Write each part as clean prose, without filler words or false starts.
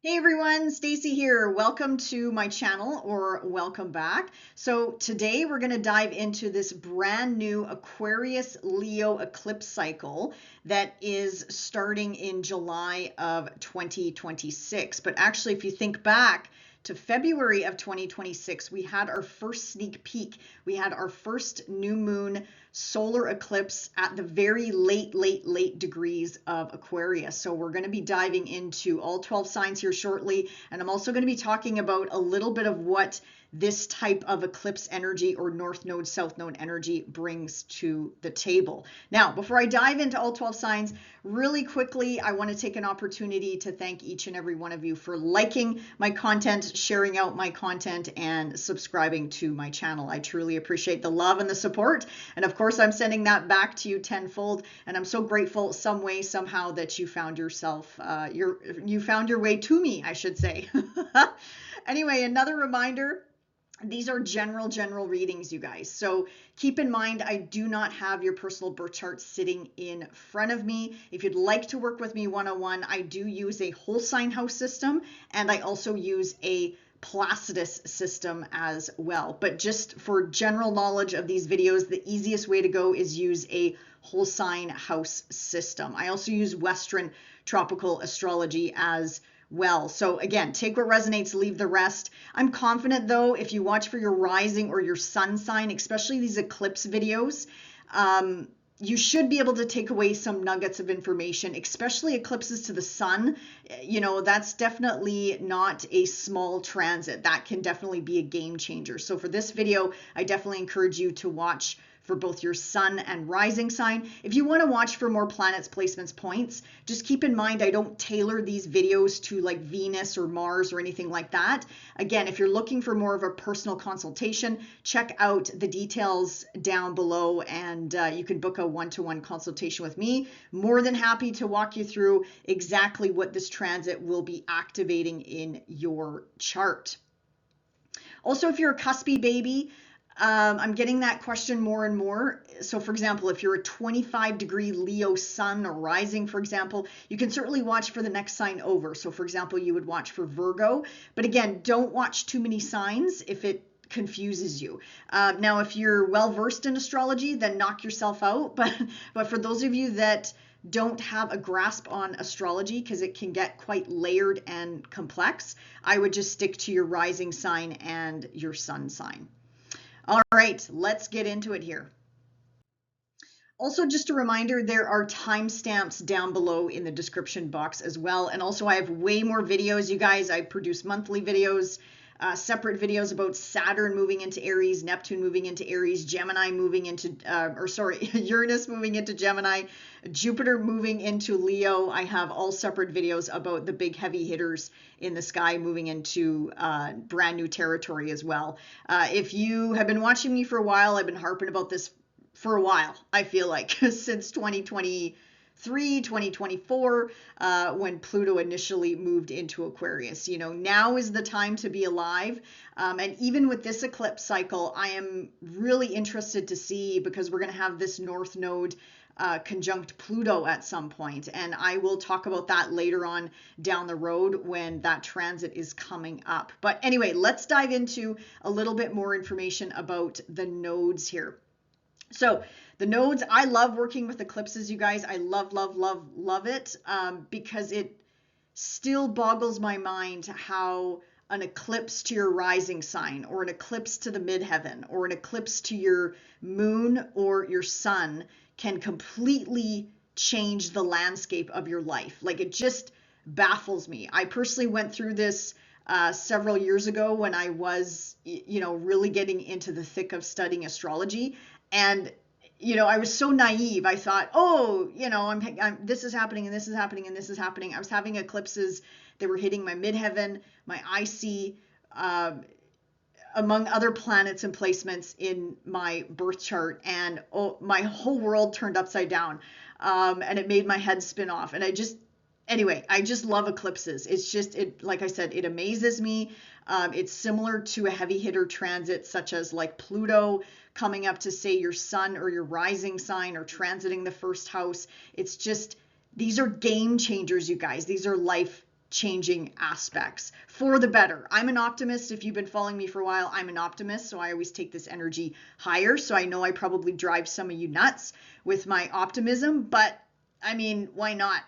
Hey everyone, Stacy here. Welcome to my channel, or welcome back. So today we're going to dive into this brand new Aquarius Leo eclipse cycle that is starting in July of 2026. But actually, if you think back to February of 2026, we had our first sneak peek. We had our first new moon solar eclipse at the very late degrees of Aquarius. So we're going to be diving into all 12 signs here shortly. And I'm also going to be talking about a little bit of what this type of eclipse energy or north node, south node energy brings to the table. Now, before I dive into all 12 signs, really quickly, I want to take an opportunity to thank each and every one of you for liking my content, sharing out my content, and subscribing to my channel. I truly appreciate the love and the support. And of course, I'm sending that back to you tenfold. And I'm so grateful some way, somehow that you found yourself, you found your way to me, I should say. Anyway, another reminder. These are general readings, you guys. So keep in mind, I do not have your personal birth chart sitting in front of me. If you'd like to work with me one-on-one, I do use a whole sign house system, and I also use a Placidus system as well. But just for general knowledge of these videos, the easiest way to go is use a whole sign house system. I also use Western tropical astrology as well. So again, take what resonates, leave the rest. I'm confident though, if you watch for your rising or your sun sign, especially these eclipse videos, you should be able to take away some nuggets of information, especially eclipses to the sun. You know, that's definitely not a small transit. That can definitely be a game changer. So for this video, I definitely encourage you to watch for both your sun and rising sign. If you want to watch for more planets, placements, points, just keep in mind I don't tailor these videos to like Venus or Mars or anything like that. Again, if you're looking for more of a personal consultation, check out the details down below, and you can book a one-to-one consultation with me. More than happy to walk you through exactly what this transit will be activating in your chart. Also, if you're a cuspy baby, I'm getting that question more and more. So for example, if you're a 25-degree Leo sun or rising, for example, you can certainly watch for the next sign over. So for example, you would watch for Virgo, but again, don't watch too many signs if it confuses you. Now, if you're well versed in astrology, then knock yourself out. But for those of you that don't have a grasp on astrology, because it can get quite layered and complex, I would just stick to your rising sign and your sun sign. All right, let's get into it here. Also, just a reminder, there are timestamps down below in the description box as well. And also I have way more videos, you guys. I produce monthly videos, separate videos about Saturn moving into Aries, Neptune moving into Aries, Gemini moving into, Uranus moving into Gemini, Jupiter moving into Leo. I have all separate videos about the big heavy hitters in the sky moving into brand new territory as well. If you have been watching me for a while, I've been harping about this for a while, I feel like, since 2023, 2024, when Pluto initially moved into Aquarius. You know, now is the time to be alive. And even with this eclipse cycle, I am really interested to see, because we're going to have this North Node conjunct Pluto at some point, and I will talk about that later on down the road when that transit is coming up. But anyway, let's dive into a little bit more information about the nodes here. So the nodes, I love working with eclipses, you guys. I love it, because it still boggles my mind how an eclipse to your rising sign, or an eclipse to the midheaven, or an eclipse to your moon or your sun can completely change the landscape of your life. Like, it just baffles me. I personally went through this several years ago when I was, you know, really getting into the thick of studying astrology. And, you know, I was so naive. I thought, oh, you know, this is happening and this is happening and this is happening. I was having eclipses. They were hitting my midheaven, my IC, among other planets and placements in my birth chart. And my whole world turned upside down. And it made my head spin off. And anyway, I just love eclipses. It's just, like I said, it amazes me. It's similar to a heavy hitter transit, such as like Pluto coming up to, say, your sun or your rising sign, or transiting the first house. It's just, these are game changers, you guys. These are life changing aspects for the better. I'm an optimist. If you've been following me for a while, I'm an optimist. So I always take this energy higher. So I know I probably drive some of you nuts with my optimism, but I mean, why not?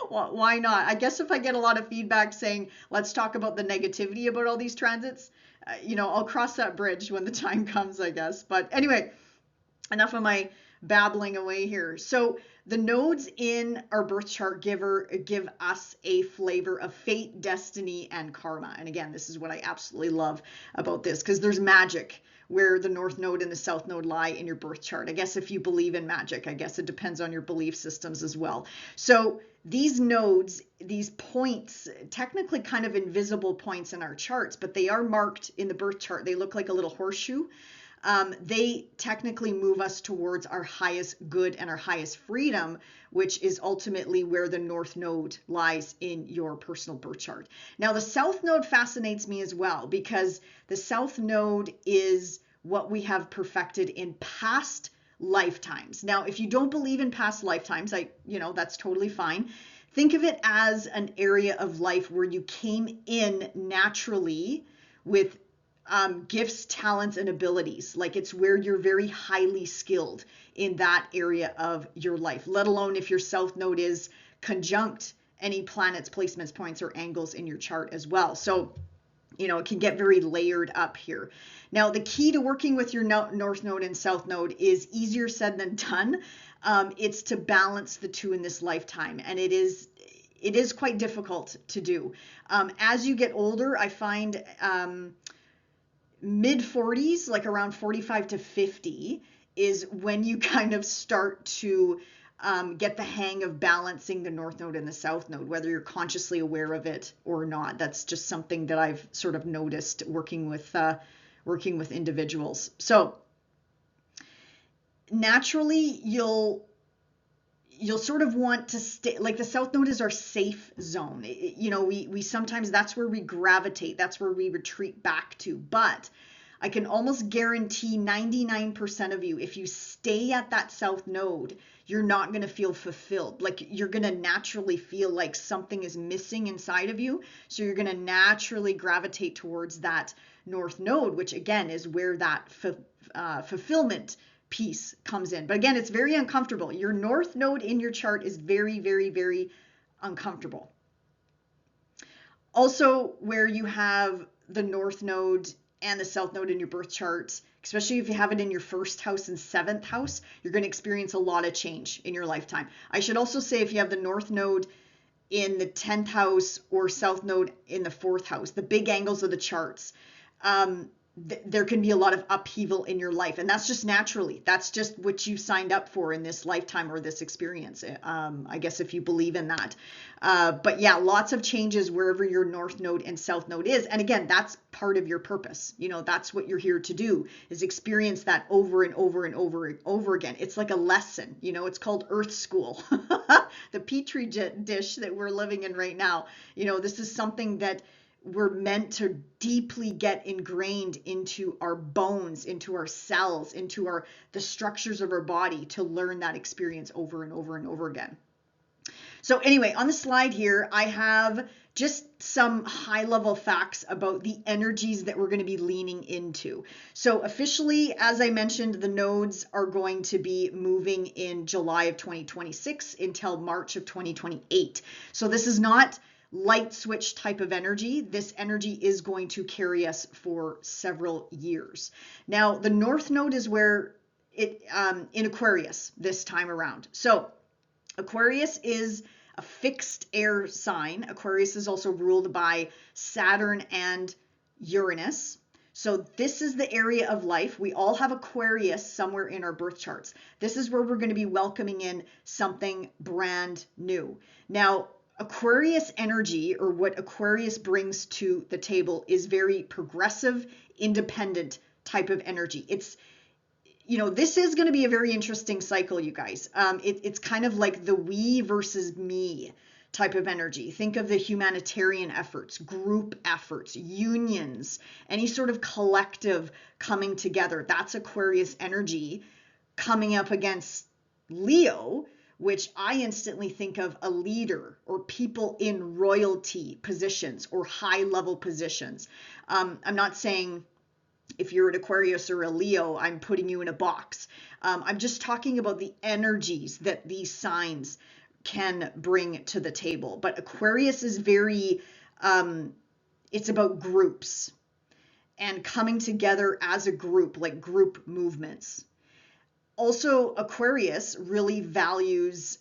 Why not? I guess if I get a lot of feedback saying, let's talk about the negativity about all these transits, I'll cross that bridge when the time comes, I guess. But anyway, enough of my babbling away here. So the nodes in our birth chart give us a flavor of fate, destiny, and karma. And again, this is what I absolutely love about this, because there's magic where the north node and the south node lie in your birth chart. I guess if you believe in magic, I guess it depends on your belief systems as well. So these nodes, these points, technically kind of invisible points in our charts, but they are marked in the birth chart. They look like a little horseshoe. They technically move us towards our highest good and our highest freedom, which is ultimately where the north node lies in your personal birth chart. Now, the south node fascinates me as well, because the south node is what we have perfected in past lifetimes. Now, if you don't believe in past lifetimes, that's totally fine. Think of it as an area of life where you came in naturally with gifts, talents, and abilities. Like, it's where you're very highly skilled in that area of your life, let alone if your south node is conjunct any planets, placements, points, or angles in your chart as well. So, it can get very layered up here. Now, the key to working with your north node and south node is easier said than done. It's to balance the two in this lifetime, and it is quite difficult to do. As you get older, I find mid 40s, like around 45 to 50, is when you kind of start to get the hang of balancing the north node and the south node, whether you're consciously aware of it or not. That's just something that I've sort of noticed working with individuals. So naturally, you'll sort of want to stay, like, the south node is our safe zone. We sometimes, that's where we gravitate, that's where we retreat back to. But I can almost guarantee 99% of you, if you stay at that south node, you're not going to feel fulfilled. Like, you're going to naturally feel like something is missing inside of you. So you're going to naturally gravitate towards that north node, which again is where that fulfillment piece comes in. But again, it's very uncomfortable. Your north node in your chart is very, very, very uncomfortable. Also, where you have the north node and the south node in your birth chart, especially if you have it in your first house and seventh house, you're going to experience a lot of change in your lifetime. I should also say, if you have the north node in the 10th house or south node in the 4th house, the big angles of the charts, there can be a lot of upheaval in your life, and that's just naturally. That's just what you signed up for in this lifetime or this experience, I guess, if you believe in that. But yeah, lots of changes wherever your north node and south node is. And again, that's part of your purpose. That's what you're here to do, is experience that over and over and over and over again. It's like a lesson. It's called Earth School, the petri dish that we're living in right now. This is something that we're meant to deeply get ingrained into our bones, into our cells, into the structures of our body, to learn that experience over and over and over again. So anyway, on the slide here, I have just some high-level facts about the energies that we're going to be leaning into. So officially, as I mentioned, the nodes are going to be moving in July of 2026 until March of 2028. So this is not light switch type of energy. This energy is going to carry us for several years. Now, the north node is where it in Aquarius this time around. So Aquarius is a fixed air sign. Aquarius is also ruled by Saturn and Uranus. So this is the area of life. We all have Aquarius somewhere in our birth charts. This is where we're going to be welcoming in something brand new. Now, Aquarius energy, or what Aquarius brings to the table, is very progressive, independent type of energy. It's, this is going to be a very interesting cycle, you guys. It's kind of like the we versus me type of energy. Think of the humanitarian efforts, group efforts, unions, any sort of collective coming together. That's Aquarius energy coming up against Leo, which I instantly think of a leader or people in royalty positions or high level positions. I'm not saying if you're an Aquarius or a Leo, I'm putting you in a box. I'm just talking about the energies that these signs can bring to the table. But Aquarius is very, it's about groups and coming together as a group, like group movements. Also, Aquarius really values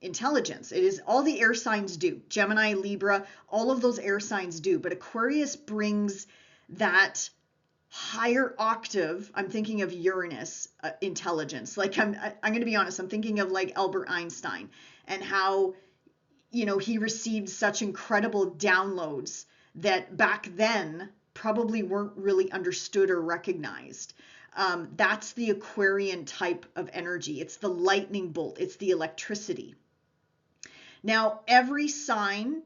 intelligence. It is all the air signs do. Gemini, Libra, all of those air signs do. But Aquarius brings that higher octave. I'm thinking of Uranus intelligence. Like I'm going to be honest. I'm thinking of like Albert Einstein and how, you know, he received such incredible downloads that back then probably weren't really understood or recognized. That's the Aquarian type of energy. It's the lightning bolt. It's the electricity. Now, every sign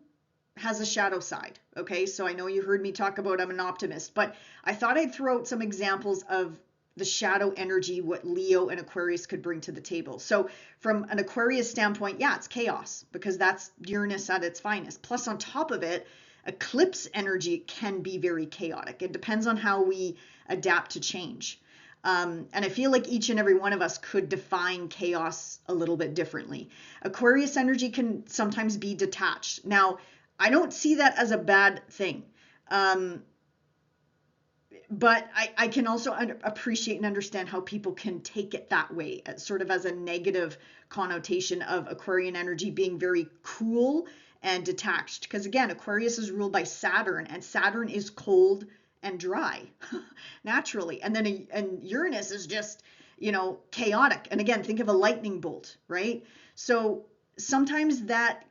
has a shadow side. Okay, so I know you heard me talk about I'm an optimist, but I thought I'd throw out some examples of the shadow energy, what Leo and Aquarius could bring to the table. So from an Aquarius standpoint, yeah, it's chaos because that's Uranus at its finest. Plus on top of it, eclipse energy can be very chaotic. It depends on how we adapt to change. And I feel like each and every one of us could define chaos a little bit differently. Aquarius energy can sometimes be detached. Now, I don't see that as a bad thing. But I can also appreciate and understand how people can take it that way, sort of as a negative connotation of Aquarian energy being very cool and detached. Because again, Aquarius is ruled by Saturn, and Saturn is cold and dry naturally. And then and Uranus is just, you know, chaotic. And again, think of a lightning bolt, right? So sometimes that,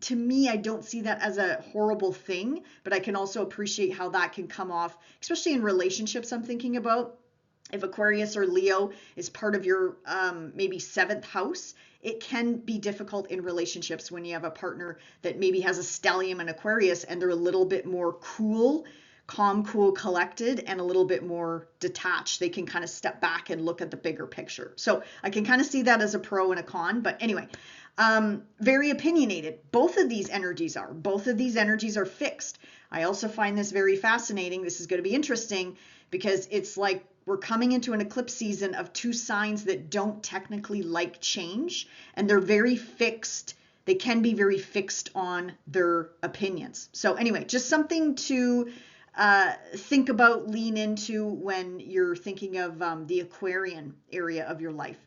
to me, I don't see that as a horrible thing, but I can also appreciate how that can come off, especially in relationships. I'm thinking about if Aquarius or Leo is part of your maybe seventh house, it can be difficult in relationships when you have a partner that maybe has a stellium and Aquarius and they're a little bit more cool, calm, cool, collected, and a little bit more detached. They can kind of step back and look at the bigger picture. So I can kind of see that as a pro and a con. But anyway, very opinionated. Both of these energies are. Both of these energies are fixed. I also find this very fascinating. This is going to be interesting because it's like we're coming into an eclipse season of two signs that don't technically like change, and they're very fixed. They can be very fixed on their opinions. So anyway, just something to think about, lean into when you're thinking of the Aquarian area of your life.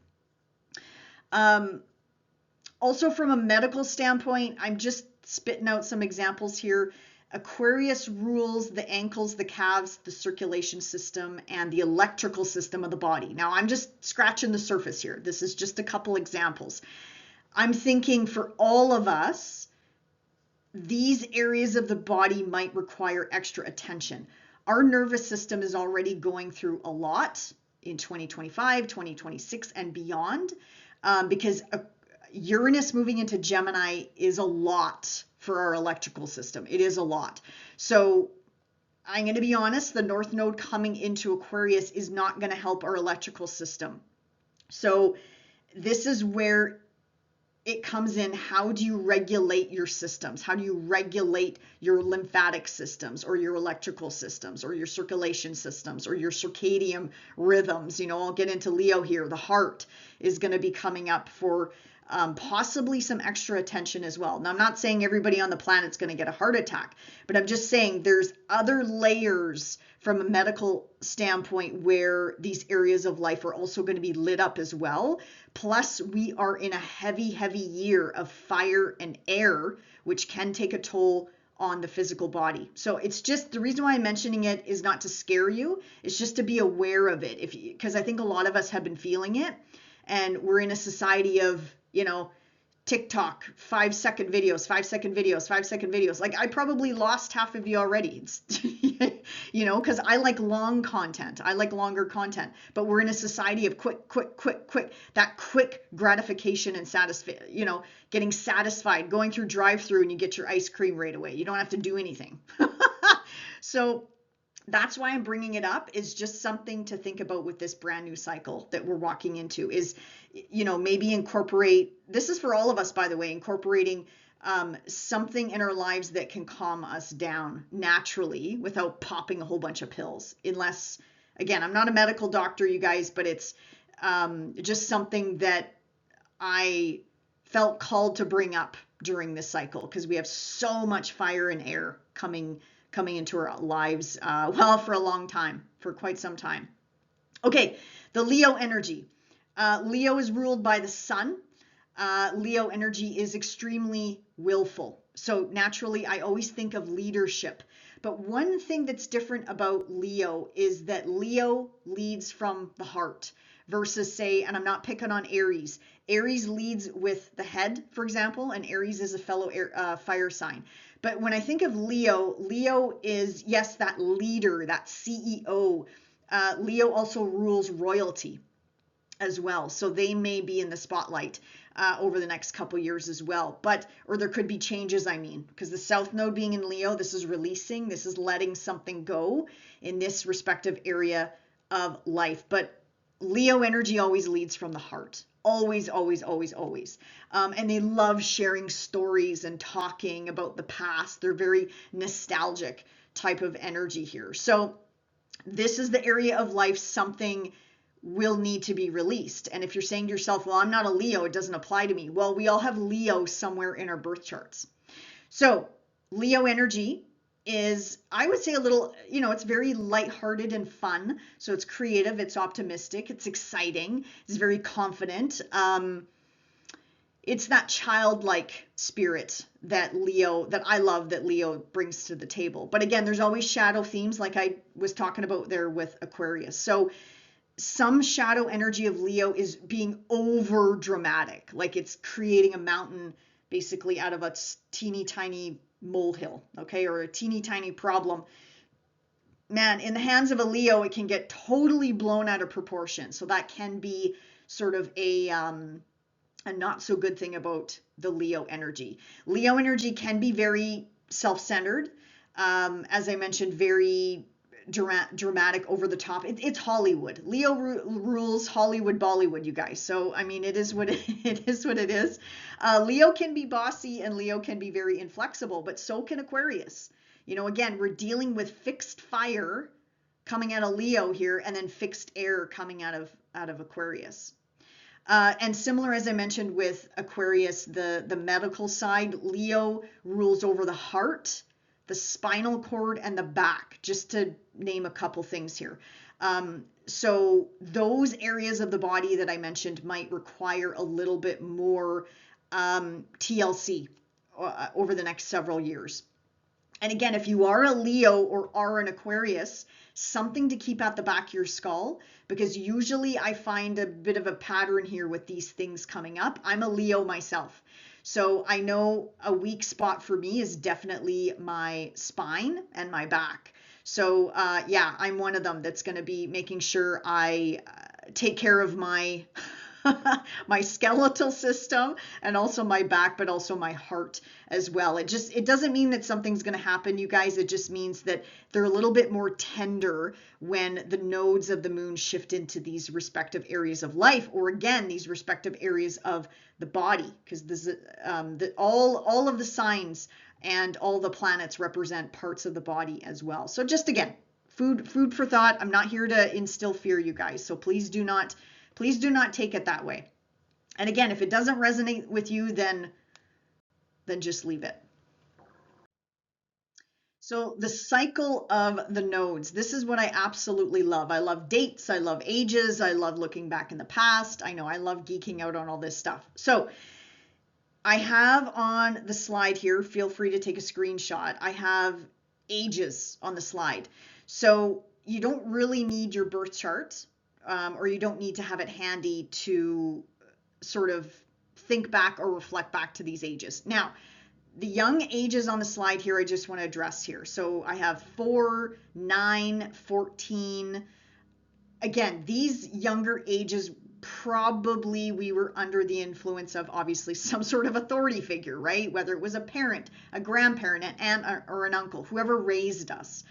Also, from a medical standpoint, I'm just spitting out some examples here. Aquarius rules the ankles, the calves, the circulation system, and the electrical system of the body. Now, I'm just scratching the surface here. This is just a couple examples. I'm thinking for all of us, these areas of the body might require extra attention. Our nervous system is already going through a lot in 2025, 2026, and beyond, because Uranus moving into Gemini is a lot for our electrical system. It is a lot. So I'm going to be honest, the North Node coming into Aquarius is not going to help our electrical system. So this is where it comes in. How do you regulate your systems? How do you regulate your lymphatic systems or your electrical systems or your circulation systems or your circadian rhythms? You know, I'll get into Leo here. The heart is going to be coming up for possibly some extra attention as well. Now, I'm not saying everybody on the planet's going to get a heart attack, but I'm just saying there's other layers from a medical standpoint where these areas of life are also going to be lit up as well. Plus, we are in a heavy, heavy year of fire and air, which can take a toll on the physical body. So it's just, the reason why I'm mentioning it is not to scare you. It's just to be aware of it. Because I think a lot of us have been feeling it, and we're in a society of, you know, TikTok, 5-second videos, 5-second videos, 5-second videos. Like, I probably lost half of you already. It's, you know, because I like long content. I like longer content. But we're in a society of quick. That quick gratification and you know, getting satisfied, going through drive-through and you get your ice cream right away. You don't have to do anything. So that's why I'm bringing it up, is just something to think about with this brand new cycle that we're walking into is, maybe incorporate, this is for all of us, by the way, incorporating something in our lives that can calm us down naturally without popping a whole bunch of pills. Unless, again, I'm not a medical doctor, you guys, but it's just something that I felt called to bring up during this cycle because we have so much fire and air coming into our lives, for a long time, for quite some time. Okay, the Leo energy. Leo is ruled by the sun. Leo energy is extremely willful. So naturally, I always think of leadership. But one thing that's different about Leo is that Leo leads from the heart versus, say, and I'm not picking on Aries. Aries leads with the head, for example, and Aries is a fellow fire sign. But when I think of Leo, Leo is, yes, that leader, that CEO. Leo also rules royalty as well. So they may be in the spotlight over the next couple years as well. Or there could be changes, because the South Node being in Leo, this is releasing, this is letting something go in this respective area of life. But Leo energy always leads from the heart. Always, always, always, always. And they love sharing stories and talking about the past. They're very nostalgic type of energy here. So this is the area of life something will need to be released. And if you're saying to yourself, well, I'm not a Leo, it doesn't apply to me. Well, we all have Leo somewhere in our birth charts. So Leo energy is, I would say, a little, it's very lighthearted and fun. So it's creative, it's optimistic, it's exciting, it's very confident. It's that childlike spirit that I love that Leo brings to the table. But again, there's always shadow themes like I was talking about there with Aquarius. So some shadow energy of Leo is being over dramatic, like it's creating a mountain basically out of a teeny tiny molehill, okay, or a teeny tiny problem. Man, in the hands of a Leo, it can get totally blown out of proportion. So that can be sort of a not so good thing about the Leo energy. Leo energy can be very self-centered, as I mentioned, very dramatic, over the top. It's Hollywood. Leo rules Hollywood, Bollywood, you guys. So it is what it is. What it is. Leo can be bossy and Leo can be very inflexible, but so can Aquarius. Again, we're dealing with fixed fire coming out of Leo here, and then fixed air coming out of Aquarius. And similar, as I mentioned, with Aquarius, the medical side, Leo rules over the heart, the spinal cord, and the back, just to name a couple things here. So those areas of the body that I mentioned might require a little bit more TLC over the next several years. And again, if you are a Leo or are an Aquarius, something to keep at the back of your skull, because usually I find a bit of a pattern here with these things coming up. I'm a Leo myself. So I know a weak spot for me is definitely my spine and my back. So I'm one of them that's going to be making sure I take care of my my skeletal system and also my back, but also my heart as well. It doesn't mean that something's going to happen, you guys. It just means that they're a little bit more tender when the nodes of the moon shift into these respective areas of life, or again, these respective areas of the body, because this all of the signs and all the planets represent parts of the body as well. So just again, food for thought. I'm not here to instill fear, you guys. So please do not take it that way. And again, if it doesn't resonate with you, then just leave it. So the cycle of the nodes, this is what I absolutely love. I love dates, I love ages, I love looking back in the past. I know I love geeking out on all this stuff. So I have on the slide here, feel free to take a screenshot, I have ages on the slide. So you don't really need your birth chart, or you don't need to have it handy to sort of think back or reflect back to these ages. Now, the young ages on the slide here, I just want to address here. So I have 4, 9, 14. Again, these younger ages, probably we were under the influence of obviously some sort of authority figure, right? Whether it was a parent, a grandparent, an aunt, or an uncle, whoever raised us.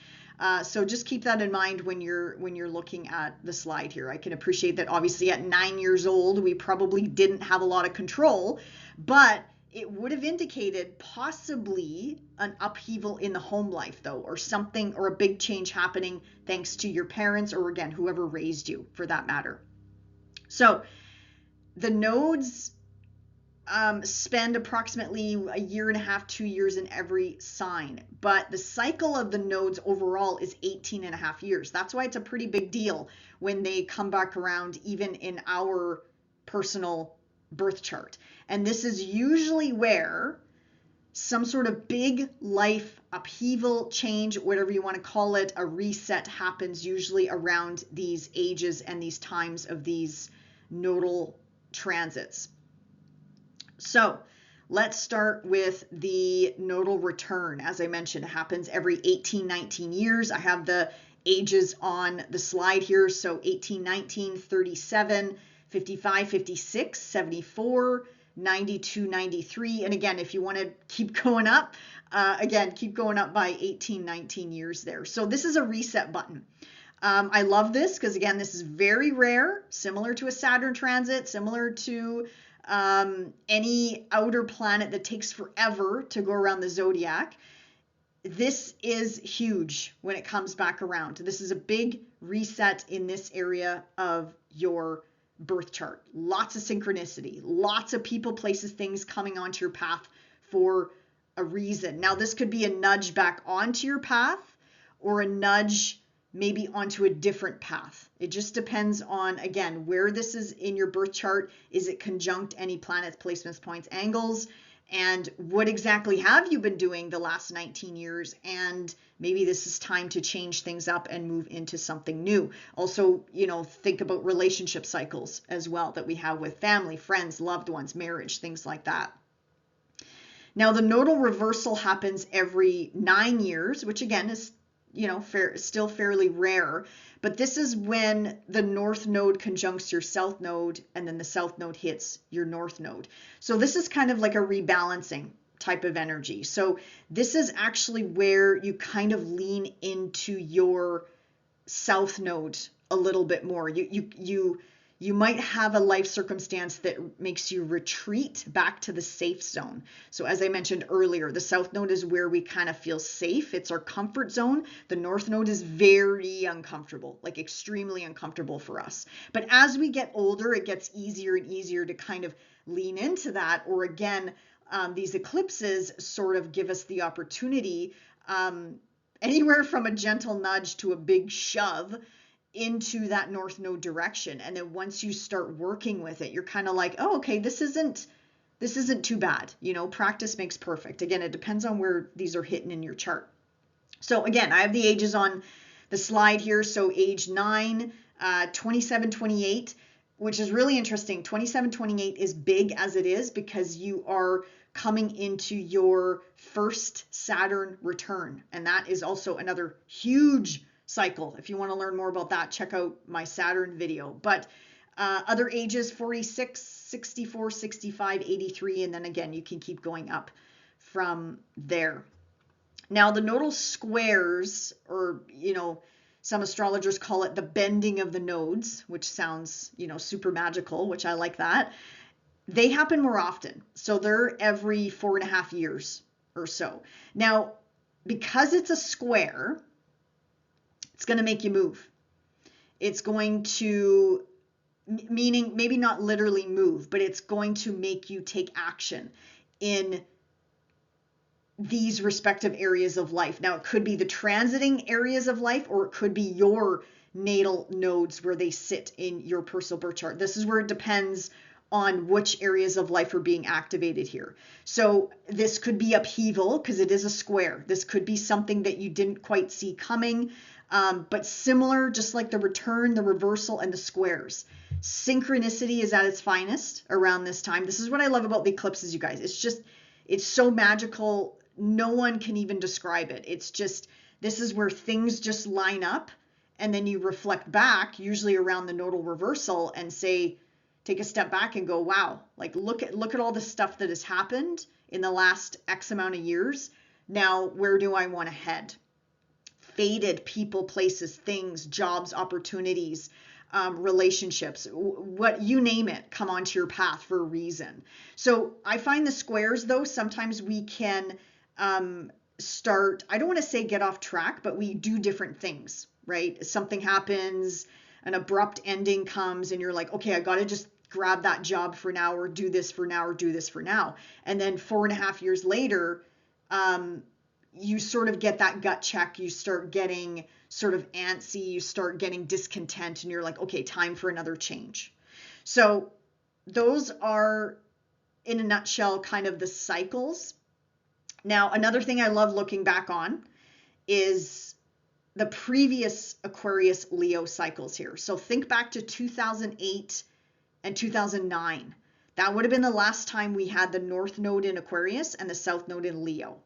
So just keep that in mind when you're looking at the slide here. I can appreciate that obviously at 9 years old, we probably didn't have a lot of control, but it would have indicated possibly an upheaval in the home life though, or something, or a big change happening thanks to your parents, or again, whoever raised you for that matter. So the nodes spend approximately a year and a half, 2 years in every sign, but the cycle of the nodes overall is 18 and a half years. That's why it's a pretty big deal when they come back around, even in our personal birth chart. And this is usually where some sort of big life upheaval, change, whatever you want to call it, a reset happens usually around these ages and these times of these nodal transits. So let's start with the nodal return. As I mentioned, it happens every 18, 19 years. I have the ages on the slide here. So 18, 19, 37, 55, 56, 74, 92, 93. And again, if you want to keep going up, again, keep going up by 18, 19 years there. So this is a reset button. I love this because, again, this is very rare, similar to a Saturn transit, similar to any outer planet that takes forever to go around the zodiac. This is huge when it comes back around. This is a big reset in this area of your birth chart. Lots of synchronicity, lots of people, places, things coming onto your path for a reason. Now, this could be a nudge back onto your path or a nudge maybe onto a different path. It just depends on, again, where this is in your birth chart. Is it conjunct any planets, placements, points, angles? And what exactly have you been doing the last 19 years? And maybe this is time to change things up and move into something new. Also, think about relationship cycles as well that we have with family, friends, loved ones, marriage, things like that. Now, the nodal reversal happens every 9 years, which again is still fairly rare, but this is when the north node conjuncts your south node and then the south node hits your north node. So this is kind of like a rebalancing type of energy. So this is actually where you kind of lean into your south node a little bit more. You might have a life circumstance that makes you retreat back to the safe zone. So as I mentioned earlier, the south node is where we kind of feel safe. It's our comfort zone. The north node is very uncomfortable, like extremely uncomfortable for us. But as we get older, it gets easier and easier to kind of lean into that. Or again, these eclipses sort of give us the opportunity, anywhere from a gentle nudge to a big shove into that north node direction. And then once you start working with it, you're kind of like, oh, okay, this isn't too bad. Practice makes perfect. Again, it depends on where these are hitting in your chart. So again, I have the ages on the slide here. So age 9, 27, 28, which is really interesting. 27, 28 is big as it is because you are coming into your first Saturn return. And that is also another huge cycle. If you want to learn more about that, check out my Saturn video. But other ages, 46, 64, 65, 83, and then again, you can keep going up from there. Now, the nodal squares, or, some astrologers call it the bending of the nodes, which sounds, super magical, which I like that. They happen more often. So they're every 4.5 years or so. Now, because it's a square, it's going to make you move. It's going to, meaning maybe not literally move, but it's going to make you take action in these respective areas of life. Now, it could be the transiting areas of life, or it could be your natal nodes where they sit in your personal birth chart. This is where it depends on which areas of life are being activated here. So this could be upheaval because it is a square. This could be something that you didn't quite see coming. But similar, just like the return, the reversal, and the squares. Synchronicity is at its finest around this time. This is what I love about the eclipses, you guys. It's so magical. No one can even describe it. It's just, this is where things just line up, and then you reflect back, usually around the nodal reversal, and say, take a step back and go, wow, like look at all the stuff that has happened in the last X amount of years. Now, where do I want to head? fated people, places, things, jobs, opportunities, relationships, what you name it, come onto your path for a reason. So I find the squares, though, sometimes we can start, I don't want to say get off track, but we do different things, right? Something happens, an abrupt ending comes, and you're like, okay, I got to just grab that job for now, or do this for now, or do this for now. And then 4.5 years later, you sort of get that gut check. You start getting sort of antsy, you start getting discontent, and you're like, okay, time for another change. So those are, in a nutshell, kind of the cycles. Now, another thing I love looking back on is the previous Aquarius Leo cycles here. So think back to 2008 and 2009. That would have been the last time we had the North Node in Aquarius and the South Node in Leo.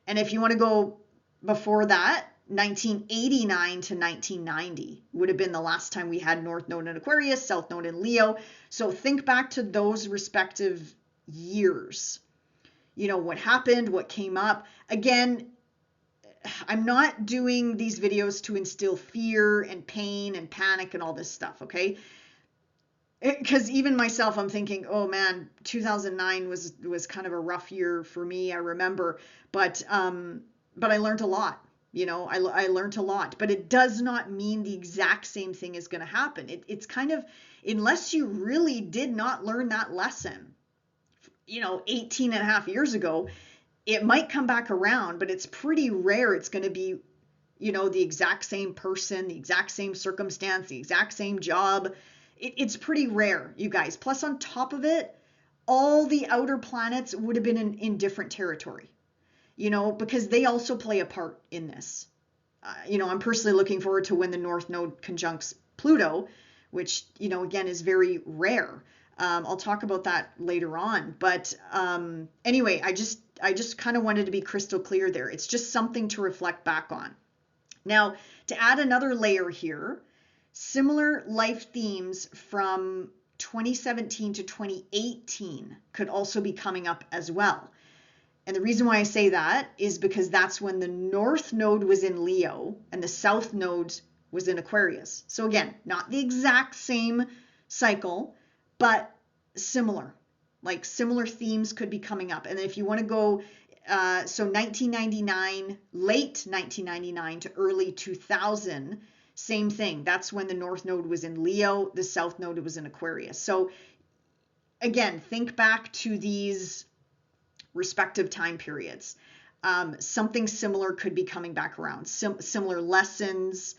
And if you want to go before that, 1989 to 1990 would have been the last time we had North Node in Aquarius, South Node in Leo. So think back to those respective years. You know, what happened, what came up. Again, I'm not doing these videos to instill fear and pain and panic and all this stuff, okay? Because even myself, I'm thinking, oh man, 2009 was kind of a rough year for me, I remember. But I learned a lot. You know, I learned a lot. But it does not mean the exact same thing is going to happen. It's kind of, unless you really did not learn that lesson, you know, 18.5 years ago, it might come back around, but it's pretty rare it's going to be, you know, the exact same person, the exact same circumstance, the exact same job. It's pretty rare, you guys. Plus, on top of it, all the outer planets would have been in different territory, you know, because they also play a part in this. You know, I'm personally looking forward to when the North Node conjuncts Pluto, which, you know, again, is very rare. I'll talk about that later on. But anyway, I just kind of wanted to be crystal clear there. It's just something to reflect back on. Now, to add another layer here, similar life themes from 2017 to 2018 could also be coming up as well. And the reason why I say that is because that's when the North Node was in Leo and the South Node was in Aquarius. So again, not the exact same cycle, but similar. Like similar themes could be coming up. And if you want to go, so 1999, late 1999 to early 2000, same thing. That's when the North Node was in Leo, the South Node was in Aquarius. So again, think back to these respective time periods. Something similar could be coming back around. Similar lessons,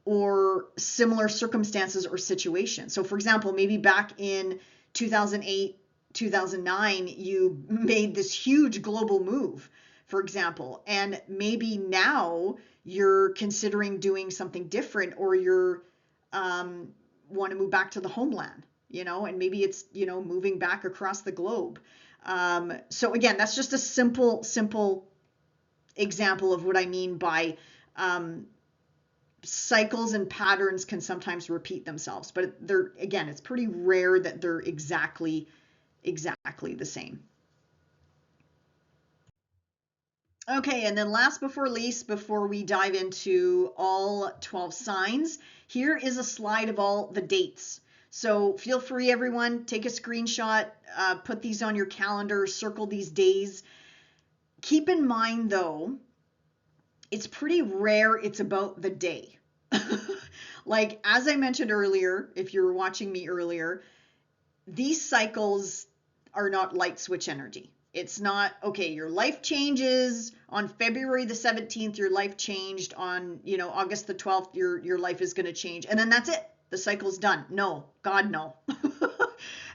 or similar circumstances or situations. So for example, maybe back in 2008, 2009, you made this huge global move, for example, and maybe now you're considering doing something different, or you're want to move back to the homeland, you know, and maybe it's, you know, moving back across the globe. So again, that's just a simple example of what I mean by cycles and patterns can sometimes repeat themselves, but they're, again, it's pretty rare that they're exactly the same. Okay, and then last before least, before we dive into all 12 signs, here is a slide of all the dates. So feel free, everyone, take a screenshot, put these on your calendar, circle these days. Keep in mind, though, it's pretty rare it's about the day. Like, as I mentioned earlier, if you were watching me earlier, these cycles are not light switch energy. It's not, okay, your life changes on February the 17th, your life changed on, you know, August the 12th, your life is going to change. And then that's it. The cycle's done. No, God, no.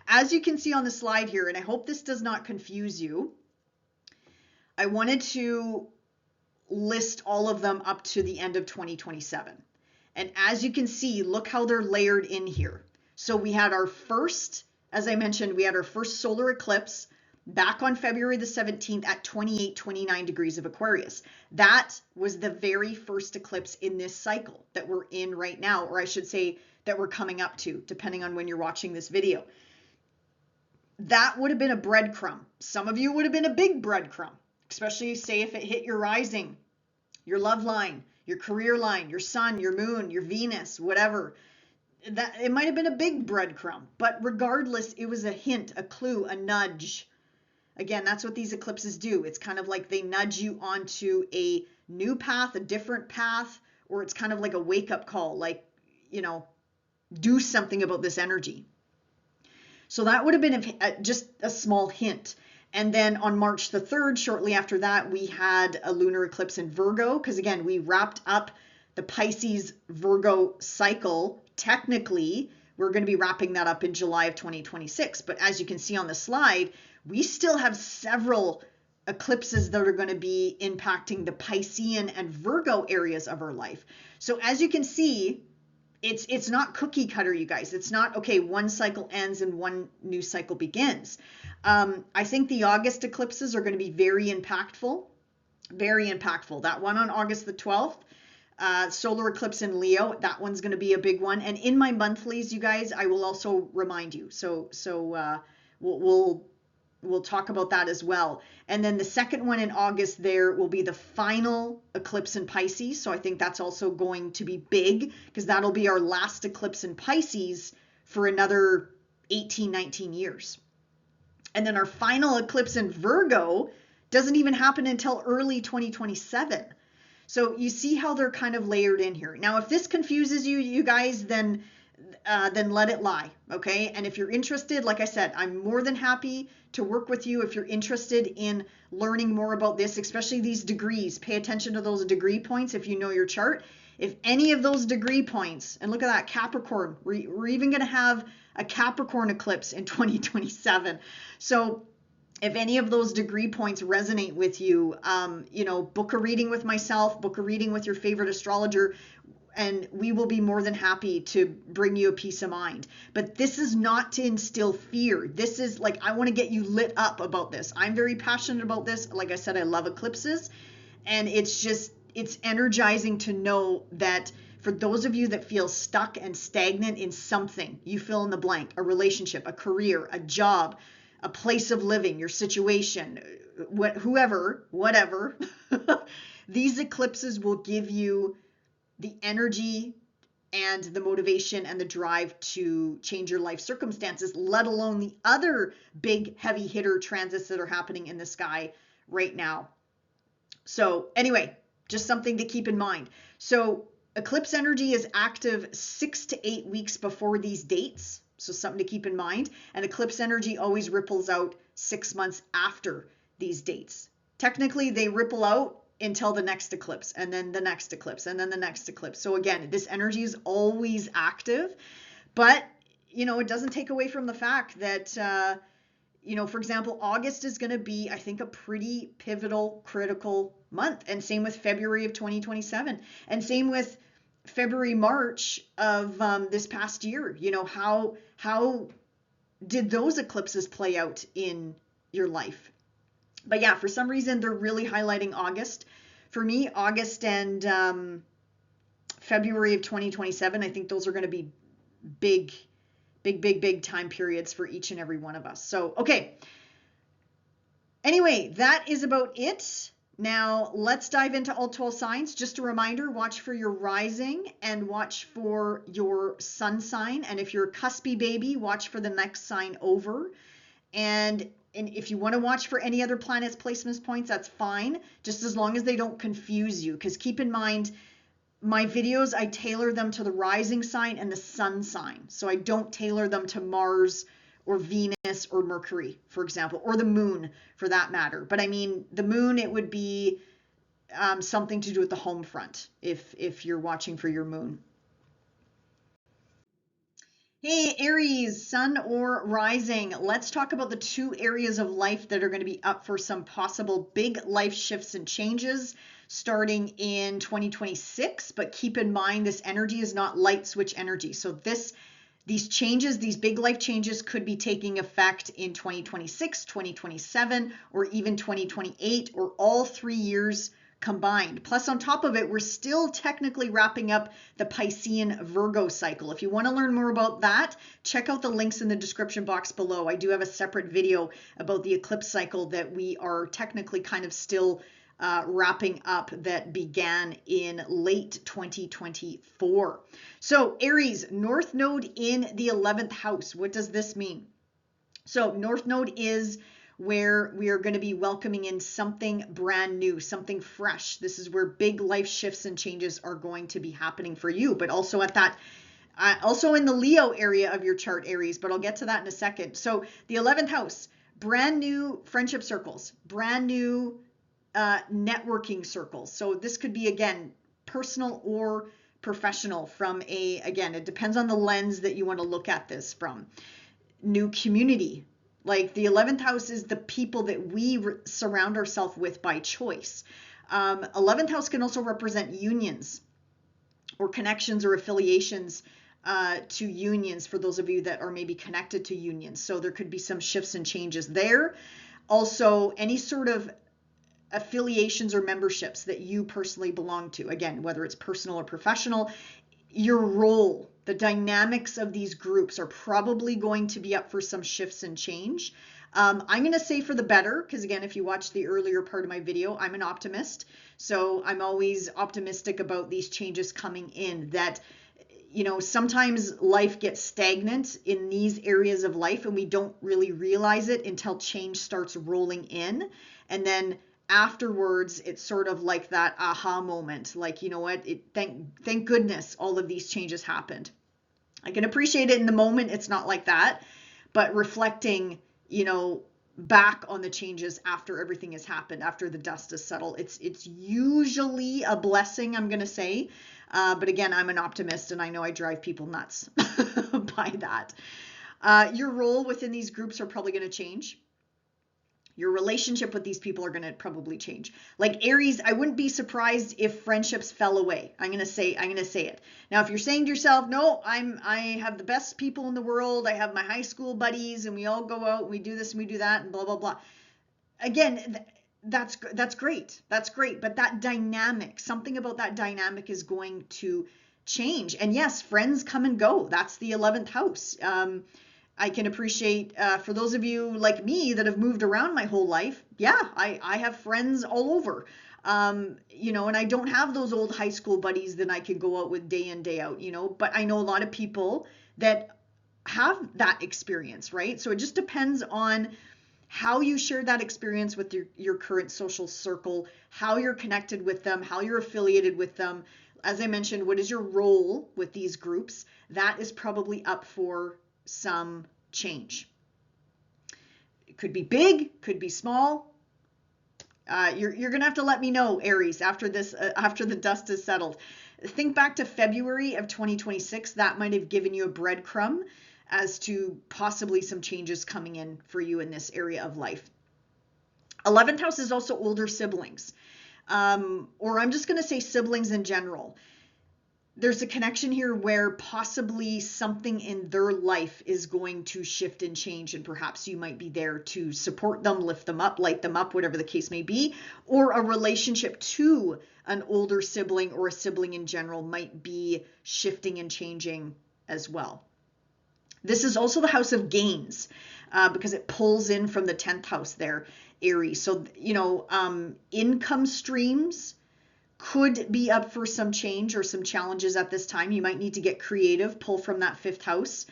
As you can see on the slide here, and I hope this does not confuse you, I wanted to list all of them up to the end of 2027. And as you can see, look how they're layered in here. So we had our first, as I mentioned, we had our first solar eclipse back on February the 17th at 28-29 degrees of Aquarius. That was the very first eclipse in this cycle that we're in right now, or I should say that we're coming up to, depending on when you're watching this video. That would have been a breadcrumb. Some of you would have been a big breadcrumb, especially say if it hit your rising your love line, your career line, your sun, your moon, your Venus, whatever. That it might have been a big breadcrumb, but regardless, it was a hint, a clue, a nudge. Again, that's what these eclipses do. It's kind of like they nudge you onto a new path, a different path, or it's kind of like a wake-up call, like, do something about this energy. So that would have been just a small hint. And then on March the 3rd, shortly after that, we had a lunar eclipse in Virgo, because again, we wrapped up the Pisces Virgo cycle. Technically, we're going to be wrapping that up in July of 2026. But as you can see on the slide, we still have several eclipses that are going to be impacting the Piscean and Virgo areas of our life. So as you can see, it's not cookie cutter, you guys. It's not, okay, one cycle ends and one new cycle begins. I think the August eclipses are going to be very impactful, very impactful. That one on August the 12th, solar eclipse in Leo, that one's going to be a big one. And in my monthlies, you guys, I will also remind you. So we'll talk about that as well. And then the second one in August there will be the final eclipse in Pisces. So I think that's also going to be big, because that'll be our last eclipse in Pisces for another 18, 19 years. And then our final eclipse in Virgo doesn't even happen until early 2027. So you see how they're kind of layered in here. Now, if this confuses you, you guys, then let it lie, okay? And if you're interested, like I said, I'm more than happy to work with you if you're interested in learning more about this, especially these degrees. Pay attention to those degree points if you know your chart. If any of those degree points, and look at that, Capricorn, we're even going to have a Capricorn eclipse in 2027. So if any of those degree points resonate with you, book a reading with myself, book a reading with your favorite astrologer, and we will be more than happy to bring you a peace of mind. But this is not to instill fear. This is like, I want to get you lit up about this. I'm very passionate about this. Like I said, I love eclipses, and it's energizing to know that for those of you that feel stuck and stagnant in something, you fill in the blank, a relationship, a career, a job, a place of living, your situation, whatever, these eclipses will give you the energy and the motivation and the drive to change your life circumstances, let alone the other big heavy hitter transits that are happening in the sky right now. So anyway, just something to keep in mind. So eclipse energy is active 6 to 8 weeks before these dates. So something to keep in mind. And eclipse energy always ripples out 6 months after these dates. Technically, they ripple out until the next eclipse, and then the next eclipse, and then the next eclipse. So again, this energy is always active, but it doesn't take away from the fact that for example, August is going to be, I think, a pretty pivotal, critical month, and same with February of 2027, and same with February, March of this past year. How did those eclipses play out in your life? But yeah, for some reason, they're really highlighting August. For me, August and February of 2027, I think those are going to be big time periods for each and every one of us. So, okay. Anyway, that is about it. Now, let's dive into all 12 signs. Just a reminder, watch for your rising and watch for your sun sign. And if you're a cuspy baby, watch for the next sign over. And if you want to watch for any other planets, placements, points, that's fine, just as long as they don't confuse you. Because keep in mind, my videos, I tailor them to the rising sign and the sun sign. So I don't tailor them to Mars or Venus or Mercury, for example, or the moon for that matter. But I mean, the moon, it would be something to do with the home front if you're watching for your moon. Hey, Aries, sun or rising. Let's talk about the two areas of life that are going to be up for some possible big life shifts and changes starting in 2026. But keep in mind, this energy is not light switch energy. So these changes, these big life changes could be taking effect in 2026, 2027, or even 2028, or all 3 years combined. Plus, on top of it, we're still technically wrapping up the Piscean Virgo cycle. If you want to learn more about that, check out the links in the description box below. I do have a separate video about the eclipse cycle that we are technically kind of still wrapping up that began in late 2024. So Aries, North Node in the 11th house. What does this mean? So North Node is where we are going to be welcoming in something brand new, something fresh. This is where big life shifts and changes are going to be happening for you, but also at that also in the Leo area of your chart, Aries, but I'll get to that in a second. So the 11th house, brand new friendship circles, brand new networking circles. So this could be, again, personal or professional from again, it depends on the lens that you want to look at this from. New community. Like the 11th house is the people that we surround ourselves with by choice. 11th house can also represent unions or connections or affiliations to unions for those of you that are maybe connected to unions. So there could be some shifts and changes there. Also, any sort of affiliations or memberships that you personally belong to, again, whether it's personal or professional, your role, the dynamics of these groups are probably going to be up for some shifts and change. I'm going to say for the better, because again, if you watched the earlier part of my video, I'm an optimist. So I'm always optimistic about these changes coming in, that, you know, sometimes life gets stagnant in these areas of life and we don't really realize it until change starts rolling in. And then afterwards, it's sort of like that aha moment, like, you know what, thank goodness all of these changes happened. I can appreciate it in the moment, it's not like that, but reflecting, you know, back on the changes after everything has happened, after the dust is settled, it's usually a blessing, I'm going to say. But again, I'm an optimist and I know I drive people nuts by that. Your role within these groups are probably going to change. Your relationship with these people are going to probably change. Like Aries, I wouldn't be surprised if friendships fell away. I'm going to say it. Now, if you're saying to yourself, no, I have the best people in the world. I have my high school buddies and we all go out and we do this and we do that and blah, blah, blah. Again, that's great. That's great. But that dynamic, something about that dynamic is going to change. And yes, friends come and go. That's the 11th house. I can appreciate, for those of you like me that have moved around my whole life, yeah, I have friends all over, you know, and I don't have those old high school buddies that I can go out with day in, day out, you know, but I know a lot of people that have that experience, right? So it just depends on how you share that experience with your current social circle, how you're connected with them, how you're affiliated with them. As I mentioned, what is your role with these groups? That is probably up for some change. It could be big, could be small. You're gonna have to let me know, Aries, after this, after the dust is settled. Think back to February of 2026. That might have given you a breadcrumb as to possibly some changes coming in for you in this area of life. 11th house is also older siblings, or I'm just gonna say siblings in general. There's a connection here where possibly something in their life is going to shift and change, and perhaps you might be there to support them, lift them up, light them up, whatever the case may be, or a relationship to an older sibling or a sibling in general might be shifting and changing as well. This is also the house of gains, because it pulls in from the 10th house there, Aries. So, you know, income streams could be up for some change or some challenges at this time. You might need to get creative, pull from that 5th house,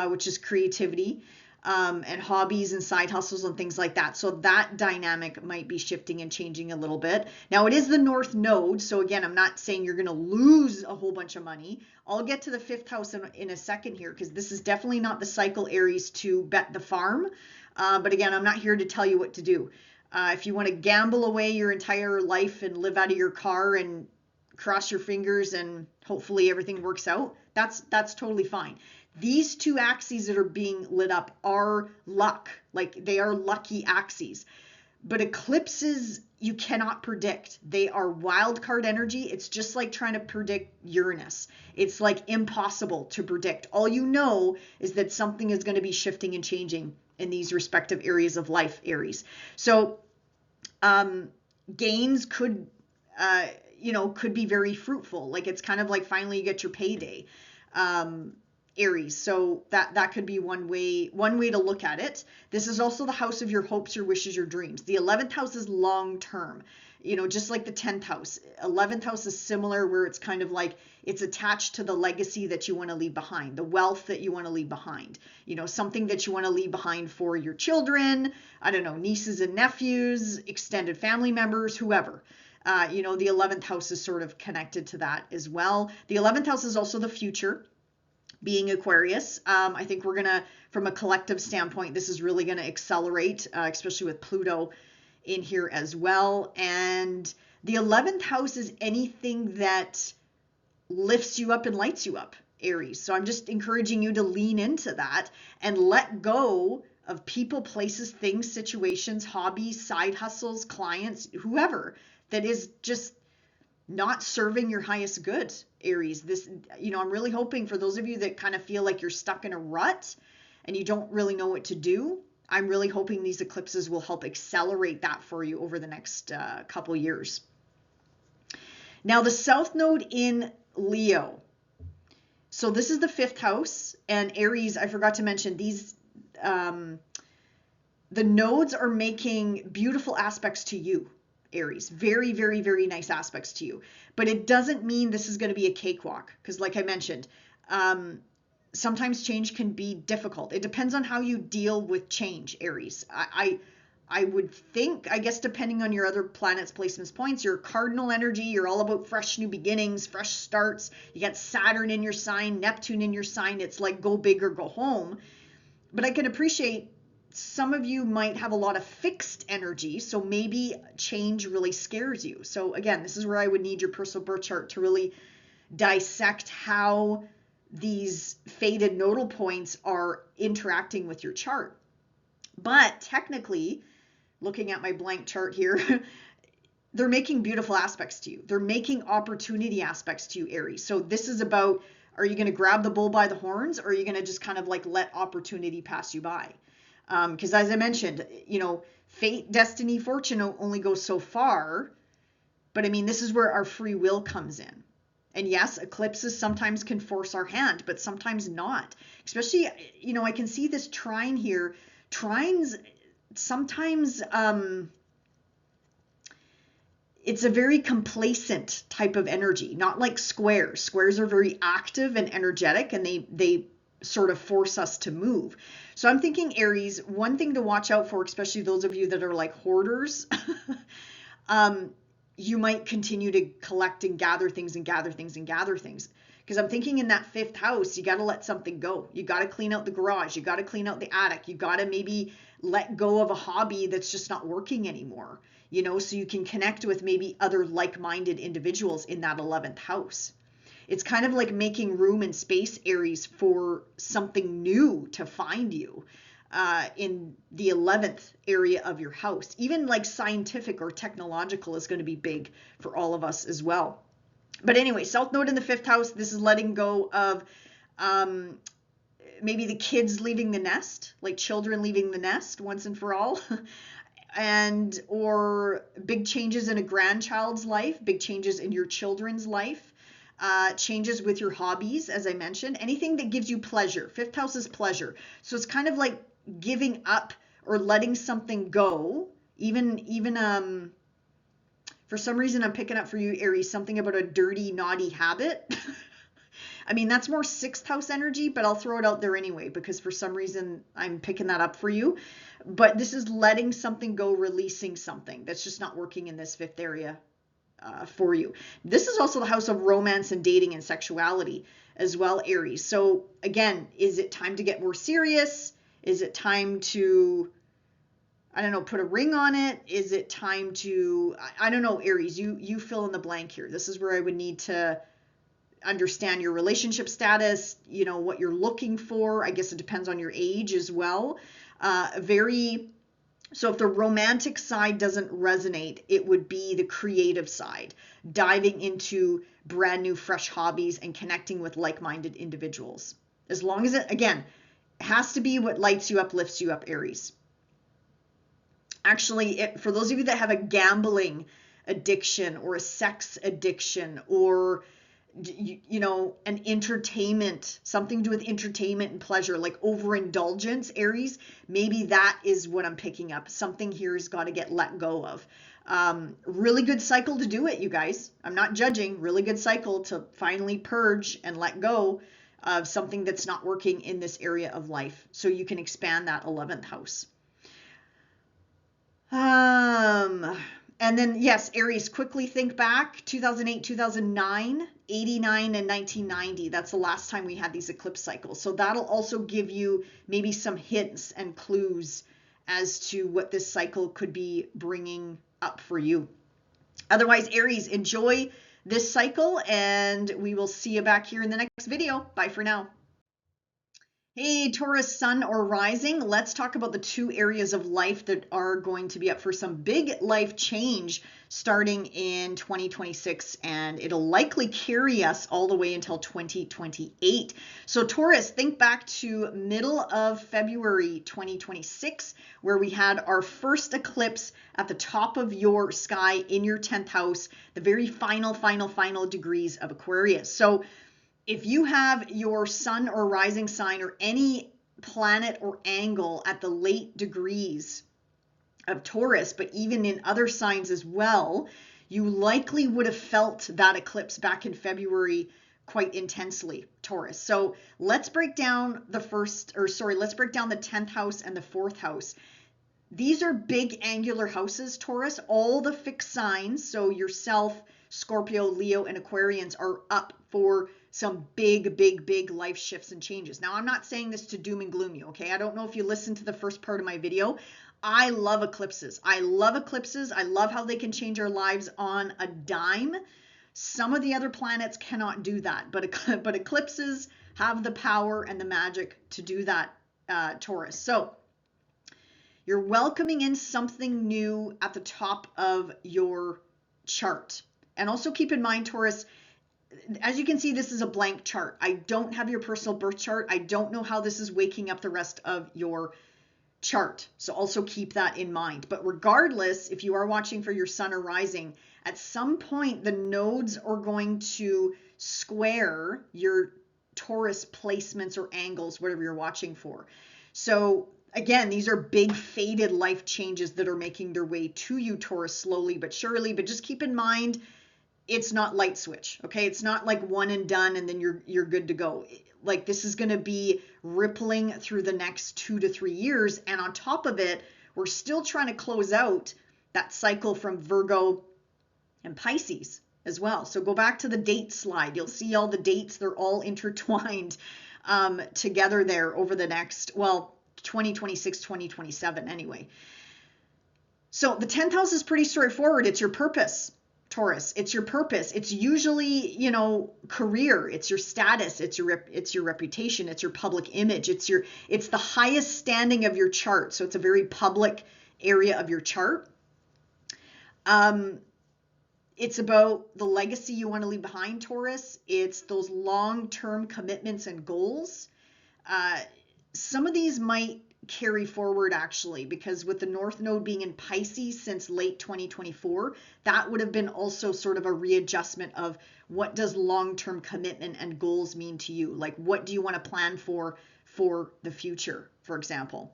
which is creativity, and hobbies and side hustles and things like that. So that dynamic might be shifting and changing a little bit. Now it is the North Node. So again, I'm not saying you're going to lose a whole bunch of money. I'll get to the 5th house in a second here, because this is definitely not the cycle, Aries, to bet the farm. But again, I'm not here to tell you what to do. If you want to gamble away your entire life and live out of your car and cross your fingers and hopefully everything works out, that's totally fine. These two axes that are being lit up are luck, like they are lucky axes. But eclipses, you cannot predict. They are wild card energy. It's just like trying to predict Uranus. It's like impossible to predict. All you know is that something is going to be shifting and changing in these respective areas of life, Aries. So gains could, you know, could be very fruitful. Like it's kind of like finally you get your payday, Aries. So that could be one way to look at it. This is also the house of your hopes, your wishes, your dreams. The 11th house is long term. you know, just like the 10th house. 11th house is similar, where it's kind of like it's attached to the legacy that you want to leave behind, the wealth that you want to leave behind, you know, something that you want to leave behind for your children, I don't know, nieces and nephews, extended family members, whoever. You know, the 11th house is sort of connected to that as well. The 11th house is also the future, being Aquarius. I think we're going to, from a collective standpoint, this is really going to accelerate, especially with Pluto in here as well. And the 11th house is anything that lifts you up and lights you up, Aries. So I'm just encouraging you to lean into that and let go of people, places, things, situations, hobbies, side hustles, clients, whoever that is just not serving your highest good, Aries. This, you know, I'm really hoping for those of you that kind of feel like you're stuck in a rut and you don't really know what to do. I'm really hoping these eclipses will help accelerate that for you over the next couple years. Now, the South Node in Leo. So this is the 5th house, and Aries, I forgot to mention these, the nodes are making beautiful aspects to you, Aries. Very, very, very nice aspects to you. But it doesn't mean this is going to be a cakewalk, because like I mentioned, sometimes change can be difficult. It depends on how you deal with change, Aries. I would think, I guess, depending on your other planets, placements, points, your cardinal energy, you're all about fresh new beginnings, fresh starts. You got Saturn in your sign, Neptune in your sign. It's like go big or go home. But I can appreciate some of you might have a lot of fixed energy, so maybe change really scares you. So again, this is where I would need your personal birth chart to really dissect how these faded nodal points are interacting with your chart. But technically, looking at my blank chart here, they're making beautiful aspects to you. They're making opportunity aspects to you, Aries. So this is about, are you going to grab the bull by the horns, or are you going to just kind of like let opportunity pass you by? Because as I mentioned, you know, fate, destiny, fortune only goes so far. But I mean, this is where our free will comes in. And yes, eclipses sometimes can force our hand, but sometimes not. Especially, you know, I can see this trine here. Trines, sometimes it's a very complacent type of energy, not like squares. Squares are very active and energetic, and they sort of force us to move. So I'm thinking, Aries, one thing to watch out for, especially those of you that are like hoarders, you might continue to collect and gather things and gather things and gather things. Because I'm thinking in that 5th house, you got to let something go. You got to clean out the garage. You got to clean out the attic. You got to maybe let go of a hobby that's just not working anymore, you know, so you can connect with maybe other like-minded individuals in that 11th house. It's kind of like making room and space, Aries, for something new to find you in the 11th area of your house. Even like scientific or technological is going to be big for all of us as well. But anyway, South Node in the 5th house, this is letting go of maybe the kids leaving the nest, like children leaving the nest once and for all, and or big changes in a grandchild's life, big changes in your children's life, changes with your hobbies, as I mentioned, anything that gives you pleasure. 5th house is pleasure. So it's kind of like giving up or letting something go, even for some reason, I'm picking up for you, Aries, something about a dirty, naughty habit. I mean, that's more 6th house energy, but I'll throw it out there anyway, because for some reason, I'm picking that up for you. But this is letting something go, releasing something that's just not working in this 5th area for you. This is also the house of romance and dating and sexuality as well, Aries. So again, is it time to get more serious? Is it time to, I don't know, put a ring on it? Is it time to, I don't know, Aries, you fill in the blank here. This is where I would need to understand your relationship status, you know, what you're looking for. I guess it depends on your age as well. So if the romantic side doesn't resonate, it would be the creative side, diving into brand new, fresh hobbies and connecting with like-minded individuals. As long as it, again, has to be what lights you up, lifts you up, Aries. Actually, for those of you that have a gambling addiction or a sex addiction or, you know, an entertainment, something to do with entertainment and pleasure, like overindulgence, Aries, maybe that is what I'm picking up. Something here has got to get let go of. Really good cycle to do it, you guys. I'm not judging. Really good cycle to finally purge and let go of something that's not working in this area of life, so you can expand that 11th house. And then, yes, Aries, quickly think back, 2008, 2009, 89, and 1990. That's the last time we had these eclipse cycles. So that'll also give you maybe some hints and clues as to what this cycle could be bringing up for you. Otherwise, Aries, enjoy this cycle, and we will see you back here in the next video. Bye for now. Hey, Taurus sun or rising, let's talk about the two areas of life that are going to be up for some big life change starting in 2026, and it'll likely carry us all the way until 2028. So Taurus, think back to middle of February 2026, where we had our first eclipse at the top of your sky in your 10th house, the very final degrees of Aquarius. So if you have your sun or rising sign or any planet or angle at the late degrees of Taurus, but even in other signs as well, you likely would have felt that eclipse back in February quite intensely, Taurus. So let's break down the 10th house and the 4th house. These are big angular houses, Taurus. All the fixed signs, so yourself, Scorpio, Leo, and Aquarians, are up for some big life shifts and changes. Now, I'm not saying this to doom and gloom you, okay? I don't know if you listened to the first part of my video. I love eclipses. I love how they can change our lives on a dime. Some of the other planets cannot do that, but eclipses have the power and the magic to do that, Taurus. So you're welcoming in something new at the top of your chart. And also keep in mind, Taurus, as you can see, this is a blank chart. I don't have your personal birth chart. I don't know how this is waking up the rest of your chart. So also keep that in mind. But regardless, if you are watching for your sun or rising, at some point the nodes are going to square your Taurus placements or angles, whatever you're watching for. So again, these are big faded life changes that are making their way to you, Taurus, slowly but surely. But just keep in mind, it's not light switch, okay? It's not like one and done and then you're good to go. Like, this is going to be rippling through the next 2 to 3 years. And on top of it, we're still trying to close out that cycle from Virgo and Pisces as well. So go back to the date slide. You'll see all the dates. They're all intertwined together there over the next, 2026, 2027 anyway. So the 10th house is pretty straightforward. It's your purpose, Taurus. It's your purpose. It's usually, career. It's your status. It's your reputation. It's your public image. It's the highest standing of your chart. So it's a very public area of your chart. It's about the legacy you want to leave behind, Taurus. It's those long-term commitments and goals. Some of these might carry forward actually, because with the North Node being in Pisces since late 2024, that would have been also sort of a readjustment of what does long-term commitment and goals mean to you? Like, what do you want to plan for the future, for example?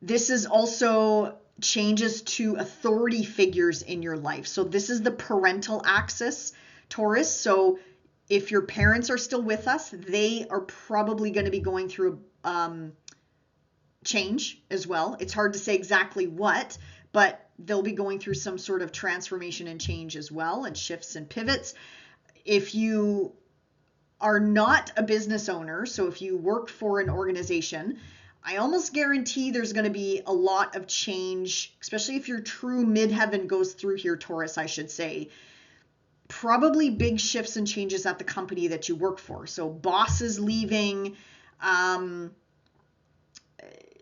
This is also changes to authority figures in your life. So this is the parental axis, Taurus. So if your parents are still with us, they are probably going to be going through change as well. It's hard to say exactly what, but they'll be going through some sort of transformation and change as well, and shifts and pivots. If you are not a business owner, so if you work for an organization, I almost guarantee there's going to be a lot of change, especially if your true midheaven goes through here, Taurus, I should say. Probably big shifts and changes at the company that you work for. So bosses leaving,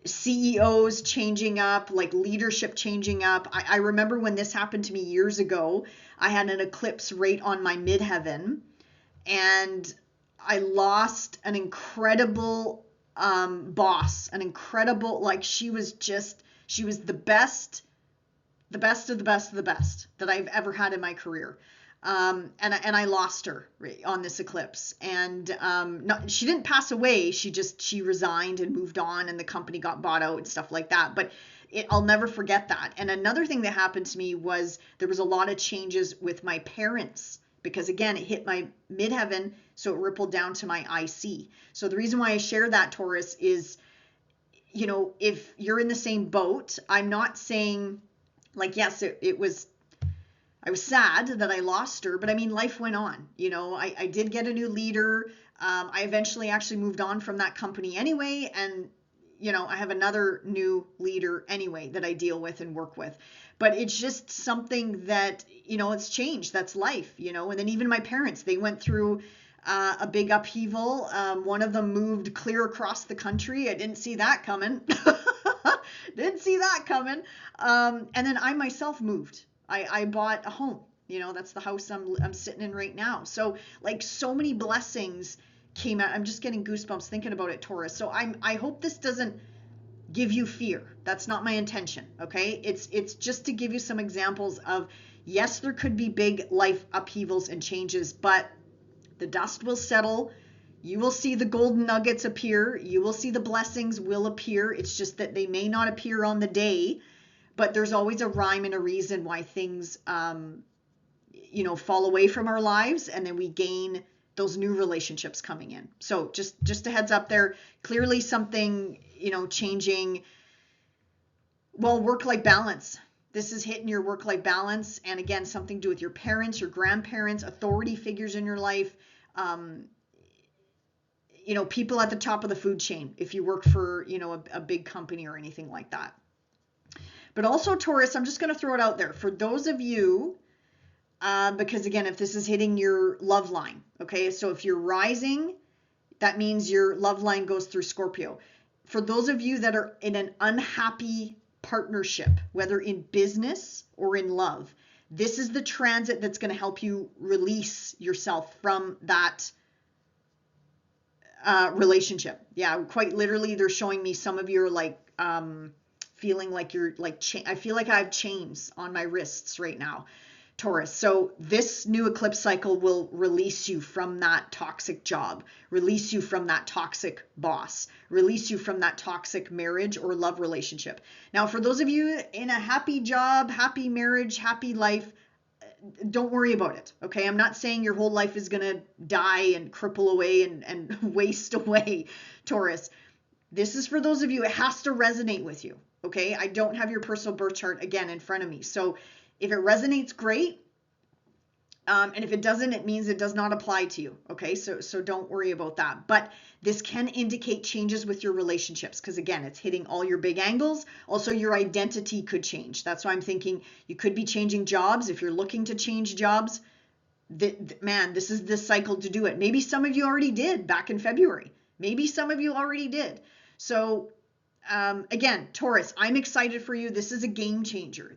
CEOs changing up, like leadership changing up. I remember when this happened to me years ago, I had an eclipse right on my midheaven, and I lost an incredible boss, an incredible, like, she was the best of the best that I've ever had in my career. And I lost her on this eclipse, and she didn't pass away. She resigned and moved on, and the company got bought out and stuff like that. But I'll never forget that. And another thing that happened to me was there was a lot of changes with my parents, because again, it hit my midheaven, so it rippled down to my IC. So the reason why I share that, Taurus, is, if you're in the same boat, I'm not saying, like, yes, it was, I was sad that I lost her, but I mean, life went on. I did get a new leader. I eventually actually moved on from that company anyway, and I have another new leader anyway that I deal with and work with. But it's just something that, it's changed. That's life, and then even my parents, they went through a big upheaval. One of them moved clear across the country. I didn't see that coming. Didn't see that coming. And then I myself moved. I bought a home. That's the house I'm sitting in right now. So like, so many blessings came out. I'm just getting goosebumps thinking about it, Taurus. So I hope this doesn't give you fear. That's not my intention. Okay. It's just to give you some examples of, yes, there could be big life upheavals and changes, but the dust will settle. You will see the golden nuggets appear. You will see the blessings will appear. It's just that they may not appear on the day, but there's always a rhyme and a reason why things, fall away from our lives, and then we gain those new relationships coming in. So just a heads up there. Clearly something, changing. Well, work-life balance. This is hitting your work-life balance. And again, something to do with your parents, your grandparents, authority figures in your life. People at the top of the food chain, if you work for, a big company or anything like that. But also, Taurus, I'm just going to throw it out there. For those of you, because again, if this is hitting your love line, okay, so if you're rising, that means your love line goes through Scorpio. For those of you that are in an unhappy partnership, whether in business or in love, this is the transit that's going to help you release yourself from that relationship. Yeah, quite literally, they're showing me some of you are like, feeling like you're like, I feel like I have chains on my wrists right now, Taurus. So this new eclipse cycle will release you from that toxic job, release you from that toxic boss, release you from that toxic marriage or love relationship. Now, for those of you in a happy job, happy marriage, happy life, don't worry about it. Okay. I'm not saying your whole life is going to die and cripple away and waste away, Taurus. This is for those of you, it has to resonate with you. Okay. I don't have your personal birth chart again in front of me. So if it resonates, great. And if it doesn't, it means it does not apply to you. Okay. So don't worry about that. But this can indicate changes with your relationships, because again, it's hitting all your big angles. Also, your identity could change. That's why I'm thinking you could be changing jobs. If you're looking to change jobs, man, this is the cycle to do it. Maybe some of you already did back in February. Maybe some of you already did. So again, Taurus, I'm excited for you. This is a game changer.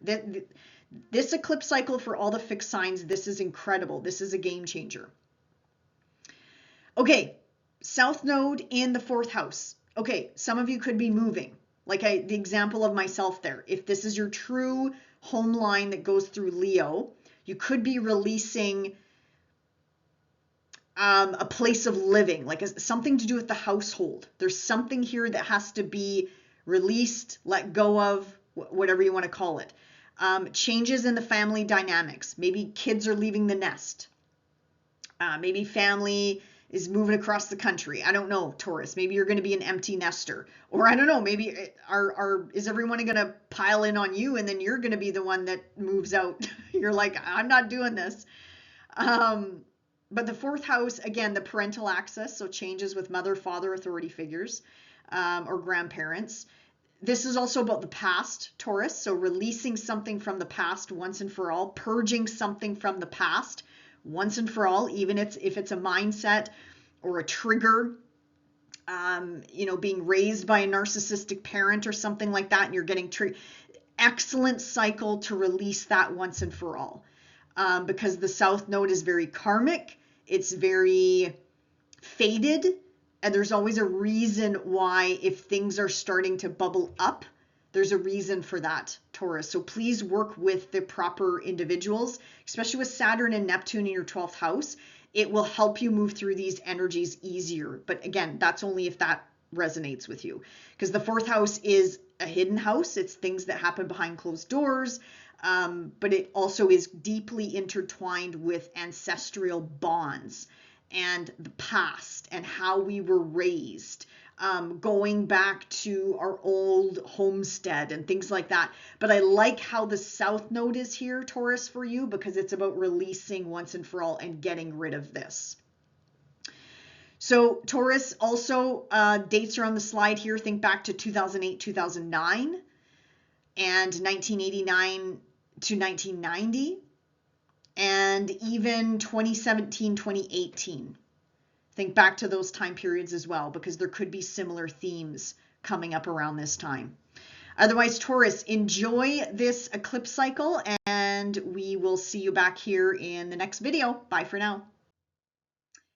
This eclipse cycle for all the fixed signs, this is incredible. This is a game changer. Okay, South Node in the 4th house. Okay, some of you could be moving. Like the example of myself there. If this is your true home line that goes through Leo, you could be releasing a place of living, like something to do with the household. There's something here that has to be released, let go of, whatever you want to call it. Changes in the family dynamics. Maybe kids are leaving the nest. Maybe family is moving across the country. I don't know, Taurus. Maybe you're going to be an empty nester. Or I don't know, maybe is everyone going to pile in on you and then you're going to be the one that moves out? You're like, I'm not doing this. But the 4th house, again, the parental access, so changes with mother, father, authority figures, or grandparents. This is also about the past, Taurus, so releasing something from the past once and for all, purging something from the past once and for all, even if it's a mindset or a trigger, being raised by a narcissistic parent or something like that, and you're getting triggered. Excellent cycle to release that once and for all, because the South Node is very karmic. It's very fated. And there's always a reason why, if things are starting to bubble up, there's a reason for that, Taurus. So please work with the proper individuals, especially with Saturn and Neptune in your 12th house. It will help you move through these energies easier. But again, that's only if that resonates with you, because the 4th house is a hidden house. It's things that happen behind closed doors. But it also is deeply intertwined with ancestral bonds and the past and how we were raised, going back to our old homestead and things like that. But I like how the South Node is here, Taurus, for you, because it's about releasing once and for all and getting rid of this. So Taurus, also dates are on the slide here. Think back to 2008, 2009, and 1989 to 1990, and even 2017, 2018. Think back to those time periods as well, because there could be similar themes coming up around this time. Otherwise, Taurus, enjoy this eclipse cycle, and we will see you back here in the next video. Bye for now.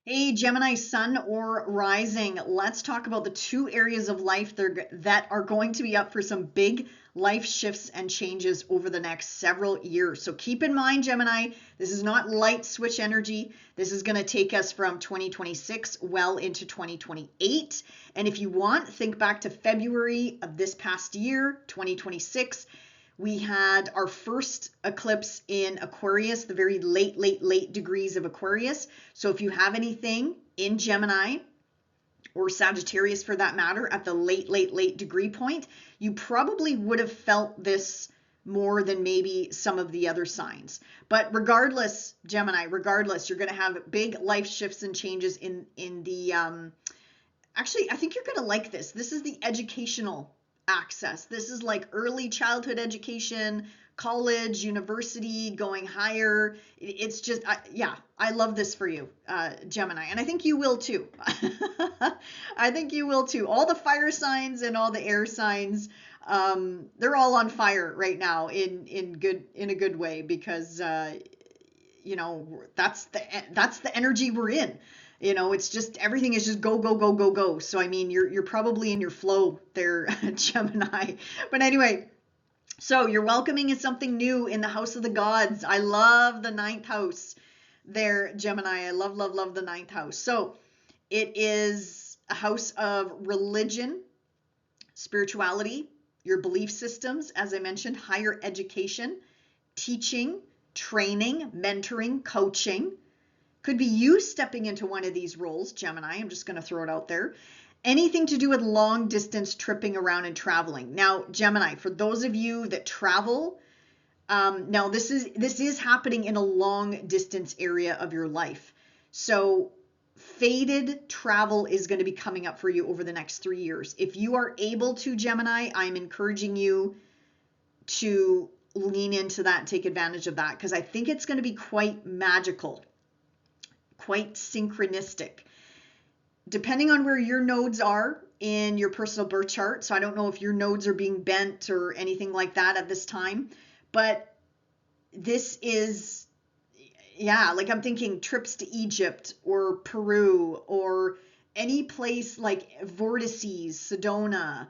Hey, Gemini sun or rising, let's talk about the two areas of life that are going to be up for some big life shifts and changes over the next several years. So keep in mind, Gemini, this is not light switch energy. This is going to take us from 2026 well into 2028. And if you want, think back to February of this past year, 2026. We had our first eclipse in Aquarius, the very late degrees of Aquarius. So if you have anything in Gemini or Sagittarius for that matter, at the late degree point, you probably would have felt this more than maybe some of the other signs. But regardless, Gemini, regardless, you're going to have big life shifts and changes in the, actually, I think you're going to like this. This is the educational access. This is like early childhood education, college, university, going higher. It's just, yeah, I love this for you, Gemini. And I think you will too. I think you will too. All the fire signs and all the air signs, they're all on fire right now in a good way, because, you know, that's the energy we're in. You know, it's just, everything is just go. So, I mean, you're probably in your flow there, Gemini. But anyway, so you're welcoming in something new in the house of the gods. I love the ninth house there, Gemini. I love the ninth house. So it is a house of religion, spirituality, your belief systems, as I mentioned, higher education, teaching, training, mentoring, coaching. Could be you stepping into one of these roles, Gemini. I'm just going to throw it out there. Anything to do with long distance tripping around and traveling. Now, Gemini, for those of you that travel, now this is happening in a long distance area of your life. So fated travel is going to be coming up for you over the next 3 years. If you are able to, Gemini, I'm encouraging you to lean into that and take advantage of that, because I think it's going to be quite magical, quite synchronistic, depending on where your nodes are in your personal birth chart. So I don't know if your nodes are being bent or anything like that at this time, but this is, yeah, like I'm thinking trips to Egypt or Peru or any place like Vortices, Sedona,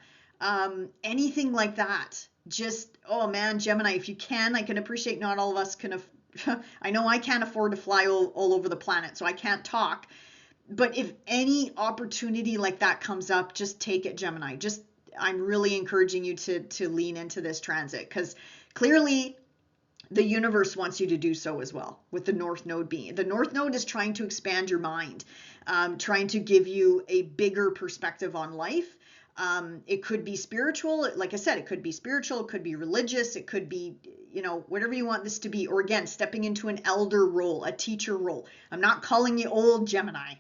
anything like that. Just, oh man, Gemini, if you can, I can appreciate not all of us can I know I can't afford to fly all over the planet, so I can't talk. But if any opportunity like that comes up, just take it, Gemini. I'm really encouraging you to lean into this transit, because clearly the universe wants you to do so as well, with the North Node being. The North Node is trying to expand your mind, trying to give you a bigger perspective on life. It could be spiritual. Like I said, it could be spiritual, it could be religious, it could be, you know, whatever you want this to be. Or again, stepping into an elder role, a teacher role. I'm not calling you old, Gemini.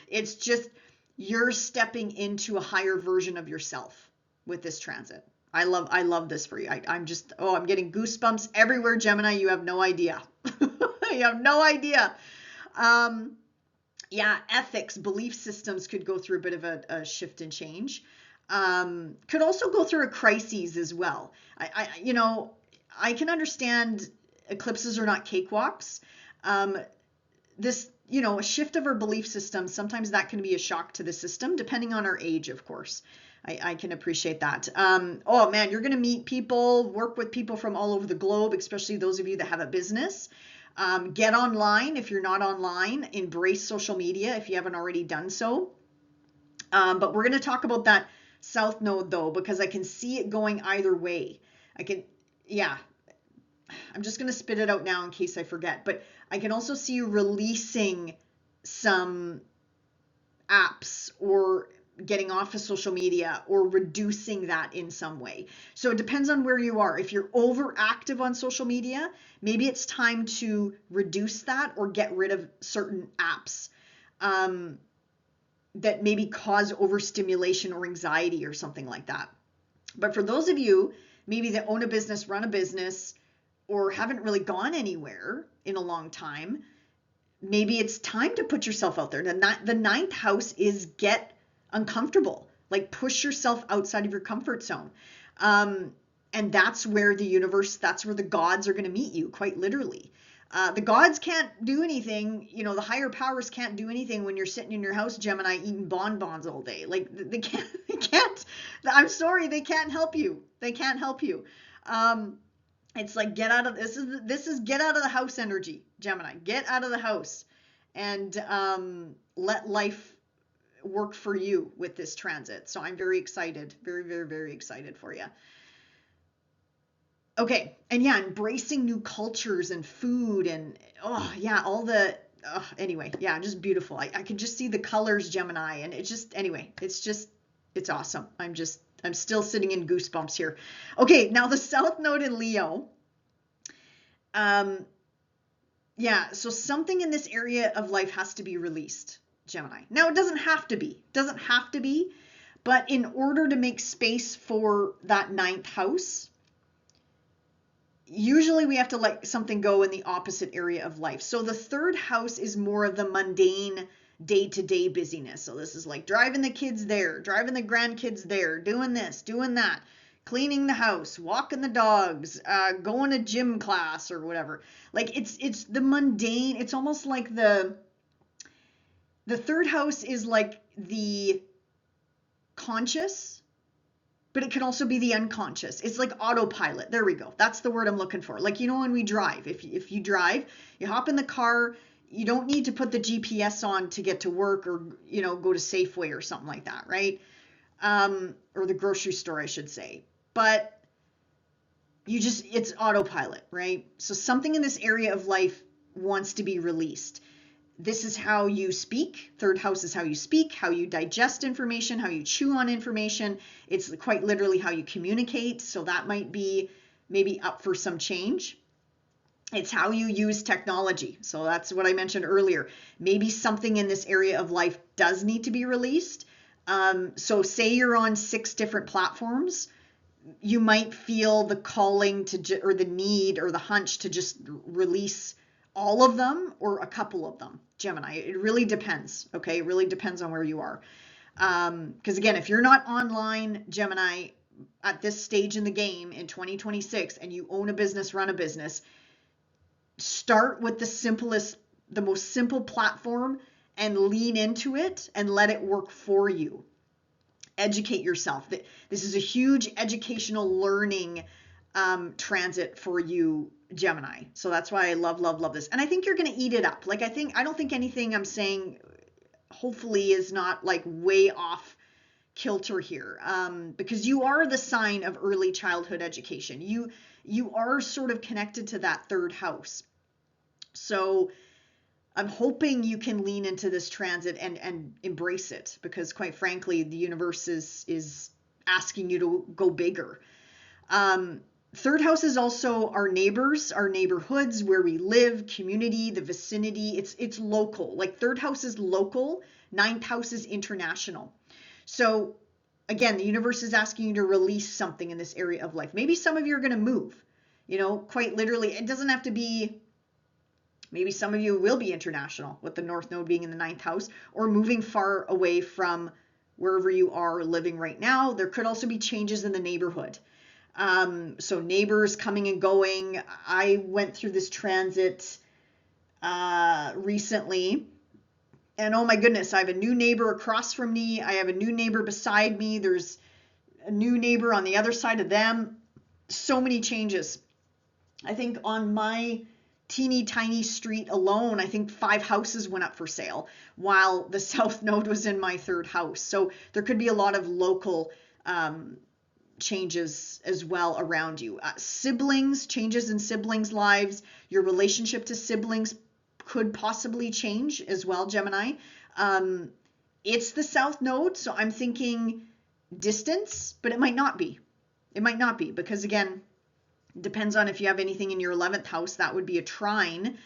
It's just you're stepping into a higher version of yourself with this transit. I love this for you. I'm getting goosebumps everywhere, Gemini. You have no idea. You have no idea. Yeah, ethics, belief systems could go through a bit of a shift and change. Could also go through a crisis as well. I can understand eclipses are not cakewalks. A shift of our belief system, sometimes that can be a shock to the system, depending on our age, of course. I can appreciate that. Oh man, you're going to meet people, work with people from all over the globe, especially those of you that have a business. Get online if you're not online. Embrace social media if you haven't already done so. But we're going to talk about that South Node though, because I can see it going either way. I can, yeah, I'm just going to spit it out now in case I forget, but I can also see you releasing some apps or getting off of social media or reducing that in some way. So it depends on where you are. If you're overactive on social media, maybe it's time to reduce that or get rid of certain apps that maybe cause overstimulation or anxiety or something like that. But for those of you maybe that own a business, run a business, or haven't really gone anywhere in a long time, maybe it's time to put yourself out there. The ninth house is get uncomfortable, like push yourself outside of your comfort zone. And that's where the universe, that's where the gods are going to meet you, quite literally. The gods can't do anything, you know, the higher powers can't do anything when you're sitting in your house, Gemini, eating bonbons all day. Like they can't, I'm sorry, they can't help you. They can't help you. It's like get out of this is get out of the house energy, Gemini. Get out of the house and let life work for you with this transit. So I'm very excited, very, very, very excited for you. Okay, and yeah, embracing new cultures and food and oh yeah, all the anyway, yeah, just beautiful. I can just see the colors, Gemini, and it's just anyway, it's awesome. I'm still sitting in goosebumps here. Okay, now the South Node in Leo. Yeah, so something in this area of life has to be released, Gemini. Now it doesn't have to be, but in order to make space for that ninth house, usually we have to let something go in the opposite area of life. So the third house is more of the mundane day-to-day busyness. So this is like driving the kids there, driving the grandkids there, doing this, doing that, cleaning the house, walking the dogs, going to gym class or whatever. Like it's the mundane. It's almost like the third house is like the conscious, but it can also be the unconscious. It's like autopilot. There we go. That's the word I'm looking for. Like, you know, when we drive, if you drive, you hop in the car, you don't need to put the GPS on to get to work or, you know, go to Safeway or something like that, right? Or the grocery store, I should say. But it's autopilot, right? So something in this area of life wants to be released. This is how you speak. Third house is how you speak, how you digest information, how you chew on information. It's quite literally how you communicate. So that might be maybe up for some change. It's how you use technology. So that's what I mentioned earlier. Maybe something in this area of life does need to be released. So say you're on 6 different platforms, you might feel the calling to, or the need or the hunch to just release all of them or a couple of them, Gemini. It really depends. Okay. It really depends on where you are. Because again, if you're not online, Gemini, at this stage in the game in 2026 and you own a business, run a business, start with the most simple platform and lean into it and let it work for you. Educate yourself. This is a huge educational learning transit for you, Gemini. So that's why I love, love, love this. And I think you're going to eat it up. Like, I don't think anything I'm saying hopefully is not like way off kilter here, because you are the sign of early childhood education. You are sort of connected to that third house. So I'm hoping you can lean into this transit and embrace it, because quite frankly, the universe is asking you to go bigger. Third house is also our neighbors, our neighborhoods, where we live, community, the vicinity. It's local. Like third house is local, ninth house is international. So again, the universe is asking you to release something in this area of life. Maybe some of you are going to move, you know, quite literally. It doesn't have to be, maybe some of you will be international with the North Node being in the ninth house, or moving far away from wherever you are living right now. There could also be changes in the neighborhood. So neighbors coming and going. I went through this transit recently, and oh my goodness, I have a new neighbor across from me. I have a new neighbor beside me. There's a new neighbor on the other side of them. So many changes. I think on my teeny tiny street alone, I think 5 houses went up for sale while the South Node was in my third house. So there could be a lot of local changes as well around you. Siblings, changes in siblings' lives, your relationship to siblings could possibly change as well, Gemini. It's the South Node, so I'm thinking distance, but it might not be. It might not be, because again, it depends on if you have anything in your 11th house. That would be a trine.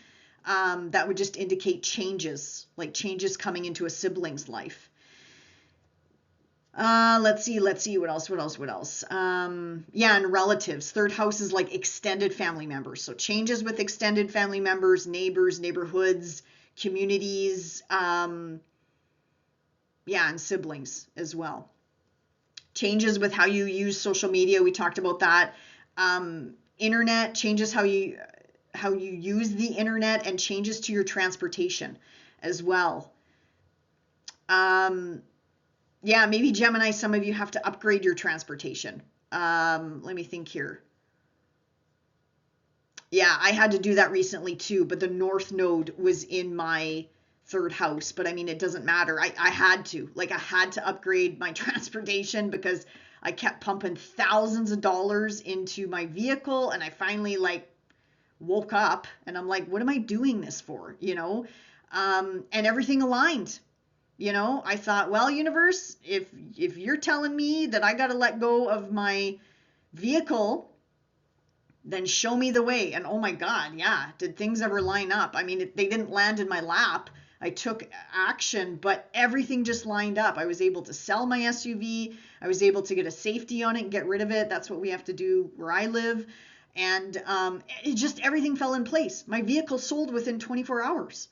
That would just indicate changes, like changes coming into a sibling's life. Let's see, what else? Yeah, and relatives. Third house is like extended family members. So changes with extended family members, neighbors, neighborhoods, communities, yeah, and siblings as well. Changes with how you use social media. We talked about that. Internet, changes how you use the internet, and changes to your transportation as well. Yeah, maybe Gemini, some of you have to upgrade your transportation. Let me think here. Yeah, I had to do that recently too, but the North Node was in my third house. But I mean, it doesn't matter. I had to. Like, I had to upgrade my transportation because I kept pumping thousands of dollars into my vehicle, and I finally like woke up and I'm like, what am I doing this for? You know? And everything aligned. You know, I thought, well, universe, if you're telling me that I got to let go of my vehicle, then show me the way. And oh my God, yeah, did things ever line up? I mean, they didn't land in my lap. I took action, but everything just lined up. I was able to sell my SUV. I was able to get a safety on it and get rid of it. That's what we have to do where I live. And it just, everything fell in place. My vehicle sold within 24 hours.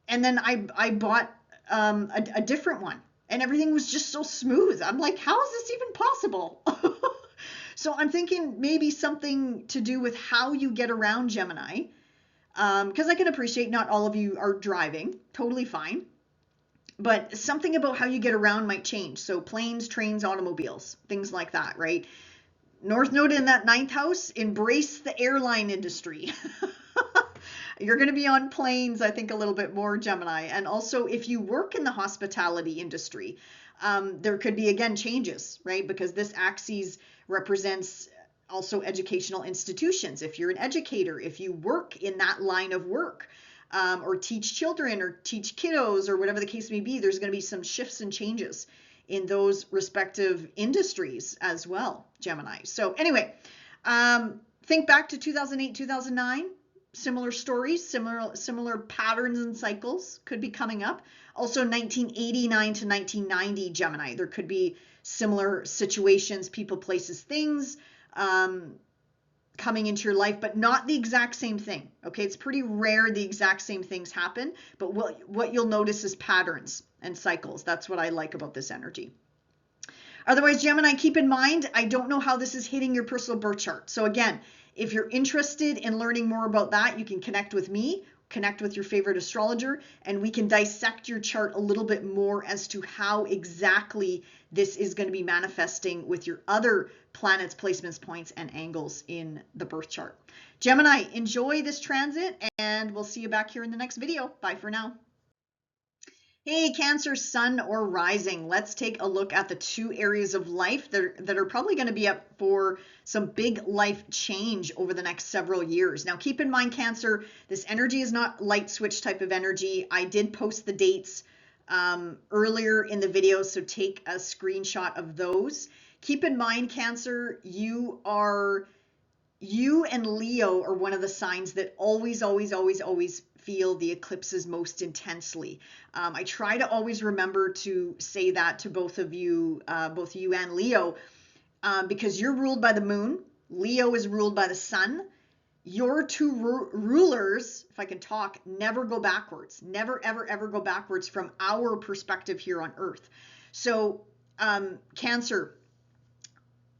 And then I bought a different one, and everything was just so smooth. I'm like, how is this even possible? So I'm thinking maybe something to do with how you get around, Gemini, because I can appreciate not all of you are driving, totally fine, but something about how you get around might change. So planes, trains, automobiles, things like that, right? North Node in that 9th house, embrace the airline industry. You're going to be on planes, I think, a little bit more, Gemini. And also, if you work in the hospitality industry, there could be, again, changes, right? Because this axis represents also educational institutions. If you're an educator, if you work in that line of work, or teach children or teach kiddos or whatever the case may be, there's going to be some shifts and changes in those respective industries as well, Gemini. So anyway, think back to 2008, 2009. Similar stories, similar patterns and cycles could be coming up. Also 1989 to 1990, Gemini. There could be similar situations, people, places, things coming into your life, but not the exact same thing. Okay, it's pretty rare the exact same things happen, but what you'll notice is patterns and cycles. That's what I like about this energy. Otherwise, Gemini, keep in mind, I don't know how this is hitting your personal birth chart. So again, if you're interested in learning more about that, you can connect with me, connect with your favorite astrologer, and we can dissect your chart a little bit more as to how exactly this is going to be manifesting with your other planets, placements, points, and angles in the birth chart. Gemini, enjoy this transit, and we'll see you back here in the next video. Bye for now. Hey, Cancer, sun or rising. Let's take a look at the 2 areas of life that are probably going to be up for some big life change over the next several years. Now, keep in mind, Cancer, this energy is not light switch type of energy. I did post the dates earlier in the video, so take a screenshot of those. Keep in mind, Cancer, you and Leo are one of the signs that always feel the eclipses most intensely. I try to always remember to say that to both you and Leo, because you're ruled by the moon. Leo is ruled by the sun. Your 2 rulers, if I can talk, never go backwards. Never, ever go backwards from our perspective here on Earth. So, Cancer,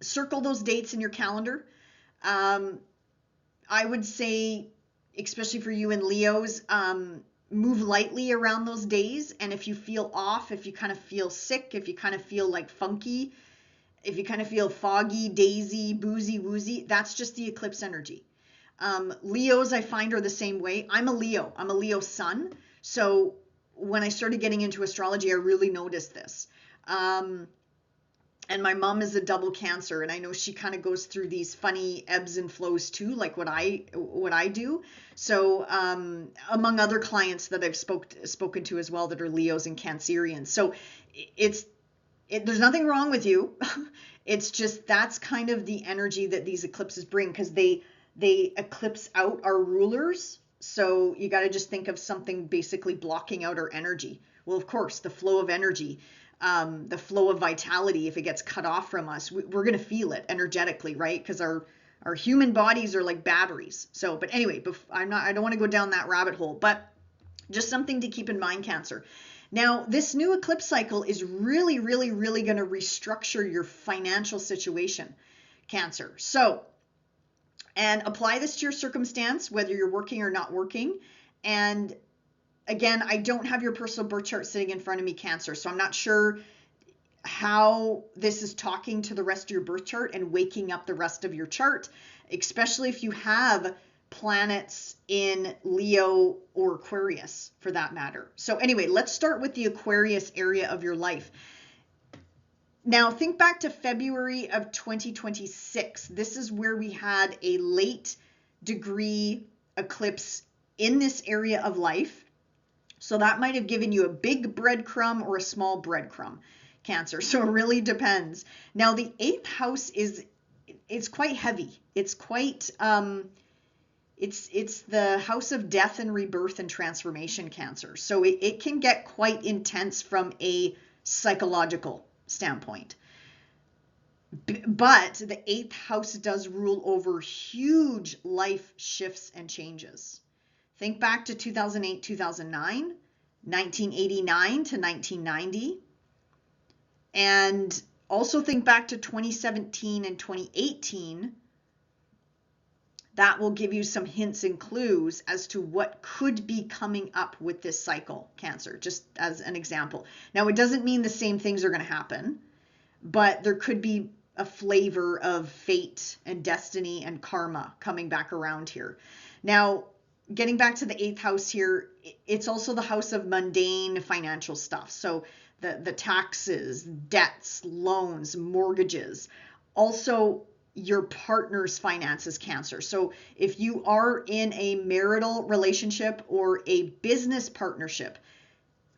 circle those dates in your calendar. I would say, especially for you and Leos, move lightly around those days. And if you feel off, if you kind of feel sick, if you kind of feel like funky, if you kind of feel foggy, daisy, boozy, woozy, that's just the eclipse energy. Leos, I find, are the same way. I'm a Leo sun. So when I started getting into astrology, I really noticed this. And my mom is a double Cancer, and I know she kind of goes through these funny ebbs and flows too, like what I do. So among other clients that I've spoken to as well that are Leos and Cancerians. So it's there's nothing wrong with you. It's just that's kind of the energy that these eclipses bring, because they eclipse out our rulers. So you got to just think of something basically blocking out our energy. Well, of course, the flow of energy, the flow of vitality, if it gets cut off from us, we're going to feel it energetically, right? Because our human bodies are like batteries. So, but anyway, I don't want to go down that rabbit hole, but just something to keep in mind, Cancer. Now, this new eclipse cycle is really, really, really going to restructure your financial situation, Cancer. So, and apply this to your circumstance, whether you're working or not working. And again, I don't have your personal birth chart sitting in front of me, Cancer, so I'm not sure how this is talking to the rest of your birth chart and waking up the rest of your chart, especially if you have planets in Leo or Aquarius for that matter. So anyway, let's start with the Aquarius area of your life. Now think back to February of 2026. This is where we had a late degree eclipse in this area of life. So that might have given you a big breadcrumb or a small breadcrumb, Cancer. So it really depends. Now the 8th house it's quite heavy. It's quite it's the house of death and rebirth and transformation, Cancer. So it can get quite intense from a psychological standpoint. But the 8th house does rule over huge life shifts and changes. Think back to 2008, 2009, 1989 to 1990. And also think back to 2017 and 2018. That will give you some hints and clues as to what could be coming up with this cycle, Cancer, just as an example. Now, it doesn't mean the same things are going to happen, but there could be a flavor of fate and destiny and karma coming back around here. Now, getting back to the 8th house here, it's also the house of mundane financial stuff. So the taxes, debts, loans, mortgages, also your partner's finances, Cancer. So if you are in a marital relationship or a business partnership,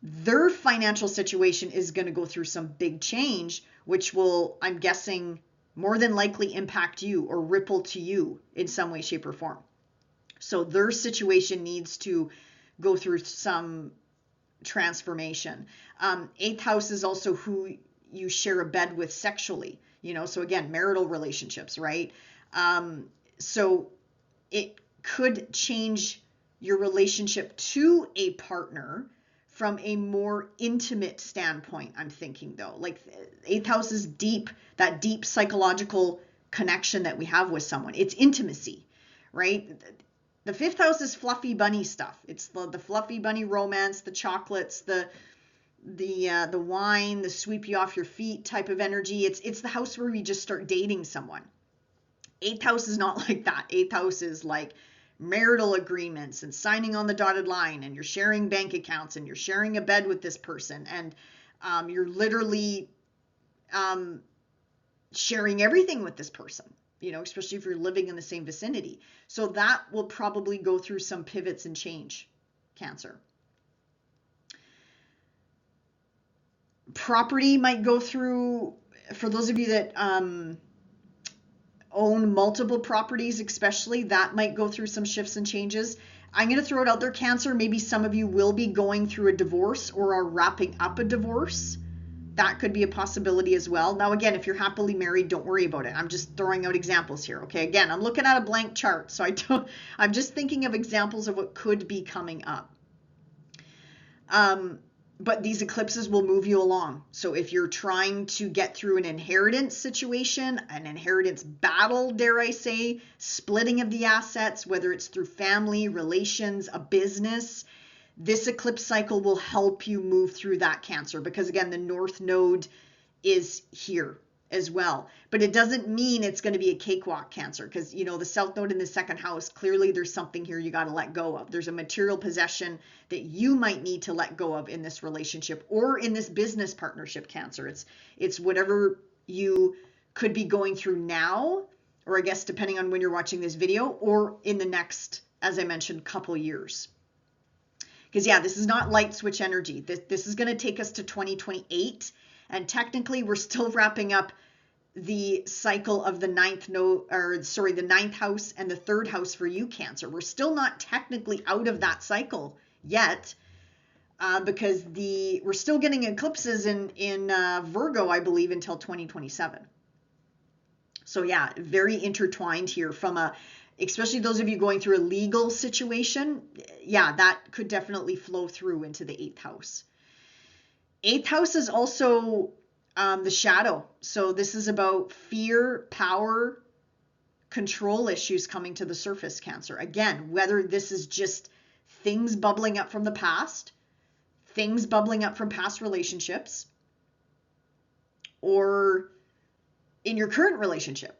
their financial situation is going to go through some big change, which will, I'm guessing, more than likely impact you or ripple to you in some way, shape, or form. So their situation needs to go through some transformation. 8th house is also who you share a bed with sexually, so again, marital relationships, right? So it could change your relationship to a partner from a more intimate standpoint, I'm thinking though. Like 8th house is deep, that deep psychological connection that we have with someone. It's intimacy, right? The 5th house is fluffy bunny stuff. It's the fluffy bunny romance, the chocolates, the wine, the sweep you off your feet type of energy. It's the house where we just start dating someone. 8th house is not like that. 8th house is like marital agreements and signing on the dotted line, and you're sharing bank accounts and you're sharing a bed with this person, and you're literally sharing everything with this person, especially if you're living in the same vicinity. So that will probably go through some pivots and change, Cancer. Property might go through, for those of you that own multiple properties especially, that might go through some shifts and changes. I'm going to throw it out there, Cancer. Maybe some of you will be going through a divorce or are wrapping up a divorce. That could be a possibility as well. Now, again, if you're happily married, don't worry about it. I'm just throwing out examples here, okay? Again, I'm looking at a blank chart, so I'm just thinking of examples of what could be coming up. But these eclipses will move you along. So if you're trying to get through an inheritance situation, an inheritance battle, dare I say, splitting of the assets, whether it's through family, relations, a business, this eclipse cycle will help you move through that, Cancer, because again, the North Node is here as well. But it doesn't mean it's going to be a cakewalk, Cancer, because the South Node in the 2nd house, clearly there's something here you got to let go of. There's a material possession that you might need to let go of in this relationship or in this business partnership, Cancer. It's whatever you could be going through now, or I guess depending on when you're watching this video, or in the next, as I mentioned, couple years. Because yeah, this is not light switch energy. This is going to take us to 2028, and technically we're still wrapping up the cycle of the the ninth house and the third house for you, Cancer. We're still not technically out of that cycle yet, because we're still getting eclipses in Virgo, I believe, until 2027. So yeah, very intertwined here especially those of you going through a legal situation. Yeah, that could definitely flow through into the 8th house. 8th house is also the shadow. So this is about fear, power, control issues coming to the surface, Cancer. Again, whether this is just things bubbling up from the past, things bubbling up from past relationships, or in your current relationship.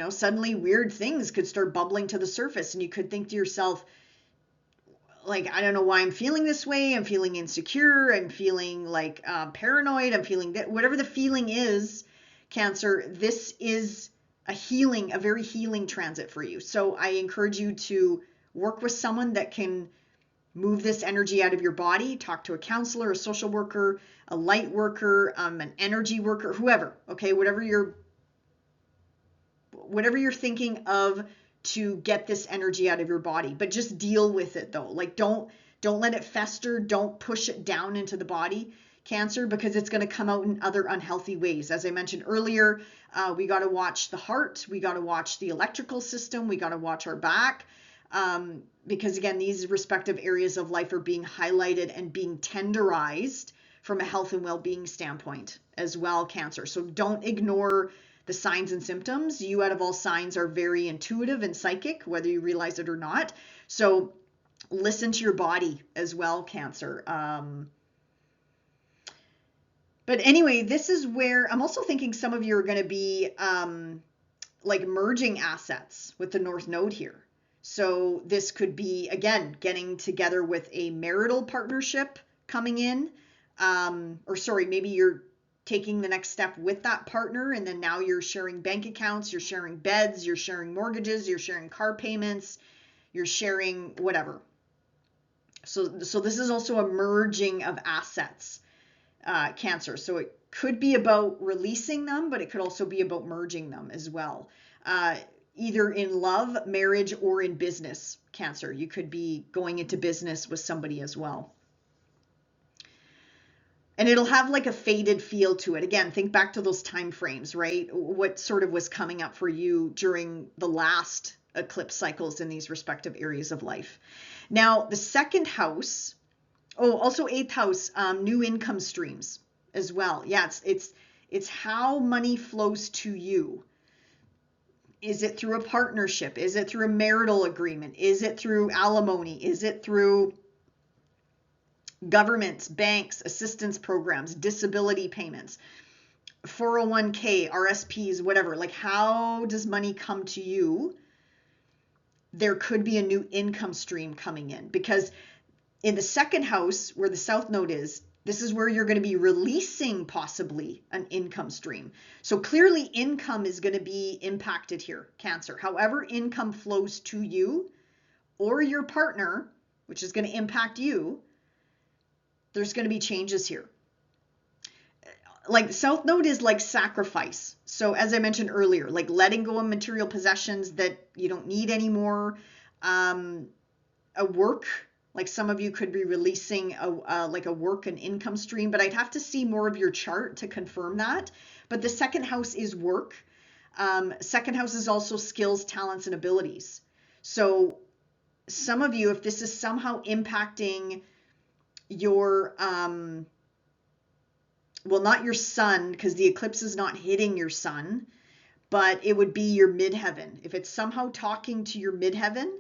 Suddenly weird things could start bubbling to the surface, and you could think to yourself, like, I don't know why I'm feeling this way. I'm feeling insecure. I'm feeling like paranoid. I'm feeling that, whatever the feeling is, Cancer, this is a very healing transit for you. So I encourage you to work with someone that can move this energy out of your body. Talk to a counselor, a social worker, a light worker, an energy worker, whoever. Okay, whatever you're thinking of to get this energy out of your body. But just deal with it though. Like, don't let it fester. Don't push it down into the body, Cancer, because it's going to come out in other unhealthy ways. As I mentioned earlier, we got to watch the heart. We got to watch the electrical system. We got to watch our back. Because again, these respective areas of life are being highlighted and being tenderized from a health and well-being standpoint as well, Cancer. So don't ignore the signs and symptoms. You, out of all signs, are very intuitive and psychic, whether you realize it or not. So listen to your body as well, Cancer. But anyway, this is where I'm also thinking some of you are going to be like merging assets with the North Node here. So this could be, again, getting together with a marital partnership coming in, maybe you're taking the next step with that partner, and then now you're sharing bank accounts, you're sharing beds, you're sharing mortgages, you're sharing car payments, you're sharing whatever. So this is also a merging of assets, Cancer. So it could be about releasing them, but it could also be about merging them as well. Either in love, marriage, or in business, Cancer. You could be going into business with somebody as well. And it'll have like a faded feel to it. Again, think back to those time frames, right? What sort of was coming up for you during the last eclipse cycles in these respective areas of life. Now, the 2nd house, also 8th house, new income streams as well. Yeah, it's how money flows to you. Is it through a partnership? Is it through a marital agreement? Is it through alimony? Is it through governments, banks, assistance programs, disability payments, 401k, RSPs, whatever? Like, how does money come to you? There could be a new income stream coming in, because in the 2nd house, where the South Node is, this is where you're going to be releasing possibly an income stream. So clearly income is going to be impacted here, Cancer. However income flows to you or your partner, which is going to impact you, there's going to be changes here. Like, the South Node is like sacrifice. So as I mentioned earlier, like letting go of material possessions that you don't need anymore. A work, like some of you could be releasing a work and income stream, but I'd have to see more of your chart to confirm that. But the 2nd house is work. 2nd house is also skills, talents, and abilities. So some of you, if this is somehow impacting your, not your sun, because the eclipse is not hitting your sun, but it would be your midheaven. If it's somehow talking to your midheaven,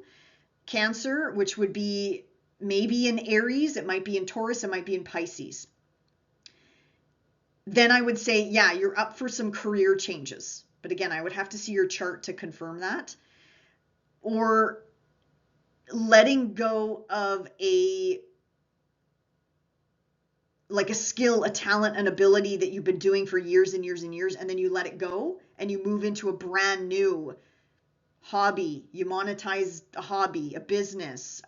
Cancer, which would be maybe in Aries, it might be in Taurus, it might be in Pisces, then I would say, yeah, you're up for some career changes. But again, I would have to see your chart to confirm that. Or letting go of a like a skill, a talent, an ability that you've been doing for years and years and years, and then you let it go and you move into a brand new hobby. You monetize a hobby, a business.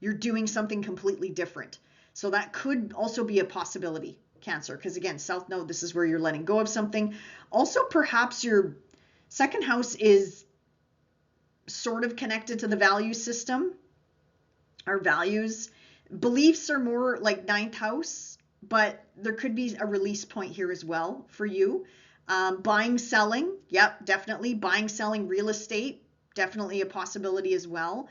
You're doing something completely different. So that could also be a possibility, Cancer, because again, South Node, this is where you're letting go of something. Also, perhaps your second house is sort of connected to the value system. Our values, beliefs are more like ninth house, but there could be a release point here as well for you. Buying, selling, yep, definitely. Buying, selling real estate, definitely a possibility as well.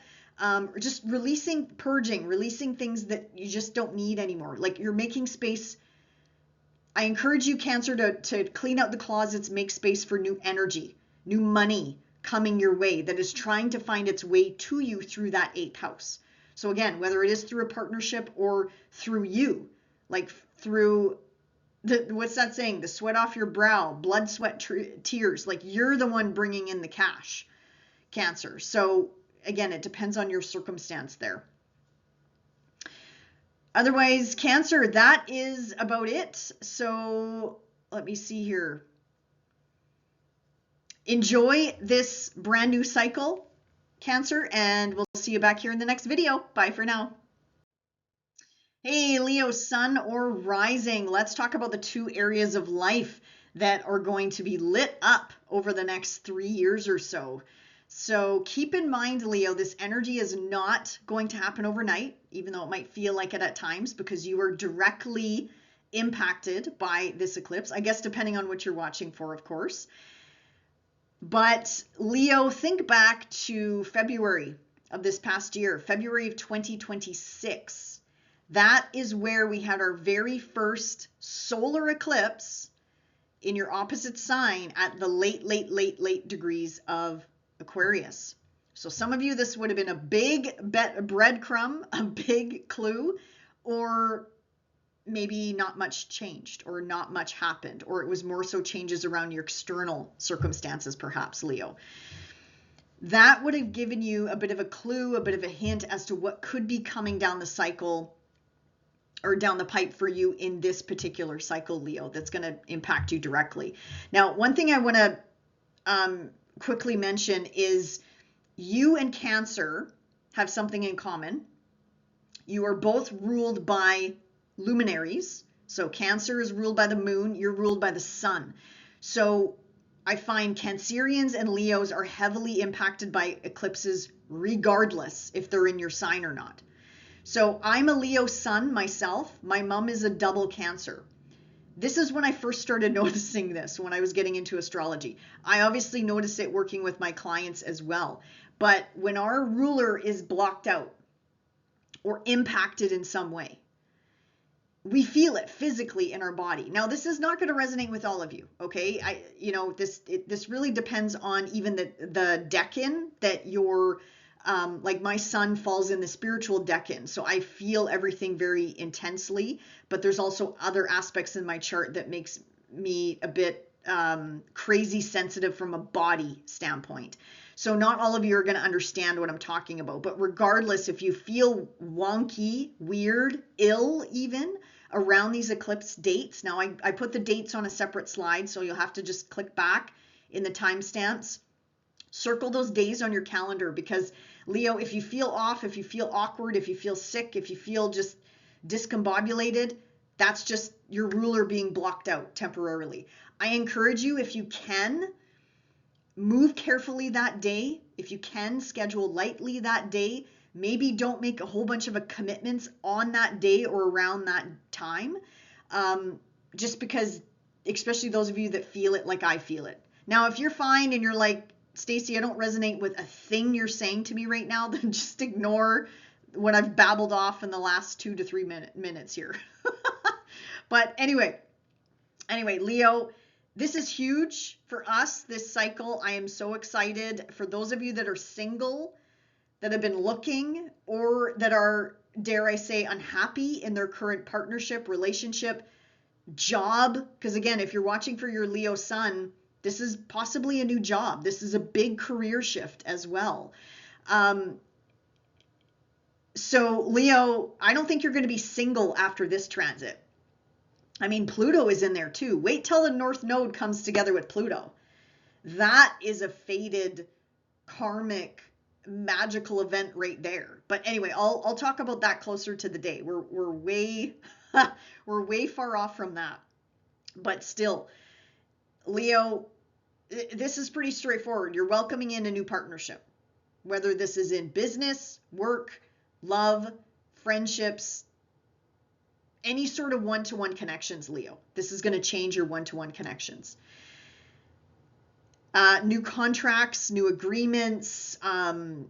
Just releasing, purging, releasing things that you just don't need anymore. Like you're making space. I encourage you, Cancer, to clean out the closets, make space for new energy, new money coming your way that is trying to find its way to you through that eighth house. So again, whether it is through a partnership or through you, like through what's that saying? The sweat off your brow, blood, sweat, tears. Like you're the one bringing in the cash, Cancer. So again, it depends on your circumstance there. Otherwise, Cancer, that is about it. So let me see here. Enjoy this brand new cycle, Cancer, and we'll see you back here in the next video. Bye for now. Hey, Leo, sun or rising. Let's talk about the two areas of life that are going to be lit up over the next 3 years or so. So keep in mind, Leo, this energy is not going to happen overnight, even though it might feel like it at times, because you are directly impacted by this eclipse, I guess, depending on what you're watching for, of course. But Leo, think back to February of this past year, February of 2026. That is where we had our very first solar eclipse in your opposite sign at the late degrees of Aquarius. So some of you, this would have been a big breadcrumb, a big clue, or maybe not much changed or not much happened, or it was more so changes around your external circumstances, perhaps, Leo. That would have given you a bit of a clue, a bit of a hint as to what could be coming down the cycle or down the pipe for you in this particular cycle, Leo, that's going to impact you directly. Now, one thing I want to quickly mention is you and Cancer have something in common. You are both ruled by luminaries. So Cancer is ruled by the moon, you're ruled by the sun. So I find Cancerians and Leos are heavily impacted by eclipses regardless if they're in your sign or not. So I'm a Leo sun myself. My mom is a double Cancer. This is when I first started noticing this, when I was getting into astrology. I obviously notice it working with my clients as well. But when our ruler is blocked out or impacted in some way, we feel it physically in our body. Now, this is not going to resonate with all of you, okay? This really depends on even the decan that you're like my sun falls in the spiritual decan, so I feel everything very intensely, but there's also other aspects in my chart that makes me a bit crazy sensitive from a body standpoint. So not all of you are going to understand what I'm talking about, but regardless, if you feel wonky, weird, ill even around these eclipse dates, now I put the dates on a separate slide, so you'll have to just click back in the timestamps. Circle those days on your calendar, because Leo, if you feel off, if you feel awkward, if you feel sick, if you feel just discombobulated, that's just your ruler being blocked out temporarily. I encourage you, if you can, move carefully that day. If you can, schedule lightly that day. Maybe don't make a whole bunch of commitments on that day or around that time, just because, especially those of you that feel it like I feel it. Now, if you're fine and you're like, Stacey, I don't resonate with a thing you're saying to me right now, then just ignore what I've babbled off in the last 2 to 3 minutes here. But anyway, Leo, this is huge for us, this cycle. I am so excited. For those of you that are single, that have been looking, or that are, dare I say, unhappy in their current partnership, relationship, job, because again, if you're watching for your Leo sun, this is possibly a new job. This is a big career shift as well. So Leo, I don't think you're going to be single after this transit. I mean, Pluto is in there too. Wait till the North Node comes together with Pluto. That is a fated karmic magical event right there. But anyway, I'll talk about that closer to the day. We're way we're way far off from that. But still, Leo, this is pretty straightforward. You're welcoming in a new partnership. Whether this is in business, work, love, friendships, any sort of one-to-one connections, Leo. This is going to change your one-to-one connections. New contracts, new agreements, and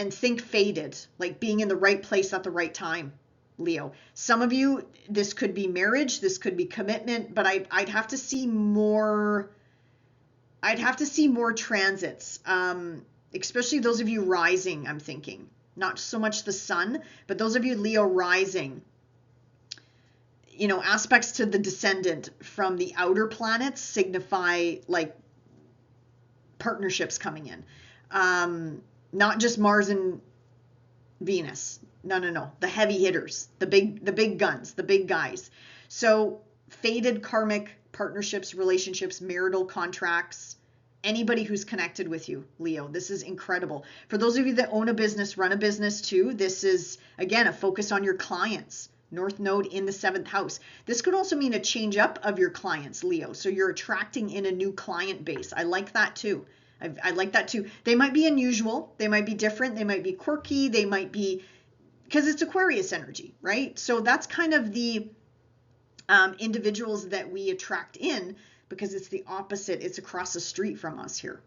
think fated, like being in the right place at the right time, Leo. Some of you, this could be marriage, this could be commitment, but I'd have to see more. I'd have to see more transits, especially those of you rising, I'm thinking. Not so much the sun, but those of you Leo rising. You know, aspects to the descendant from the outer planets signify like partnerships coming in. Not just Mars and Venus. No. The heavy hitters, the big guns, the big guys. So fated karmic partnerships, relationships, marital contracts, anybody who's connected with you, Leo. This is incredible. For those of you that own a business, run a business too, this is, again, a focus on your clients. North Node in the 7th house. This could also mean a change up of your clients, Leo. So you're attracting in a new client base. I like that too. I like that too. They might be unusual. They might be different. They might be quirky. They might be, because it's Aquarius energy, right? So that's kind of the individuals that we attract in, because it's the opposite. It's across the street from us here.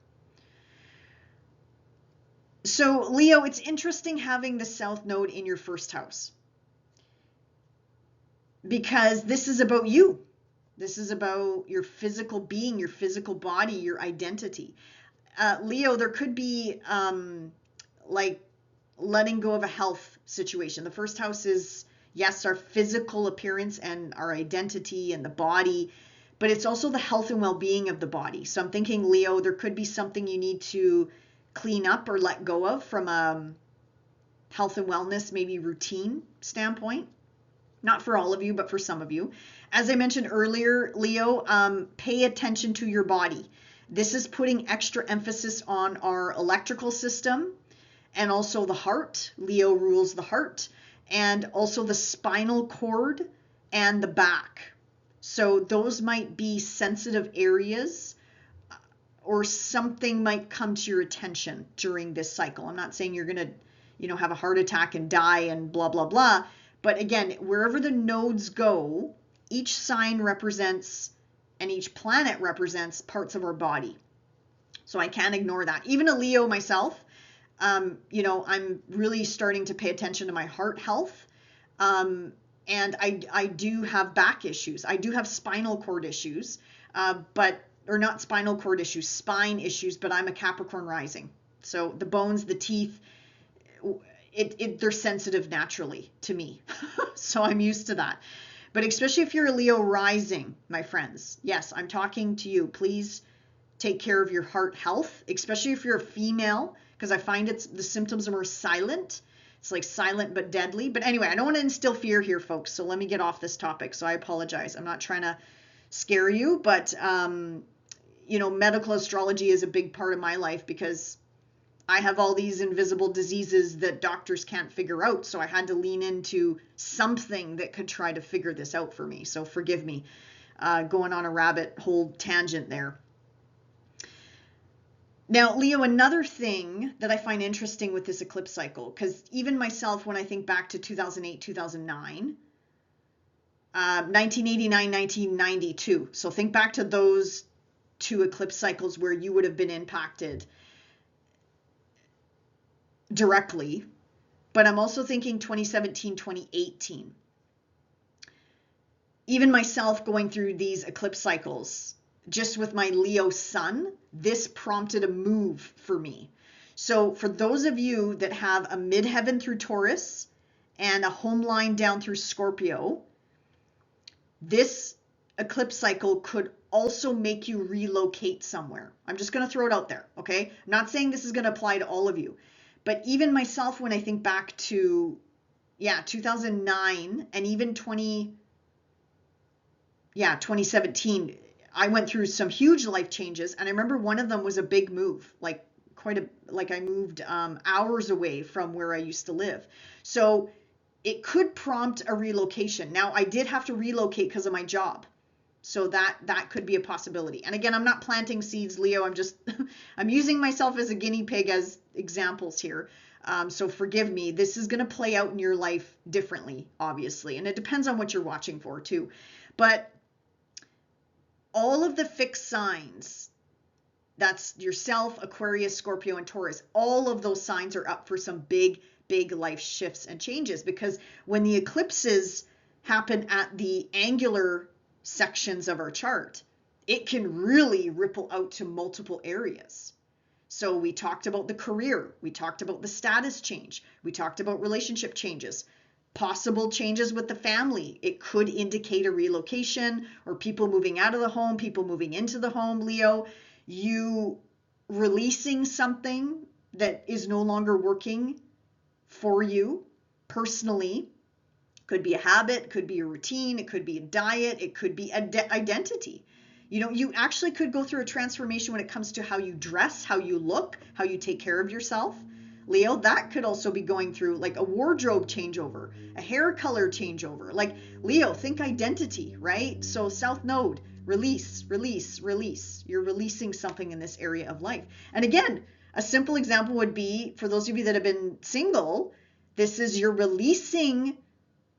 So Leo, it's interesting having the South Node in your 1st house, because this is about you. This is about your physical being, your physical body, your identity. Leo, there could be like letting go of a health situation. The 1st house is, yes, our physical appearance and our identity and the body, but it's also the health and well-being of the body. So I'm thinking, Leo, there could be something you need to clean up or let go of from a health and wellness, maybe routine standpoint. Not for all of you, but for some of you. As I mentioned earlier, Leo, pay attention to your body. This is putting extra emphasis on our electrical system and also the heart. Leo rules the heart, and also the spinal cord and the back. So those might be sensitive areas, or something might come to your attention during this cycle. I'm not saying you're going to, have a heart attack and die and blah, blah, blah. But again, wherever the nodes go, each sign represents, and each planet represents parts of our body. So I can't ignore that. Even a Leo myself, I'm really starting to pay attention to my heart health. And I do have back issues. I do have spinal cord issues, or not spinal cord issues, spine issues, but I'm a Capricorn rising. So the bones, the teeth, they're sensitive naturally to me. So I'm used to that. But especially if you're a Leo rising, my friends, yes, I'm talking to you. Please take care of your heart health, especially if you're a female, because I find the symptoms are more silent. It's like silent but deadly. But anyway, I don't want to instill fear here, folks. So let me get off this topic. So I apologize. I'm not trying to scare you, but medical astrology is a big part of my life, because I have all these invisible diseases that doctors can't figure out. So I had to lean into something that could try to figure this out for me. So forgive me, going on a rabbit hole tangent there. Now, Leo, another thing that I find interesting with this eclipse cycle, because even myself, when I think back to 2008, 2009, 1989, 1992. So think back to those 2 eclipse cycles where you would have been impacted directly. But I'm also thinking 2017, 2018. Even myself going through these eclipse cycles, just with my Leo sun, this prompted a move for me. So for those of you that have a midheaven through Taurus and a home line down through Scorpio, this eclipse cycle could also make you relocate somewhere. I'm just going to throw it out there, okay? I'm not saying this is going to apply to all of you, but even myself, when I think back to yeah, 2009 and even 2017, I went through some huge life changes. And I remember one of them was a big move, like I moved hours away from where I used to live. So it could prompt a relocation. Now, I did have to relocate because of my job. So that could be a possibility. And again, I'm not planting seeds, Leo. I'm just I'm using myself as a guinea pig as examples here. So forgive me. This is going to play out in your life differently, obviously, and it depends on what you're watching for too. But all of the fixed signs, that's yourself, Aquarius, Scorpio, and Taurus, all of those signs are up for some big, big life shifts and changes, because when the eclipses happen at the angular sections of our chart, it can really ripple out to multiple areas. So we talked about the career, we talked about the status change, we talked about relationship changes, possible changes with the family. It could indicate a relocation or people moving out of the home, people moving into the home, Leo. You releasing something that is no longer working for you personally. Could be a habit, could be a routine, it could be a diet, it could be identity. You know, you actually could go through a transformation when it comes to how you dress, how you look, how you take care of yourself. Leo, that could also be going through like a wardrobe changeover, a hair color changeover. Like Leo, think identity, right? So South Node, release, release, release. You're releasing something in this area of life. And again, a simple example would be for those of you that have been single, this is you're releasing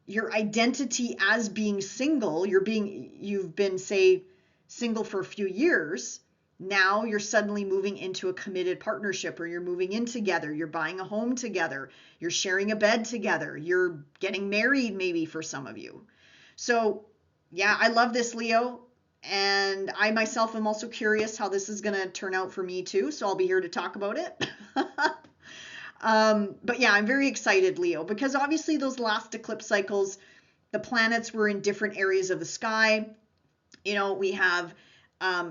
your identity as being single. You've been, say, single for a few years. Now you're suddenly moving into a committed partnership, or you're moving in together, you're buying a home together, you're sharing a bed together, you're getting married maybe for some of you. So yeah, I love this, Leo. And I myself am also curious how this is going to turn out for me too. So I'll be here to talk about it. But yeah, I'm very excited, Leo, because obviously those last eclipse cycles, the planets were in different areas of the sky. You know, we have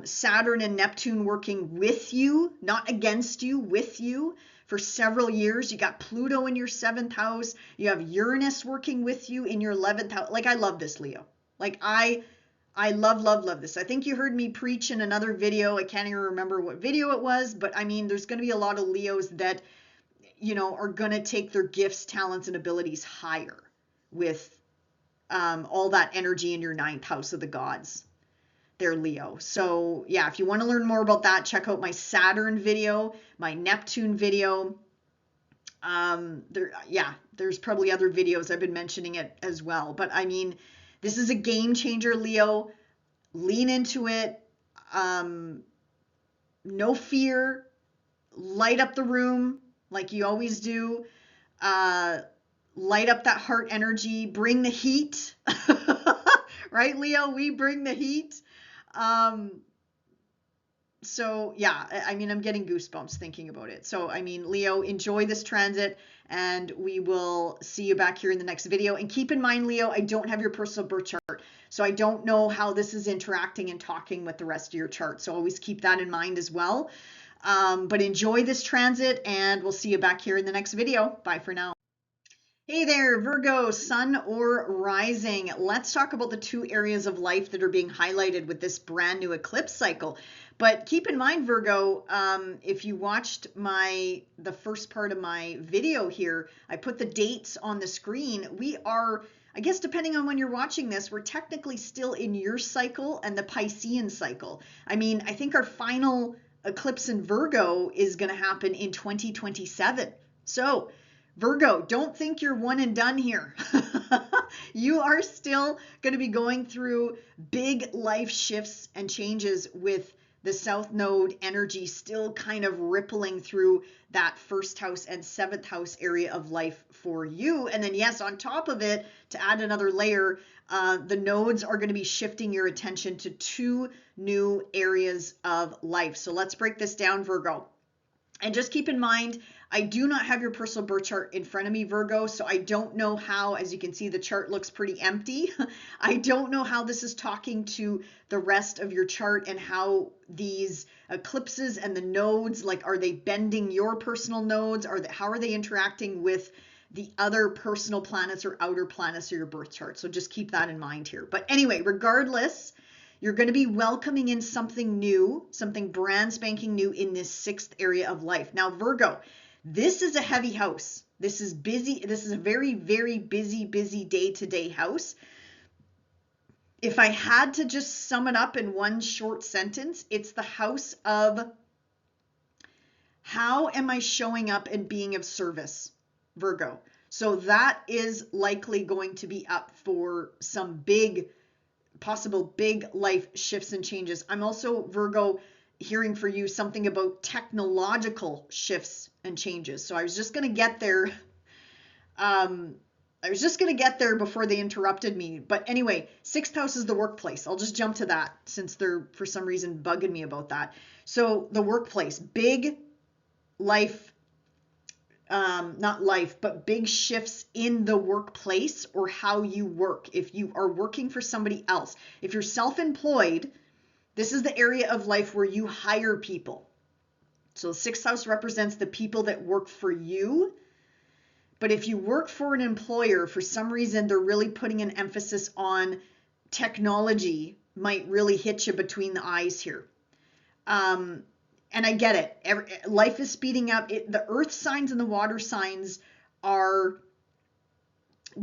Saturn and Neptune working with you, not against you, with you for several years. You got Pluto in your 7th house. You have Uranus working with you in your 11th house. Like, I love this, Leo. Like, I love, love, love this. I think you heard me preach in another video. I can't even remember what video it was, but I mean, there's going to be a lot of Leos that, you know, are going to take their gifts, talents, and abilities higher with all that energy in your 9th house of the gods there, Leo. So yeah, if you want to learn more about that, check out my Saturn video, my Neptune video. There's probably other videos I've been mentioning it as well. But I mean, this is a game changer, Leo. Lean into it. No fear. Light up the room like you always do. Light up that heart energy. Bring the heat. Right, Leo? We bring the heat. So yeah, I mean, I'm getting goosebumps thinking about it. So I mean, Leo, enjoy this transit, and we will see you back here in the next video. And keep in mind, Leo, I don't have your personal birth chart, so I don't know how this is interacting and talking with the rest of your chart. So always keep that in mind as well. But enjoy this transit, and we'll see you back here in the next video. Bye for now. Hey there, Virgo, sun or rising. Let's talk about the two areas of life that are being highlighted with this brand new eclipse cycle. But keep in mind, Virgo, if you watched the first part of my video here, I put the dates on the screen. We are, I guess depending on when you're watching this, we're technically still in your cycle and the Piscean cycle. I mean, I think our final eclipse in Virgo is going to happen in 2027. So Virgo, don't think you're one and done here. You are still going to be going through big life shifts and changes with the South Node energy still kind of rippling through that 1st house and 7th house area of life for you. And then yes, on top of it, to add another layer, the nodes are going to be shifting your attention to 2 new areas of life. So let's break this down, Virgo. And just keep in mind, I do not have your personal birth chart in front of me, Virgo, so I don't know how, as you can see, the chart looks pretty empty. I don't know how this is talking to the rest of your chart and how these eclipses and the nodes, like, are they bending your personal nodes? How are they interacting with the other personal planets or outer planets of your birth chart. So just keep that in mind here. But anyway, regardless, you're going to be welcoming in something new, something brand spanking new in this sixth area of life. Now, Virgo, this is a heavy house. This is busy. This is a very, very busy day-to-day house. If I had to just sum it up in one short sentence, it's the house of how am I showing up and being of service, Virgo. So that is likely going to be up for some possible big life shifts and changes. I'm also, Virgo, hearing for you something about technological shifts and changes. So I was just going to get there. Before they interrupted me. But anyway, sixth house is the workplace. I'll just jump to that since they're for some reason bugging me about that. So the workplace, big life, not life, but big shifts in the workplace or how you work. If you are working for somebody else, if you're self-employed, this is the area of life where you hire people. So the sixth house represents the people that work for you. But if you work for an employer, for some reason, they're really putting an emphasis on technology, might really hit you between the eyes here. And I get it. Life is speeding up. The earth signs and the water signs are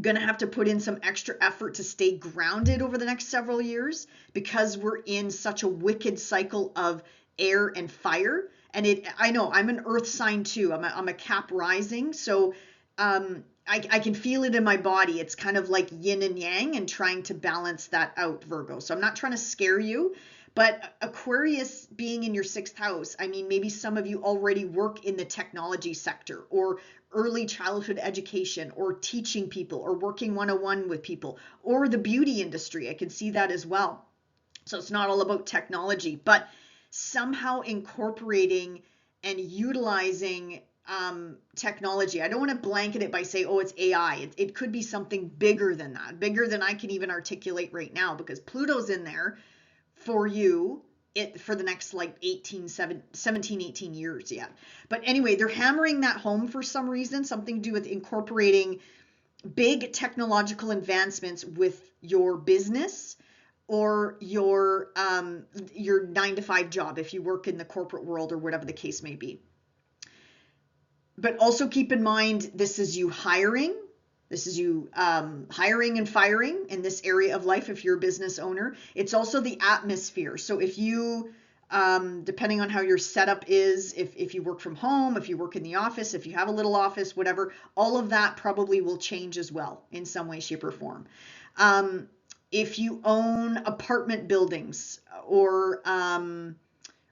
going to have to put in some extra effort to stay grounded over the next several years because we're in such a wicked cycle of air and fire. And I know I'm an earth sign too. I'm a Cap rising. So I can feel it in my body. It's kind of like yin and yang and trying to balance that out, Virgo. So I'm not trying to scare you, but Aquarius being in your sixth house, I mean, maybe some of you already work in the technology sector or early childhood education or teaching people or working one-on-one with people or the beauty industry. I can see that as well. So it's not all about technology, but somehow incorporating and utilizing technology. I don't want to blanket it by saying, oh, it's AI. It could be something bigger than that, bigger than I can even articulate right now, because Pluto's in there for you for the next like 17, 18 years yet. But anyway, they're hammering that home for some reason, something to do with incorporating big technological advancements with your business or your 9-to-5 job if you work in the corporate world or whatever the case may be. But also keep in mind, this is you hiring. This is you hiring and firing in this area of life if you're a business owner. It's also the atmosphere. So if you, depending on how your setup is, if you work from home, if you work in the office, if you have a little office, whatever, all of that probably will change as well in some way, shape, or form. If you own apartment buildings or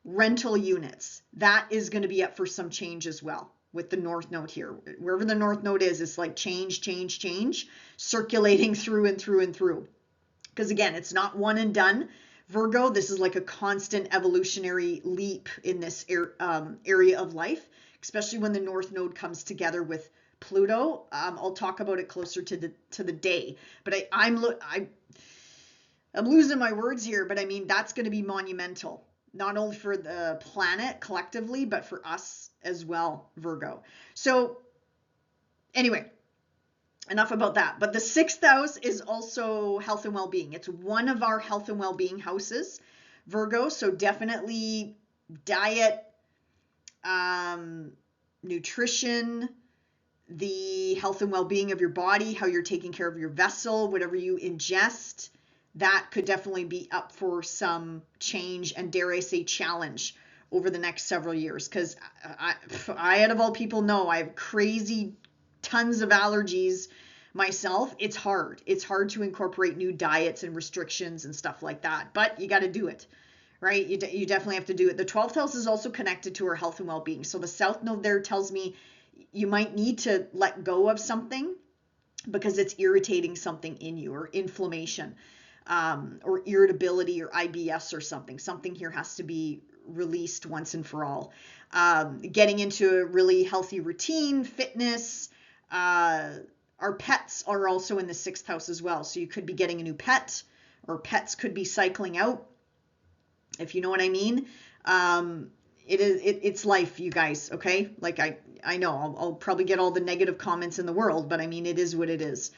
rental units, that is going to be up for some change as well. With the North Node here, wherever the North Node is, it's like change, circulating through and through and through. Because again, it's not one and done. Virgo, this is like a constant evolutionary leap in this area of life, especially when the North Node comes together with Pluto. I'll talk about it closer to the day. But I'm losing my words here, but I mean, that's going to be monumental. Not only for the planet collectively, but for us as well, Virgo. So anyway, enough about that. But the sixth house is also health and well-being. It's one of our health and well-being houses, Virgo. So definitely diet, nutrition, the health and well-being of your body, how you're taking care of your vessel, whatever you ingest. That could definitely be up for some change and, dare I say, challenge over the next several years. Because I, out of all people, know I have crazy tons of allergies myself. It's hard. It's hard to incorporate new diets and restrictions and stuff like that. But you got to do it, right? You definitely have to do it. The 12th house is also connected to our health and well-being. So the South Node there tells me you might need to let go of something because it's irritating something in you, or inflammation. Or irritability or IBS or something. Something here has to be released once and for all. Getting into a really healthy routine, fitness. Our pets are also in the sixth house as well. So you could be getting a new pet, or pets could be cycling out, if you know what I mean. it's life, you guys. Okay. Like I know I'll probably get all the negative comments in the world, but I mean, it is what it is.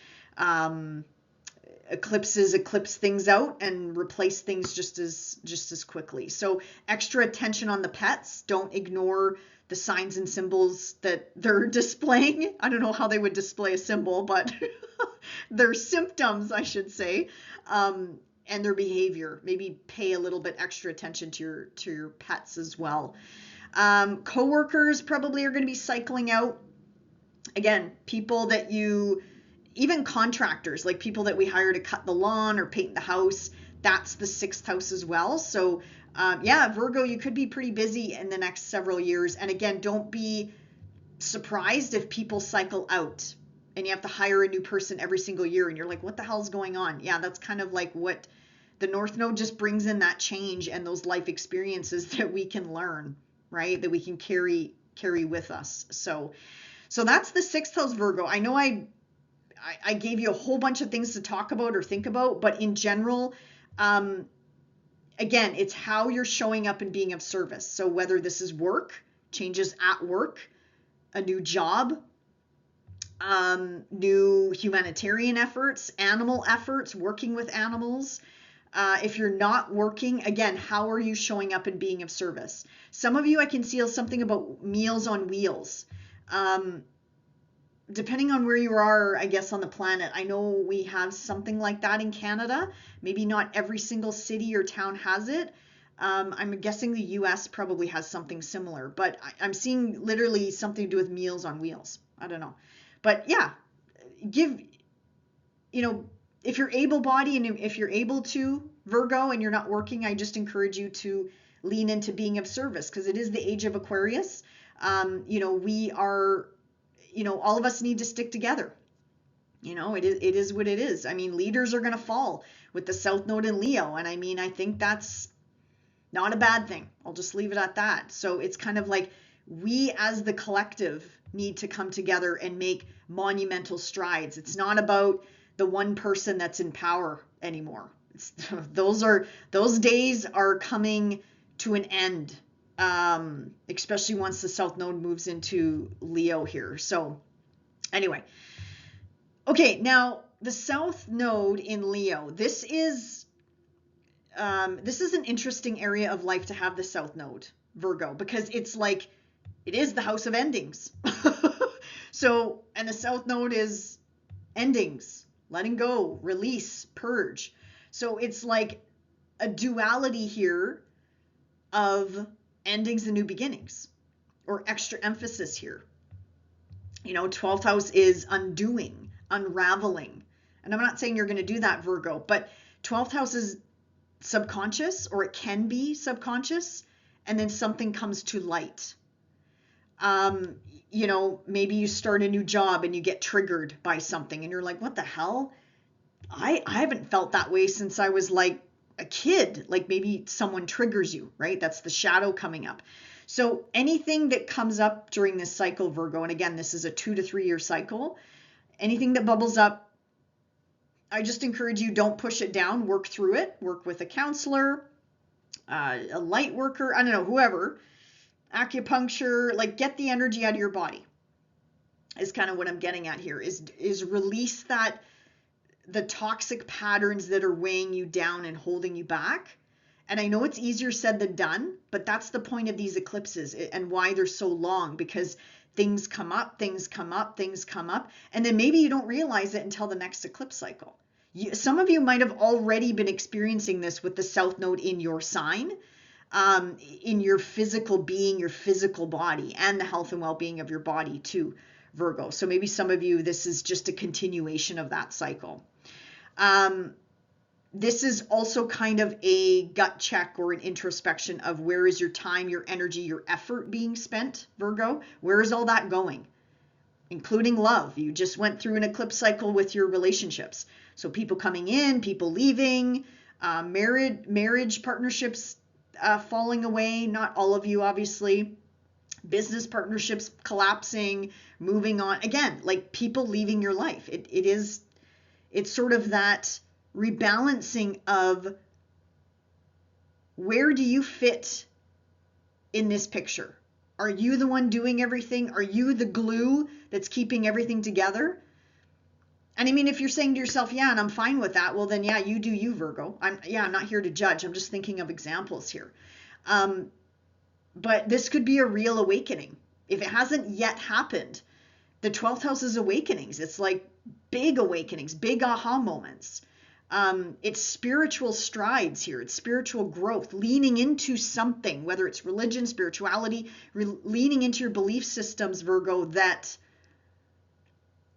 Eclipses eclipse things out and replace things just as quickly. So extra attention on the pets. Don't ignore the signs and symbols that they're displaying. I don't know how they would display a symbol, but their symptoms, I should say, and their behavior. Maybe pay a little bit extra attention to your pets as well. Coworkers probably are going to be cycling out. Again, people that even contractors, like people that we hire to cut the lawn or paint the house, that's the 6th house as well. So yeah, Virgo, you could be pretty busy in the next several years. And again, don't be surprised if people cycle out and you have to hire a new person every single year and you're like, what the hell's going on? Yeah, that's kind of like what the North Node just brings in, that change and those life experiences that we can learn, right? That we can carry with us. So that's the 6th house, Virgo. I know I gave you a whole bunch of things to talk about or think about, but in general, again, it's how you're showing up and being of service. So whether this is work, changes at work, a new job, new humanitarian efforts, animal efforts, working with animals. If you're not working, again, how are you showing up and being of service? Some of you, I can see something about Meals on Wheels. Depending on where you are, I guess, on the planet, I know we have something like that in Canada. Maybe not every single city or town has it. I'm guessing the US probably has something similar, but I'm seeing literally something to do with Meals on Wheels. I don't know. But yeah, if you're able-bodied and if you're able to, Virgo, and you're not working, I just encourage you to lean into being of service, because it is the age of Aquarius. We are, all of us need to stick together. It is what it is. I mean, leaders are going to fall with the South Node in Leo. And I mean, I think that's not a bad thing. I'll just leave it at that. So it's kind of like we as the collective need to come together and make monumental strides. It's not about the one person that's in power anymore. Those days are coming to an end, especially once the South Node moves into Leo here. So anyway, okay, now the South Node in Leo, this is an interesting area of life to have the South Node, Virgo, because it's like, it is the house of endings. So, and the South Node is endings, letting go, release, purge. So it's like a duality here of endings and new beginnings, or extra emphasis here. 12th house is undoing, unraveling. And I'm not saying you're going to do that, Virgo, but 12th house is subconscious, or it can be subconscious, and then something comes to light. Maybe you start a new job and you get triggered by something and you're like, what the hell? I haven't felt that way since I was like a kid. Like maybe someone triggers you, right? That's the shadow coming up. So anything that comes up during this cycle, Virgo, and again, this is a 2 to 3 year cycle, anything that bubbles up, I just encourage you, don't push it down, work through it, work with a counselor, a light worker, I don't know, whoever, acupuncture, like get the energy out of your body is kind of what I'm getting at here, is release the toxic patterns that are weighing you down and holding you back. And I know it's easier said than done, but that's the point of these eclipses and why they're so long, because things come up, and then maybe you don't realize it until the next eclipse cycle. Some of you might have already been experiencing this with the South Node in your sign, in your physical being, your physical body, and the health and well-being of your body too, Virgo. So maybe some of you, this is just a continuation of that cycle. This is also kind of a gut check or an introspection of where is your time, your energy, your effort being spent, Virgo? Where is all that going? Including love. You just went through an eclipse cycle with your relationships. So people coming in, people leaving, marriage partnerships falling away. Not all of you, obviously. Business partnerships collapsing, moving on. Again, like people leaving your life. It's sort of that rebalancing of where do you fit in this picture? Are you the one doing everything? Are you the glue that's keeping everything together? And I mean, if you're saying to yourself, yeah, and I'm fine with that, well, then yeah, you do you, Virgo. I'm not here to judge. I'm just thinking of examples here. But this could be a real awakening. If it hasn't yet happened, the 12th house is awakenings. It's like big awakenings, big aha moments. It's spiritual strides here. It's spiritual growth, leaning into something, whether it's religion, spirituality, leaning into your belief systems, Virgo, that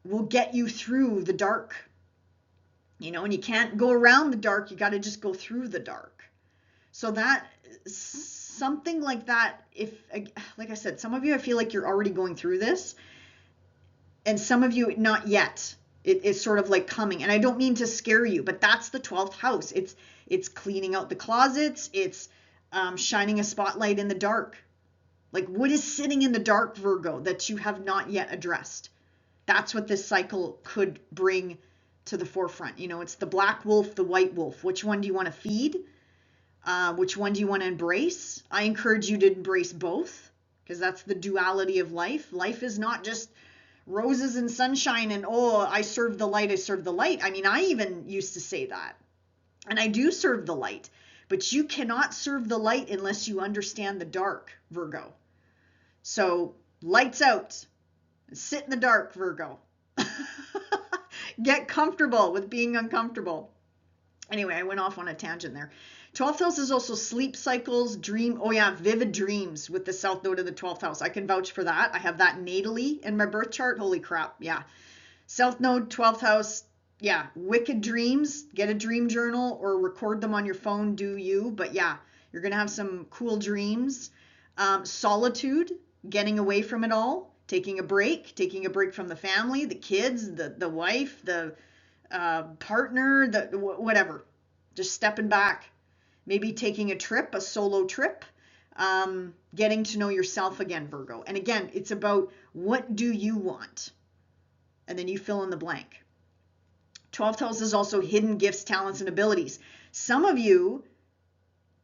will get you through the dark. And you can't go around the dark. You got to just go through the dark. So that something like that, if, like I said, some of you, I feel like you're already going through this, and some of you not yet. It's sort of like coming. And I don't mean to scare you, but that's the 12th house. It's cleaning out the closets. It's shining a spotlight in the dark. Like, what is sitting in the dark, Virgo, that you have not yet addressed? That's what this cycle could bring to the forefront. It's the black wolf, the white wolf. Which one do you want to feed? Which one do you want to embrace? I encourage you to embrace both, because that's the duality of life. Life is not just roses and sunshine and, oh, I serve the light, I serve the light. I mean, I even used to say that. And I do serve the light. But you cannot serve the light unless you understand the dark, Virgo. So, lights out. Sit in the dark, Virgo. Get comfortable with being uncomfortable. Anyway, I went off on a tangent there. 12th house is also sleep cycles, vivid dreams with the south node of the 12th house. I can vouch for that. I have that natally in my birth chart. Holy crap. Yeah. South node, 12th house. Yeah. Wicked dreams. Get a dream journal or record them on your phone. Do you. But yeah, you're going to have some cool dreams. Solitude, getting away from it all. Taking a break from the family, the kids, the wife, the partner, whatever. Just stepping back. Maybe taking a trip, a solo trip, getting to know yourself again, Virgo. And again, it's about what do you want? And then you fill in the blank. 12th house is also hidden gifts, talents, and abilities. Some of you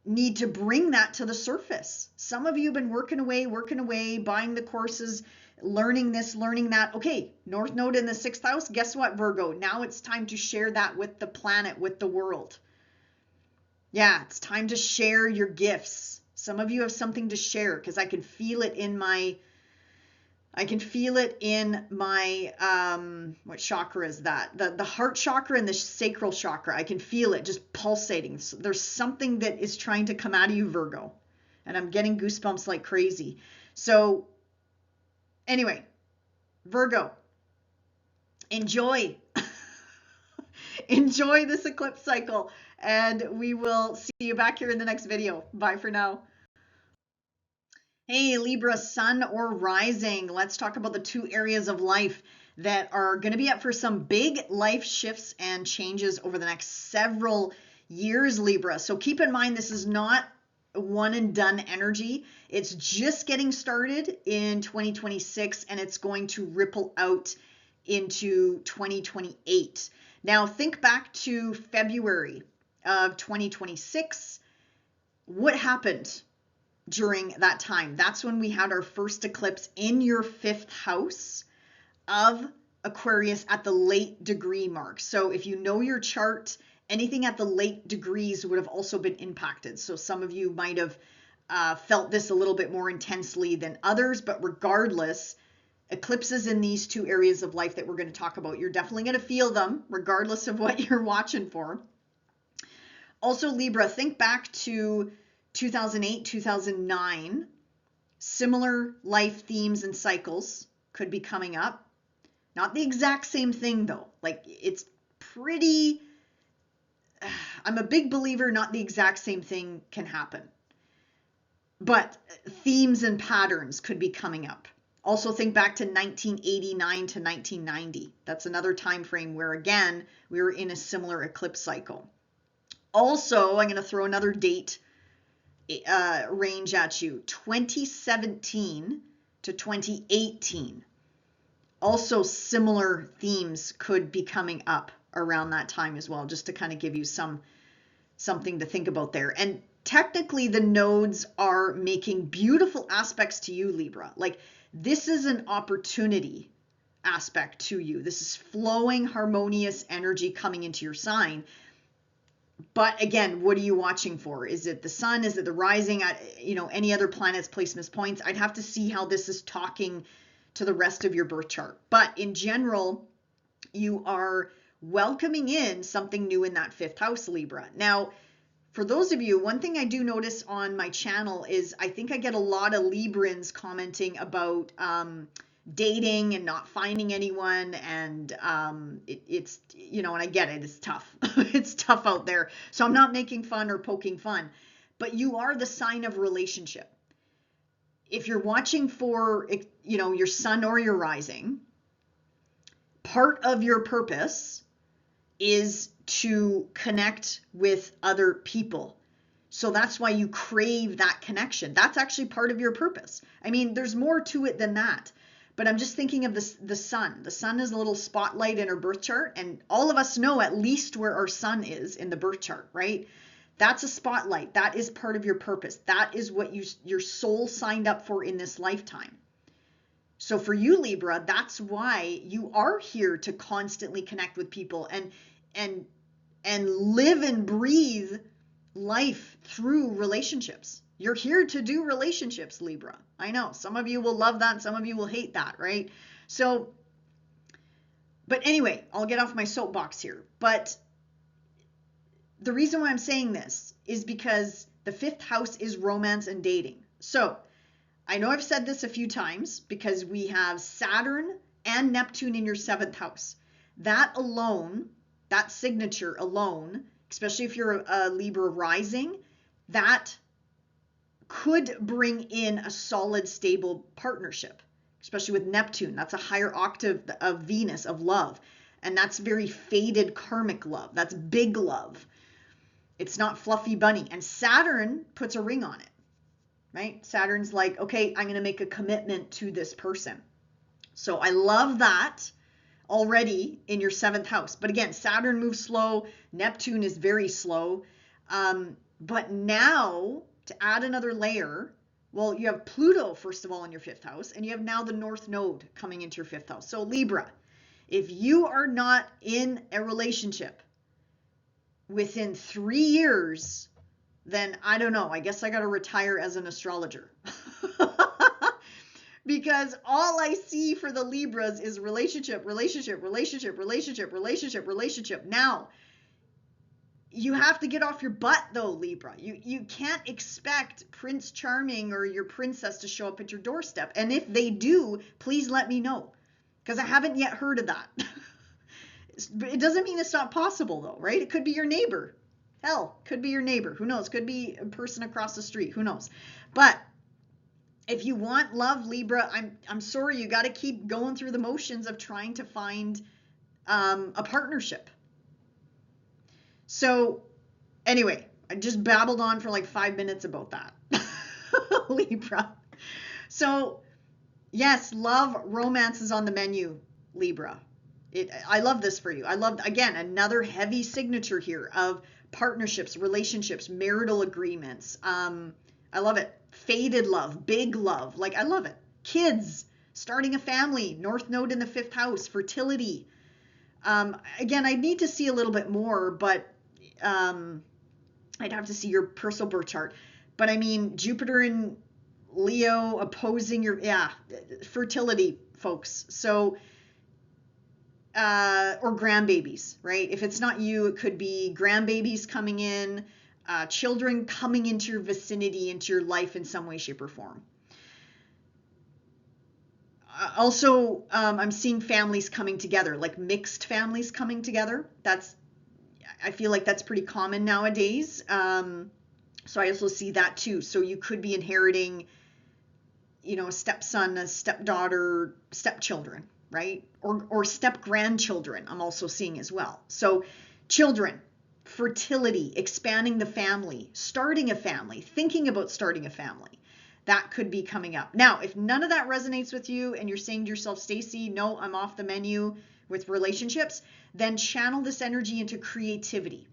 need to bring that to the surface. Some of you have been working away, buying the courses, learning this, learning that. Okay, North Node in the 6th house. Guess what, Virgo? Now it's time to share that with the planet, with the world. Yeah, it's time to share your gifts. Some of you have something to share, because I can feel it in my, what chakra is that? The heart chakra and the sacral chakra. I can feel it just pulsating. So there's something that is trying to come out of you, Virgo. And I'm getting goosebumps like crazy. So anyway, Virgo, enjoy. Enjoy this eclipse cycle, and we will see you back here in the next video. Bye for now. Hey, Libra, sun or rising. Let's talk about the two areas of life that are going to be up for some big life shifts and changes over the next several years, Libra. So keep in mind, this is not one and done energy. It's just getting started in 2026, and it's going to ripple out into 2028. Now, think back to February of 2026. What happened during that time? That's when we had our first eclipse in your 5th house of Aquarius at the late degree mark. So if you know your chart, anything at the late degrees would have also been impacted. So some of you might have felt this a little bit more intensely than others, but regardless, eclipses in these two areas of life that we're going to talk about, you're definitely going to feel them regardless of what you're watching for. Also, Libra, think back to 2008, 2009. Similar life themes and cycles could be coming up. Not the exact same thing though. Like, it's pretty, I'm a big believer not the exact same thing can happen. But themes and patterns could be coming up. Also think back to 1989 to 1990. That's another time frame where, again, we were in a similar eclipse cycle. Also, I'm going to throw another date range at you. 2017 to 2018. Also, similar themes could be coming up around that time as well, just to kind of give you something to think about there. And technically the nodes are making beautiful aspects to you, Libra. Like, this is an opportunity aspect to you. This is flowing, harmonious energy coming into your sign. But again, what are you watching for? Is it the sun? Is it the rising? Any other planets, placements, points? I'd have to see how this is talking to the rest of your birth chart. But in general, you are welcoming in something new in that fifth house, Libra. Now, for those of you, one thing I do notice on my channel is I think I get a lot of Librans commenting about dating and not finding anyone, and it's and I get it, it's tough. It's tough out there. So I'm not making fun or poking fun, but you are the sign of relationship. If you're watching for your sun or your rising, part of your purpose is to connect with other people. So that's why you crave that connection. That's actually part of your purpose. I mean, there's more to it than that. But I'm just thinking of the sun. The sun is a little spotlight in our birth chart, and all of us know at least where our sun is in the birth chart, right? That's a spotlight. That is part of your purpose. That is what your soul signed up for in this lifetime. So for you, Libra, that's why you are here to constantly connect with people and live and breathe life through relationships. You're here to do relationships, Libra. I know some of you will love that, some of you will hate that, right? So, but anyway, I'll get off my soapbox here. But the reason why I'm saying this is because the fifth house is romance and dating. So I know I've said this a few times because we have Saturn and Neptune in your seventh house. That alone, that signature alone, especially if you're a Libra rising, that could bring in a solid, stable partnership, especially with Neptune. That's a higher octave of Venus, of love. And that's very faded karmic love. That's big love. It's not fluffy bunny. And Saturn puts a ring on it, right? Saturn's like, okay, I'm going to make a commitment to this person. So I love that already in your seventh house. But again, Saturn moves slow. Neptune is very slow. But now, to add another layer, well, you have Pluto, first of all, in your fifth house, and you have now the North Node coming into your fifth house. So Libra, if you are not in a relationship within 3 years, then I don't know. I guess I got to retire as an astrologer. Because all I see for the Libras is relationship. Now, you have to get off your butt though, Libra. You can't expect Prince Charming or your princess to show up at your doorstep. And if they do, please let me know, because I haven't yet heard of that. It doesn't mean it's not possible though, right? It could be your neighbor. Hell, could be your neighbor. Who knows? Could be a person across the street. Who knows? But if you want love, Libra, I'm sorry, you got to keep going through the motions of trying to find a partnership. So anyway, I just babbled on for like 5 minutes about that. Libra. So yes, love, romance is on the menu, Libra. I love this for you. I love, again, another heavy signature here of partnerships, relationships, marital agreements. I love it. Faded love, big love. Like, I love it. Kids, starting a family, North Node in the fifth house, fertility. Again, I need to see a little bit more, but I'd have to see your personal birth chart. But I mean, Jupiter in Leo opposing your, fertility, folks. So, or grandbabies, right? If it's not you, it could be grandbabies coming in, children coming into your vicinity, into your life in some way, shape, or form. Also, I'm seeing families coming together, like mixed families coming together. I feel like that's pretty common nowadays. So I also see that too. So you could be inheriting, a stepson, a stepdaughter, stepchildren, right? Or step-grandchildren, I'm also seeing as well. So children, fertility, expanding the family, starting a family, thinking about starting a family. That could be coming up. Now, if none of that resonates with you and you're saying to yourself, Stacey, no, I'm off the menu with relationships, then channel this energy into creativity.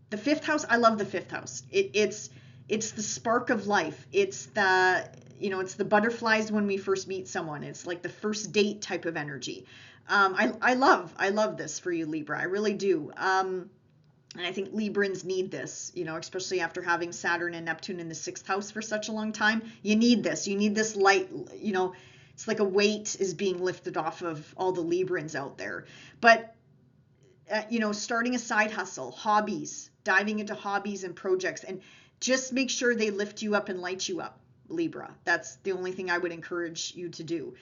The fifth house, I love the fifth house. It's it's the spark of life. It's the, it's the butterflies when we first meet someone. It's like the first date type of energy. I love this for you, Libra. I really do. And I think Librans need this, especially after having Saturn and Neptune in the 6th house for such a long time. You need this. You need this light, it's like a weight is being lifted off of all the Librans out there. But, starting a side hustle, hobbies, diving into hobbies and projects, and just make sure they lift you up and light you up, Libra. That's the only thing I would encourage you to do.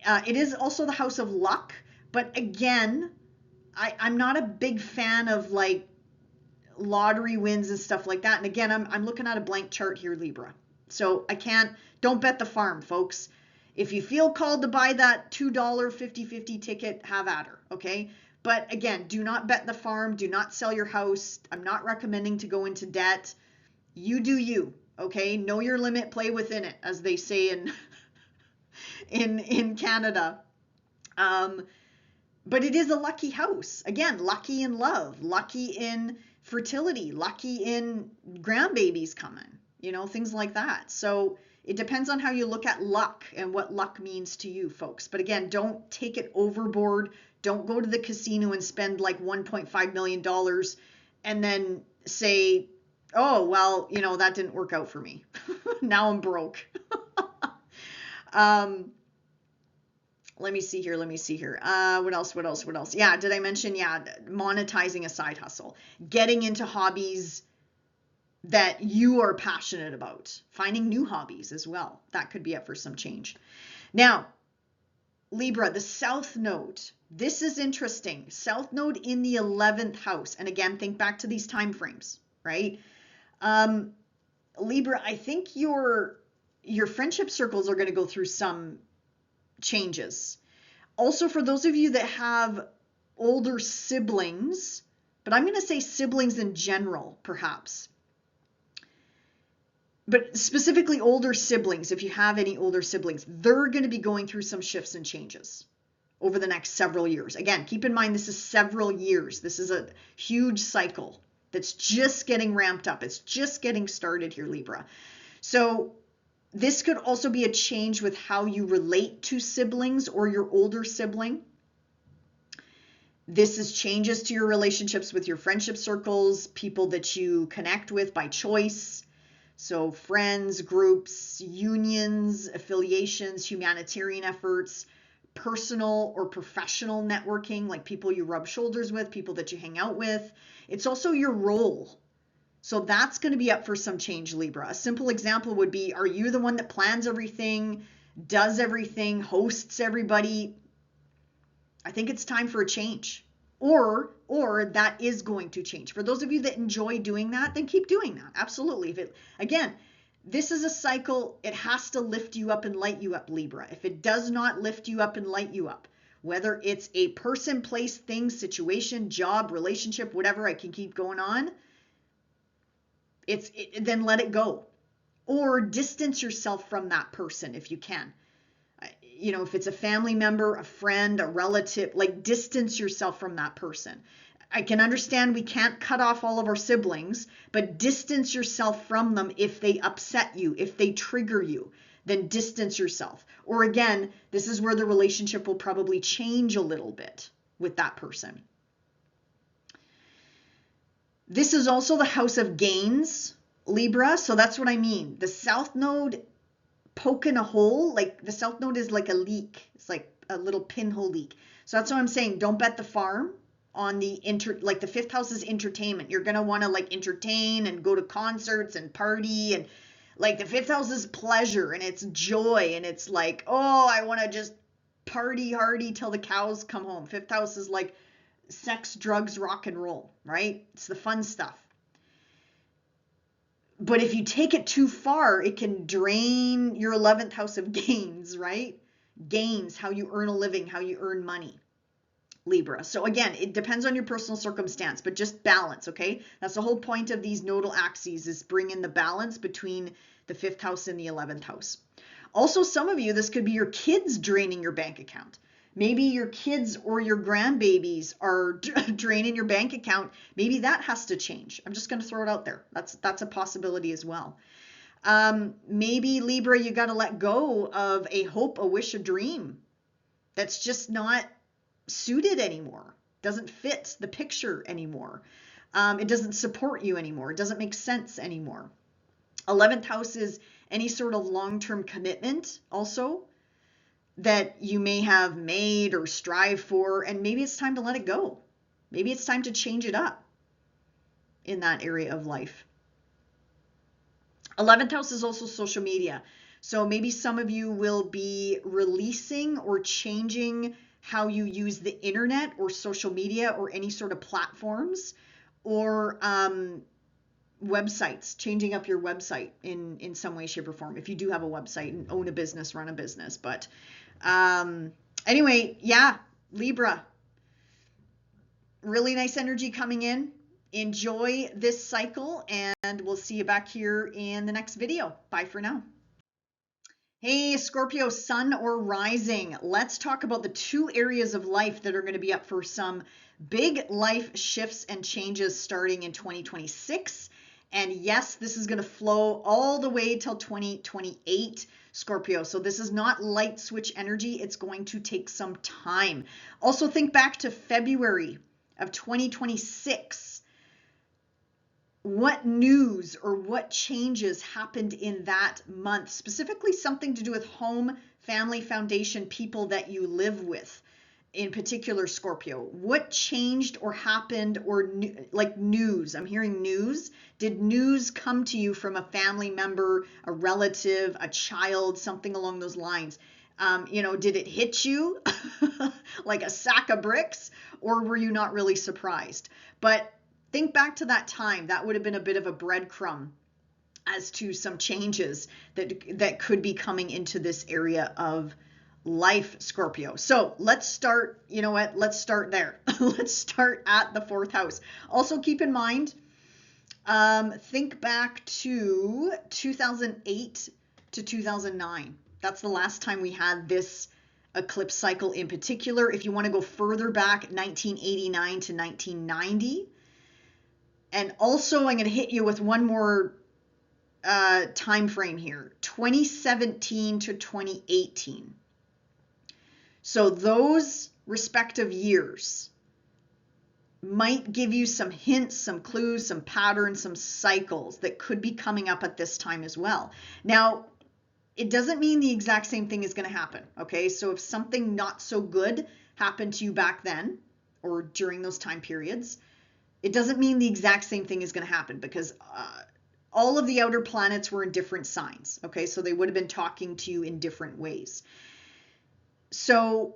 It is also the house of luck. But again, I'm not a big fan of like lottery wins and stuff like that. And again, I'm looking at a blank chart here, Libra. So don't bet the farm, folks. If you feel called to buy that $2 50-50 ticket, have at her, okay? But again, do not bet the farm. Do not sell your house. I'm not recommending to go into debt. You do you, okay? Know your limit, play within it, as they say in Canada. But it is a lucky house. Again, lucky in love, lucky in fertility, lucky in grandbabies coming, things like that. So it depends on how you look at luck and what luck means to you, folks. But again, don't take it overboard. Don't go to the casino and spend like $1.5 million and then say, oh, well, that didn't work out for me. Now I'm broke. Let me see here. What else? Yeah, did I mention, monetizing a side hustle, getting into hobbies that you are passionate about, finding new hobbies as well. That could be up for some change. Now, Libra, the South Node. This is interesting. South Node in the 11th house. And again, think back to these time frames, right? Libra, I think your friendship circles are going to go through some changes. Also, for those of you that have older siblings, but I'm going to say siblings in general, perhaps. But specifically older siblings, if you have any older siblings, they're going to be going through some shifts and changes over the next several years. Again, keep in mind, this is several years. This is a huge cycle that's just getting ramped up. It's just getting started here, Libra. So this could also be a change with how you relate to siblings or your older sibling. This is changes to your relationships with your friendship circles, people that you connect with by choice. So friends, groups, unions, affiliations, humanitarian efforts, personal or professional networking, like people you rub shoulders with, people that you hang out with. It's also your role. So that's going to be up for some change, Libra. A simple example would be, are you the one that plans everything, does everything, hosts everybody? I think it's time for a change. Or that is going to change. For those of you that enjoy doing that, then keep doing that. Absolutely. Again, this is a cycle. It has to lift you up and light you up, Libra. If it does not lift you up and light you up, whether it's a person, place, thing, situation, job, relationship, whatever, I can keep going on, then let it go. Or distance yourself from that person if you can. If it's a family member, a friend, a relative, like distance yourself from that person. I can understand we can't cut off all of our siblings, but distance yourself from them if they upset you, if they trigger you, then distance yourself. Or again, this is where the relationship will probably change a little bit with that person. This is also the house of gains, Libra. So that's what I mean. The South Node poking a hole, like the South Node is like a leak. It's like a little pinhole leak. So that's what I'm saying. Don't bet the farm on the like the 5th house is entertainment. You're going to want to like entertain and go to concerts and party, and like the 5th house is pleasure and it's joy, and it's like, oh, I want to just party hardy till the cows come home. 5th house is like sex, drugs, rock and roll, right? It's the fun stuff. But if you take it too far, it can drain your 11th house of gains, right? Gains, how you earn a living, how you earn money, Libra. So again, it depends on your personal circumstance, but just balance, okay? That's the whole point of these nodal axes, is bring in the balance between the 5th house and the 11th house. Also, some of you, this could be your kids draining your bank account. Maybe your kids or your grandbabies are draining your bank account. Maybe that has to change. I'm just going to throw it out there. That's a possibility as well. Maybe Libra, you got to let go of a hope, a wish, a dream that's just not suited anymore. Doesn't fit the picture anymore. It doesn't support you anymore. It doesn't make sense anymore. 11th house is any sort of long-term commitment also that you may have made or strive for, and maybe it's time to let it go. Maybe it's time to change it up in that area of life. 11th house is also social media. So maybe some of you will be releasing or changing how you use the internet or social media or any sort of platforms, or websites, changing up your website in some way, shape, or form. If you do have a website and own a business, run a business. But anyway, yeah, Libra, really nice energy coming in. Enjoy this cycle, and we'll see you back here in the next video. Bye for now. Hey, Scorpio, sun or rising. Let's talk about the two areas of life that are going to be up for some big life shifts and changes starting in 2026. And yes, this is going to flow all the way till 2028, Scorpio. So this is not light switch energy. It's going to take some time. Also think back to February of 2026. What news or what changes happened in that month? Specifically something to do with home, family, foundation, people that you live with. In particular, Scorpio, what changed or happened, or like news? I'm hearing news. Did news come to you from a family member, a relative, a child, something along those lines? Did it hit you like a sack of bricks, or were you not really surprised? But think back to that time. That would have been a bit of a breadcrumb as to some changes that could be coming into this area of life, Scorpio. So let's start, you know what? Let's start there. Let's start at the 4th house. Also keep in mind, think back to 2008 to 2009. That's the last time we had this eclipse cycle in particular. If you want to go further back, 1989 to 1990. And also I'm going to hit you with one more time frame here, 2017 to 2018. So those respective years might give you some hints, some clues, some patterns, some cycles that could be coming up at this time as well. Now, it doesn't mean the exact same thing is going to happen, okay? So if something not so good happened to you back then or during those time periods, it doesn't mean the exact same thing is going to happen, because all of the outer planets were in different signs, okay? So they would have been talking to you in different ways. So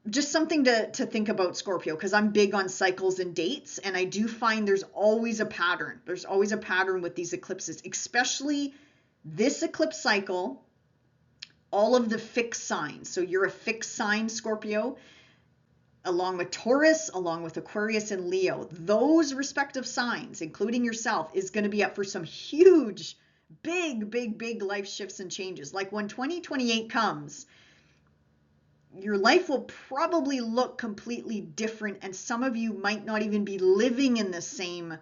just something to think about, Scorpio, because I'm big on cycles and dates, and I do find there's always a pattern. There's always a pattern with these eclipses, especially this eclipse cycle, all of the fixed signs. So you're a fixed sign, Scorpio, along with Taurus, along with Aquarius and Leo. Those respective signs, including yourself, is going to be up for some huge, big life shifts and changes. Like when 2028 comes, your life will probably look completely different, and some of you might not even be living in the same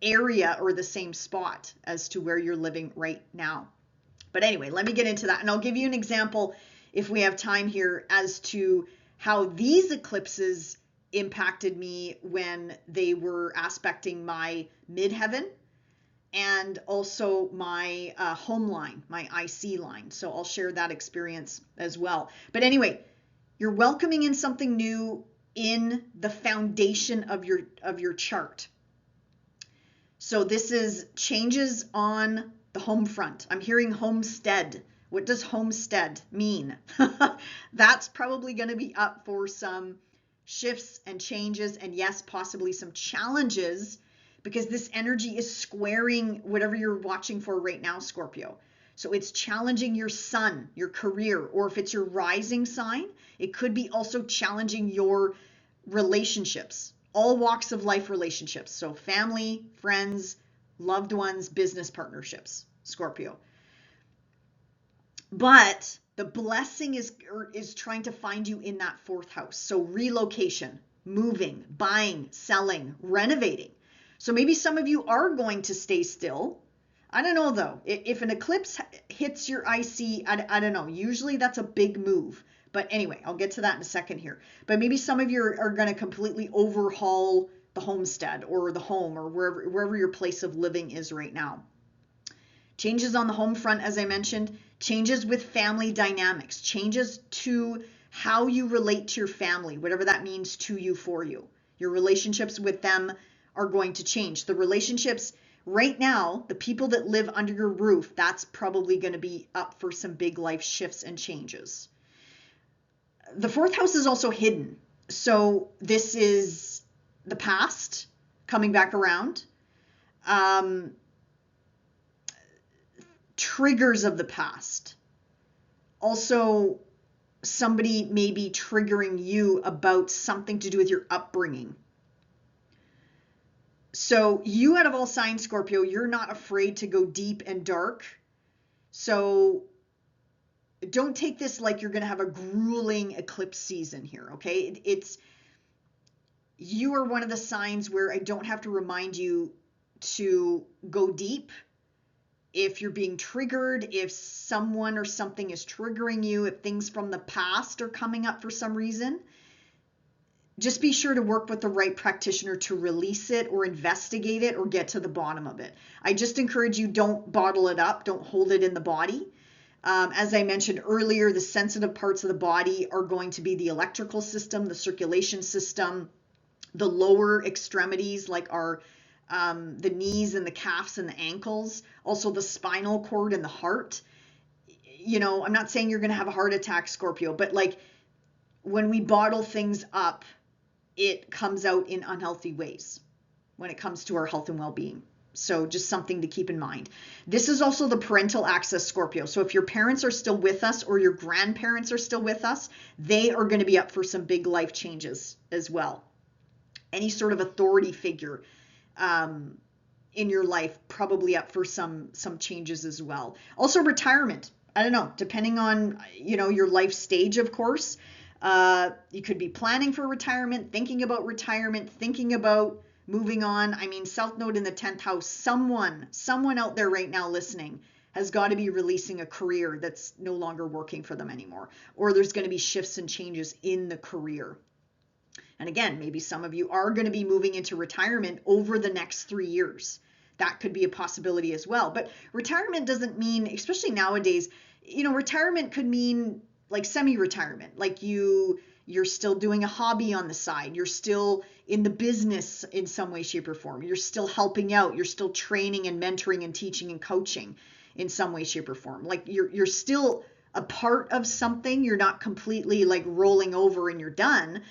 area or the same spot as to where you're living right now. But anyway, let me get into that, and I'll give you an example if we have time here as to how these eclipses impacted me when they were aspecting my midheaven and also my home line, my IC line. So I'll share that experience as well. But anyway, you're welcoming in something new in the foundation of your chart. So this is changes on the home front. I'm hearing homestead. What does homestead mean? That's probably going to be up for some shifts and changes, and yes, possibly some challenges, because this energy is squaring whatever you're watching for right now, Scorpio. So it's challenging your sun, your career, or if it's your rising sign, it could be also challenging your relationships, all walks of life relationships. So family, friends, loved ones, business partnerships, Scorpio. But The blessing is trying to find you in that fourth house. So relocation, moving, buying, selling, renovating. So maybe some of you are going to stay still. I don't know though. If an eclipse hits your IC, I don't know. Usually that's a big move. But anyway, I'll get to that in a second here. But maybe some of you are going to completely overhaul the homestead or the home or wherever your place of living is right now. Changes on the home front, as I mentioned, changes with family dynamics, changes to how you relate to your family, whatever that means to you, for you. Your relationships with them are going to change. The relationships right now, the people that live under your roof, that's probably going to be up for some big life shifts and changes. The fourth house is also hidden. So this is the past coming back around. Triggers of the past. Also, somebody may be triggering you about something to do with your upbringing. So you, out of all signs, Scorpio, you're not afraid to go deep and dark. So don't take this like you're going to have a grueling eclipse season here, okay? You are one of the signs where I don't have to remind you to go deep. If you're being triggered, if someone or something is triggering you, if things from the past are coming up for some reason, just be sure to work with the right practitioner to release it or investigate it or get to the bottom of it. I just encourage you, don't bottle it up, don't hold it in the body. As I mentioned earlier, the sensitive parts of the body are going to be the electrical system, the circulation system, the lower extremities like our the knees and the calves and the ankles, also the spinal cord and the heart. You know, I'm not saying you're going to have a heart attack, Scorpio, but like when we bottle things up, it comes out in unhealthy ways when it comes to our health and well-being. So just something to keep in mind. This is also the parental access, Scorpio. So if your parents are still with us or your grandparents are still with us, they are going to be up for some big life changes as well. Any sort of authority figure in your life probably up for some changes as well. Also retirement. I don't know, depending on, you know, your life stage, of course. You could be planning for retirement, thinking about retirement, thinking about moving on. I mean, South Node in the 10th house, someone out there right now listening has got to be releasing a career that's no longer working for them anymore. Or there's going to be shifts and changes in the career. And again, maybe some of you are going to be moving into retirement over the next 3 years. That could be a possibility as well. But retirement doesn't mean, especially nowadays, you know, retirement could mean like semi-retirement, like you're still doing a hobby on the side. You're still in the business in some way, shape, or form. You're still helping out. You're still training and mentoring and teaching and coaching in some way, shape, or form. Like you're still a part of something. You're not completely like rolling over and you're done.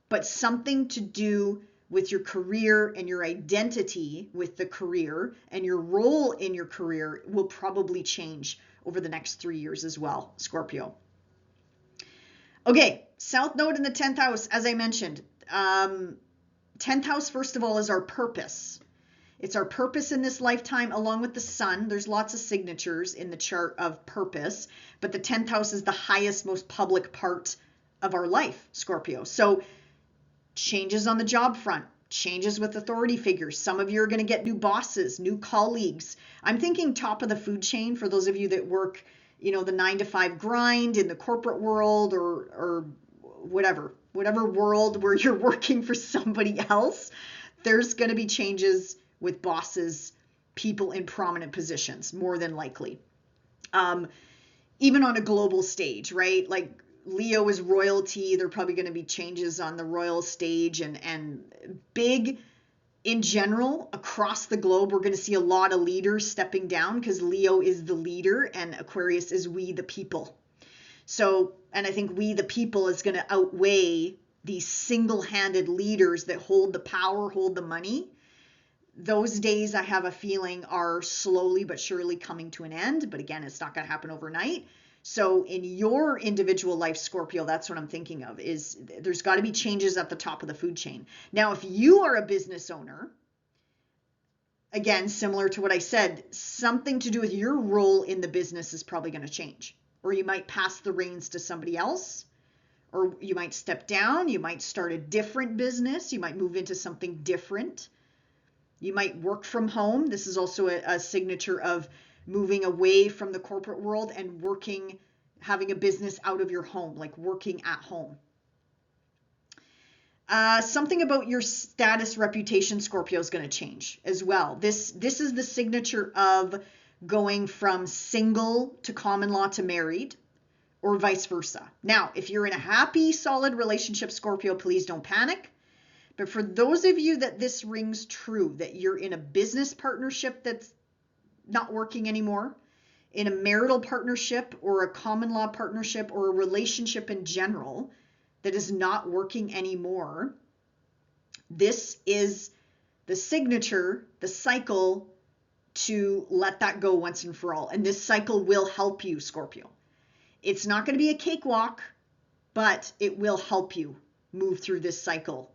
But something to do with your career and your identity with the career and your role in your career will probably change over the next 3 years as well, Scorpio. Okay, South Node in the 10th house, as I mentioned. 10th house, first of all, is our purpose. It's our purpose in this lifetime, along with the sun. There's lots of signatures in the chart of purpose, but the 10th house is the highest, most public part of our life, Scorpio. So changes on the job front, changes with authority figures. Some of you are going to get new bosses, new colleagues. I'm thinking top of the food chain for those of you that work, you know, the 9-to-5 grind in the corporate world or whatever world where you're working for somebody else. There's going to be changes with bosses, people in prominent positions, more than likely. Even on a global stage, right? Like Leo is royalty. There are probably going to be changes on the royal stage and big in general across the globe. We're going to see a lot of leaders stepping down because Leo is the leader and Aquarius is we the people. So, and I think we the people is going to outweigh these single-handed leaders that hold the power, hold the money. Those days, I have a feeling, are slowly but surely coming to an end. But again, it's not going to happen overnight. So in your individual life, Scorpio, that's what I'm thinking of, is there's got to be changes at the top of the food chain. Now, if you are a business owner, again, similar to what I said, something to do with your role in the business is probably going to change. or you might pass the reins to somebody else, or you might step down, you might start a different business, you might move into something different. You might work from home. This is also a signature of moving away from the corporate world and working, having a business out of your home, like working at home. Something about your status, reputation, Scorpio, is going to change as well. This is the signature of going from single to common law to married, or vice versa. Now, if you're in a happy, solid relationship, Scorpio, please don't panic. But for those of you that this rings true, that you're in a business partnership that's not working anymore, in a marital partnership or a common law partnership or a relationship in general that is not working anymore, this is the signature, the cycle to let that go once and for all. And this cycle will help you, Scorpio. It's not going to be a cakewalk, but it will help you move through this cycle.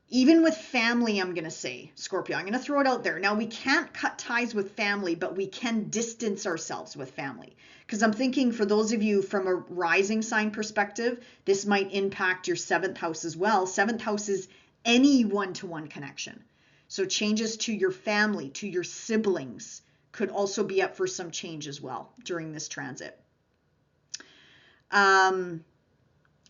Even with family, I'm going to say, Scorpio, I'm going to throw it out there. Now, we can't cut ties with family, but we can distance ourselves with family. Because I'm thinking for those of you from a rising sign perspective, this might impact your 7th house as well. 7th house is any one-to-one connection. So changes to your family, to your siblings, could also be up for some change as well during this transit.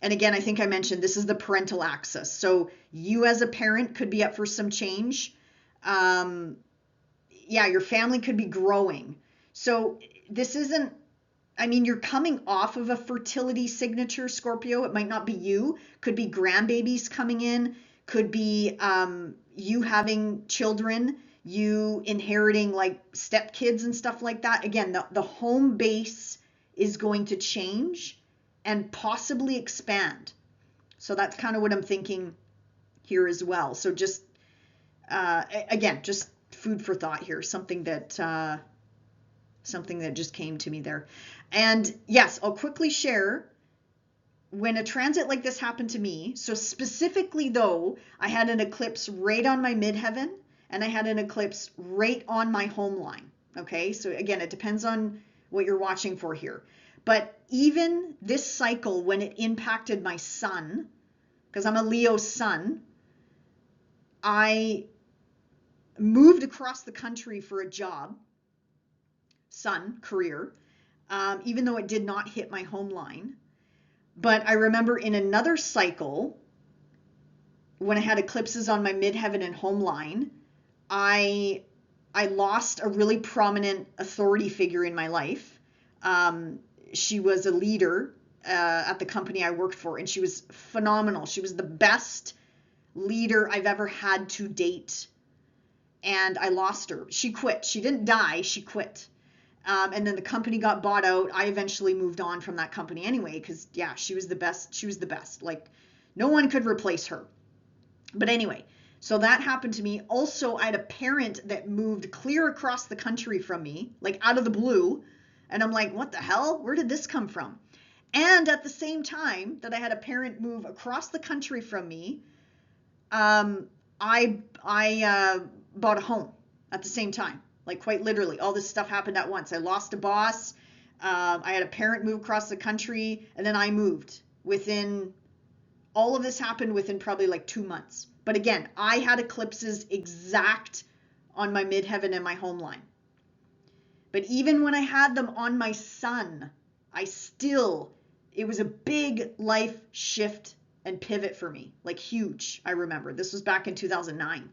And again, I think I mentioned this is the parental axis. So you as a parent could be up for some change. Yeah, your family could be growing. So this isn't, I mean, you're coming off of a fertility signature, Scorpio. It might not be you. Could be grandbabies coming in. Could be you having children, you inheriting like stepkids and stuff like that. Again, the home base is going to change and possibly expand. So that's kind of what I'm thinking here as well. So just, again, just food for thought here, something that just came to me there. And yes, I'll quickly share when a transit like this happened to me. So specifically though, I had an eclipse right on my midheaven and I had an eclipse right on my home line. Okay. So again, it depends on what you're watching for here. But even this cycle, when it impacted my sun, because I'm a Leo sun, I moved across the country for a job, sun, career, even though it did not hit my home line. But I remember in another cycle, when I had eclipses on my midheaven and home line, I lost a really prominent authority figure in my life. She was a leader at the company I worked for, and she was phenomenal. She was the best leader I've ever had to date. And I lost her. She quit. She didn't die. She quit. And then the company got bought out. I eventually moved on from that company anyway, because yeah, she was the best. She was the best. Like no one could replace her. But anyway, so that happened to me. Also, I had a parent that moved clear across the country from me, like out of the blue. And I'm like, what the hell? Where did this come from? And at the same time that I had a parent move across the country from me, I bought a home at the same time. Like quite literally, all this stuff happened at once. I lost a boss. I had a parent move across the country, and then I moved. All of this happened within probably like 2 months. But again, I had eclipses exact on my midheaven and my home line. But even when I had them on my sun, it was a big life shift and pivot for me, like huge. I remember this was back in 2009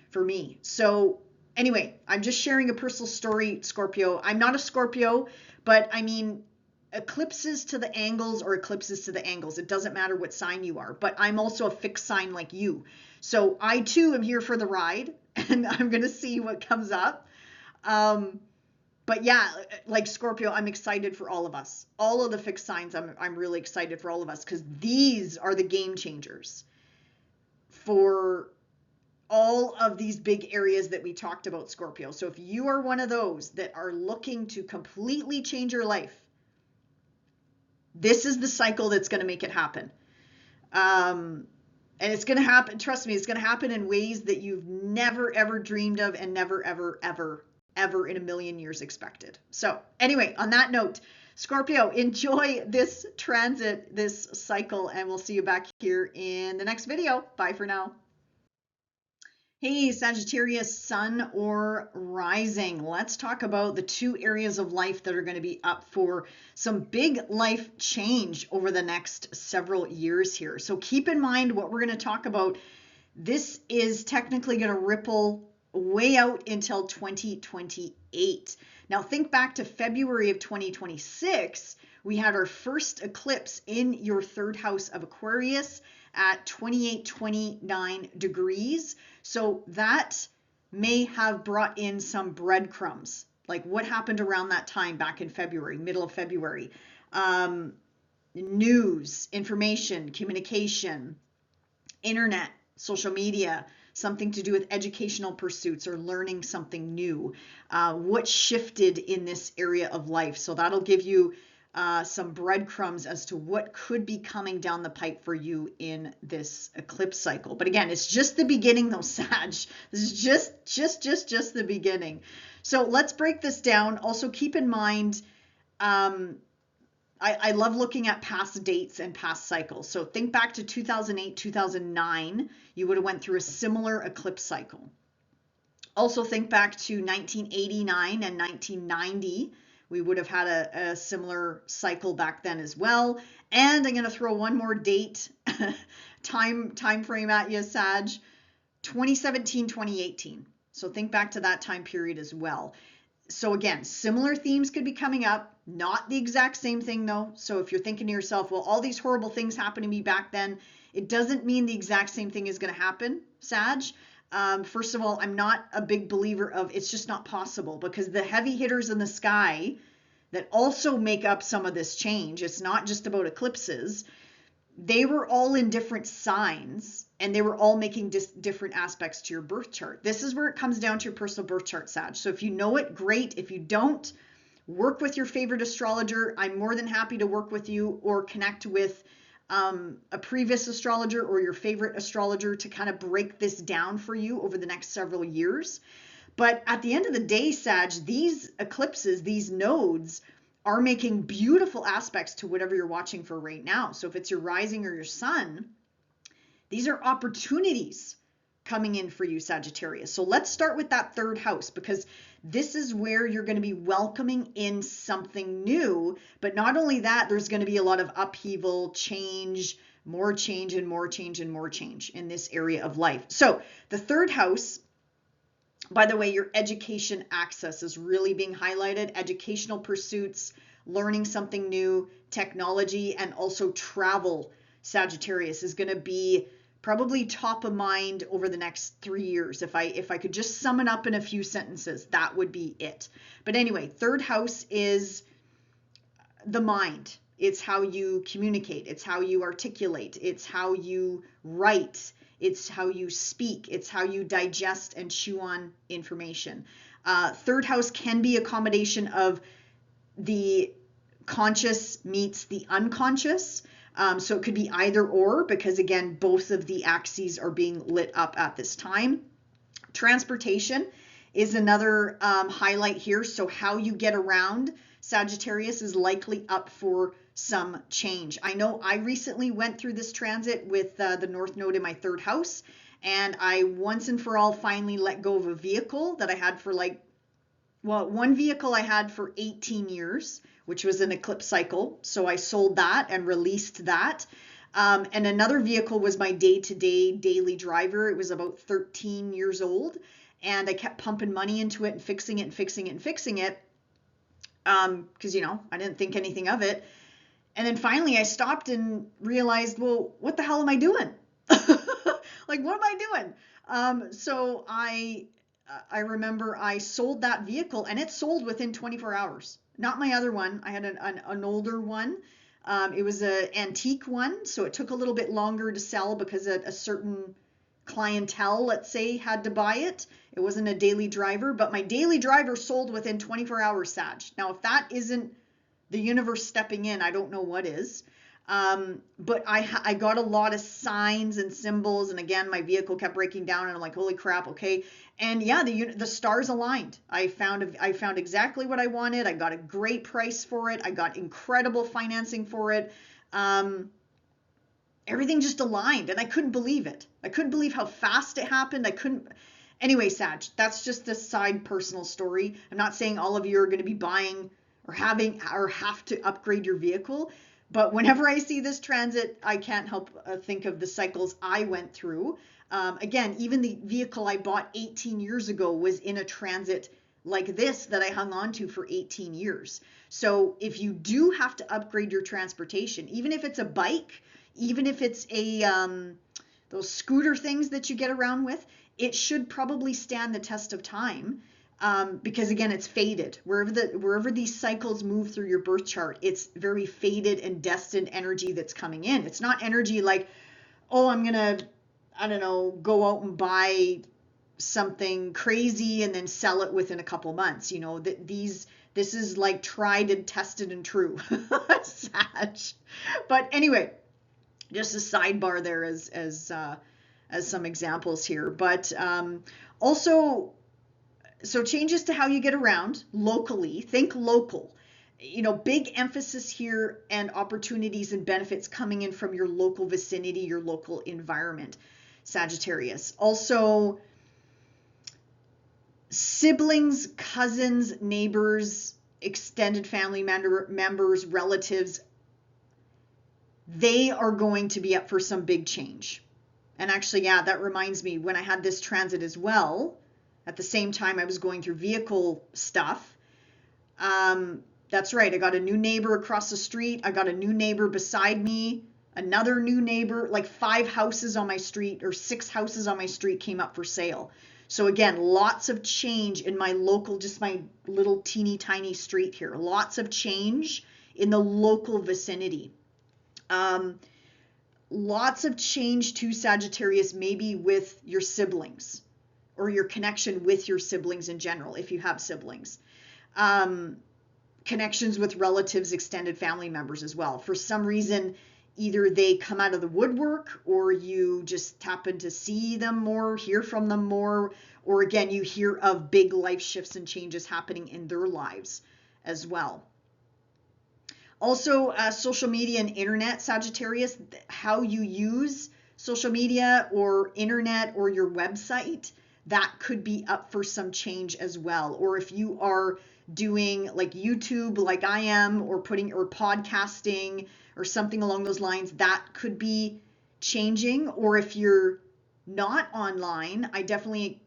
for me. So anyway, I'm just sharing a personal story, Scorpio. I'm not a Scorpio, but I mean, eclipses to the angles or eclipses to the angles. It doesn't matter what sign you are, but I'm also a fixed sign like you. So I too am here for the ride and I'm going to see what comes up. But yeah, like Scorpio, I'm excited for all of us. All of the fixed signs, I'm really excited for all of us because these are the game changers for all of these big areas that we talked about, Scorpio. So if you are one of those that are looking to completely change your life, this is the cycle that's going to make it happen. And it's going to happen, trust me, it's going to happen in ways that you've never, ever dreamed of and never, ever, ever ever in a million years expected. So anyway, on that note, Scorpio, enjoy this transit, this cycle, and we'll see you back here in the next video. Bye for now. Hey, Sagittarius, sun or rising. Let's talk about the two areas of life that are going to be up for some big life change over the next several years here. So keep in mind what we're going to talk about. This is technically going to ripple way out until 2028. Now think back to February of 2026. We had our first eclipse in your third house of Aquarius at 28-29 degrees. So that may have brought in some breadcrumbs. Like what happened around that time back in February, middle of February. News, information, communication, internet, social media, something to do with educational pursuits or learning something new. What shifted in this area of life? So that'll give you some breadcrumbs as to what could be coming down the pipe for you in this eclipse cycle. But again, it's just the beginning though, Sag. This is just the beginning. So let's break this down. Also keep in mind, I love looking at past dates and past cycles. So think back to 2008, 2009, you would have went through a similar eclipse cycle. Also think back to 1989 and 1990. We would have had a similar cycle back then as well. And I'm going to throw one more date time frame at you, Sag. 2017, 2018. So think back to that time period as well. So again, similar themes could be coming up, not the exact same thing though. So if you're thinking to yourself, well, all these horrible things happened to me back then, it doesn't mean the exact same thing is going to happen, Sag. First of all, I'm not a big believer of it's just not possible, because the heavy hitters in the sky that also make up some of this change, it's not just about eclipses. They were all in different signs and they were all making different aspects to your birth chart. This is where it comes down to your personal birth chart, Sag. So if you know it, great. If you don't, work with your favorite astrologer. I'm more than happy to work with you or connect with a previous astrologer or your favorite astrologer to kind of break this down for you over the next several years. But at the end of the day, Sag, these eclipses, these nodes are making beautiful aspects to whatever you're watching for right now. So if it's your rising or your sun, these are opportunities coming in for you, Sagittarius. So let's start with that third house, because this is where you're going to be welcoming in something new. But not only that, there's going to be a lot of upheaval, change, more change and more change and more change in this area of life. So the third house, by the way, your education access is really being highlighted. Educational pursuits, learning something new, technology, and also travel, Sagittarius, is going to be probably top of mind over the next 3 years. If I could just sum it up in a few sentences, that would be it. But anyway, third house is the mind. It's how you communicate. It's how you articulate. It's how you write. It's how you speak. It's how you digest and chew on information. Third house can be a combination of the conscious meets the unconscious. So it could be either or, because again, both of the axes are being lit up at this time. Transportation is another highlight here. So how you get around, Sagittarius, is likely up for some change. I know I recently went through this transit with the North Node in my third house, and I once and for all finally let go of a vehicle that I had for one vehicle I had for 18 years, which was an eclipse cycle. So I sold that and released that. And another vehicle was my day-to-day daily driver. It was about 13 years old, and I kept pumping money into it and fixing it and fixing it and fixing it. Because, I didn't think anything of it. And then finally I stopped and realized, well, what the hell am I doing? Like, what am I doing? So I remember I sold that vehicle, and it sold within 24 hours. Not my other one. I had an older one. It was an antique one, so it took a little bit longer to sell because a certain clientele, let's say, had to buy it. It wasn't a daily driver, but my daily driver sold within 24 hours, Sag. Now, if that isn't the universe stepping in, I don't know what is. But I got a lot of signs and symbols, and again, my vehicle kept breaking down, and I'm like, holy crap, okay. And yeah, the stars aligned. I found exactly what I wanted. I got a great price for it. I got incredible financing for it. Um, Everything just aligned, and I couldn't believe it. I couldn't believe how fast it happened. I couldn't. Anyway, Sag, that's just a side personal story. I'm not saying all of you are going to be buying or having or have to upgrade your vehicle, but whenever I see this transit, I can't help think of the cycles I went through. Again, even the vehicle I bought 18 years ago was in a transit like this that I hung on to for 18 years. So if you do have to upgrade your transportation, even if it's a bike, even if it's a those scooter things that you get around with, it should probably stand the test of time, because again, it's faded. Wherever these cycles move through your birth chart, it's very faded and destined energy that's coming in. It's not energy like, oh, I'm gonna, I don't know, go out and buy something crazy and then sell it within a couple months. You know, this is like tried and tested and true. Sag. But anyway, just a sidebar there as some examples here. But also, so changes to how you get around locally. Think local. You know, big emphasis here and opportunities and benefits coming in from your local vicinity, your local environment, Sagittarius. Also, siblings, cousins, neighbors, extended family members, relatives, they are going to be up for some big change. And actually, yeah, that reminds me, when I had this transit as well, at the same time I was going through vehicle stuff, that's right, I got a new neighbor across the street, I got a new neighbor beside me, another new neighbor, like 5 houses on my street or 6 houses on my street came up for sale. So again, lots of change in my local, just my little teeny tiny street here. Lots of change in the local vicinity. Lots of change to Sagittarius, maybe with your siblings or your connection with your siblings in general, if you have siblings. Connections with relatives, extended family members as well. For some reason, either they come out of the woodwork or you just happen to see them more, hear from them more, or again, you hear of big life shifts and changes happening in their lives as well. Also, social media and internet, Sagittarius, how you use social media or internet or your website, that could be up for some change as well. Or if you are doing like YouTube like I am, or podcasting or something along those lines, that could be changing. Or if you're not online, I definitely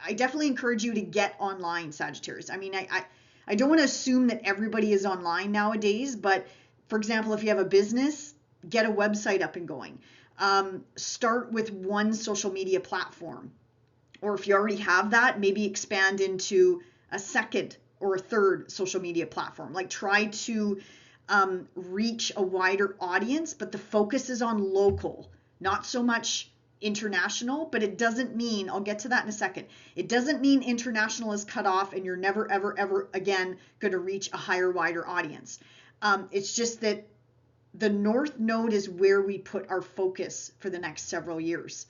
encourage you to get online, Sagittarius. I mean, I don't want to assume that everybody is online nowadays, but for example, if you have a business, get a website up and going. Start with one social media platform. Or if you already have that, maybe expand into a second or a third social media platform. Like try to reach a wider audience, but the focus is on local, not so much international. But it doesn't mean, I'll get to that in a second, it doesn't mean international is cut off and you're never ever ever again going to reach a higher, wider audience. It's just that the North Node is where we put our focus for the next several years,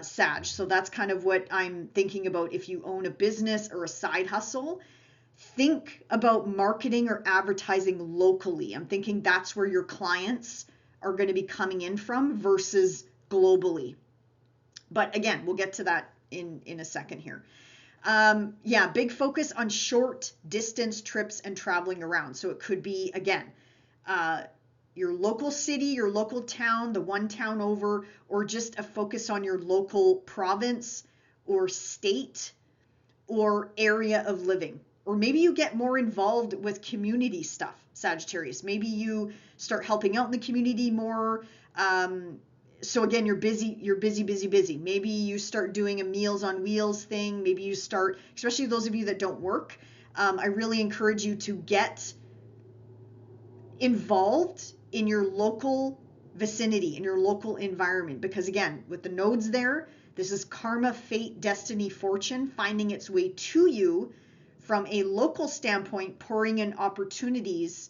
Sag. So that's kind of what I'm thinking about. If you own a business or a side hustle, think about marketing or advertising locally. I'm thinking that's where your clients are going to be coming in from versus globally. But again, we'll get to that in a second here. Yeah, big focus on short distance trips and traveling around. So it could be, again, your local city, your local town, the one town over, or just a focus on your local province or state or area of living. Or maybe you get more involved with community stuff, Sagittarius. Maybe you start helping out in the community more. So again, you're busy. Maybe you start doing a Meals on Wheels thing. Maybe you start, especially those of you that don't work, I really encourage you to get involved in your local vicinity, in your local environment. Because again, with the nodes there, this is karma, fate, destiny, fortune finding its way to you from a local standpoint, pouring in opportunities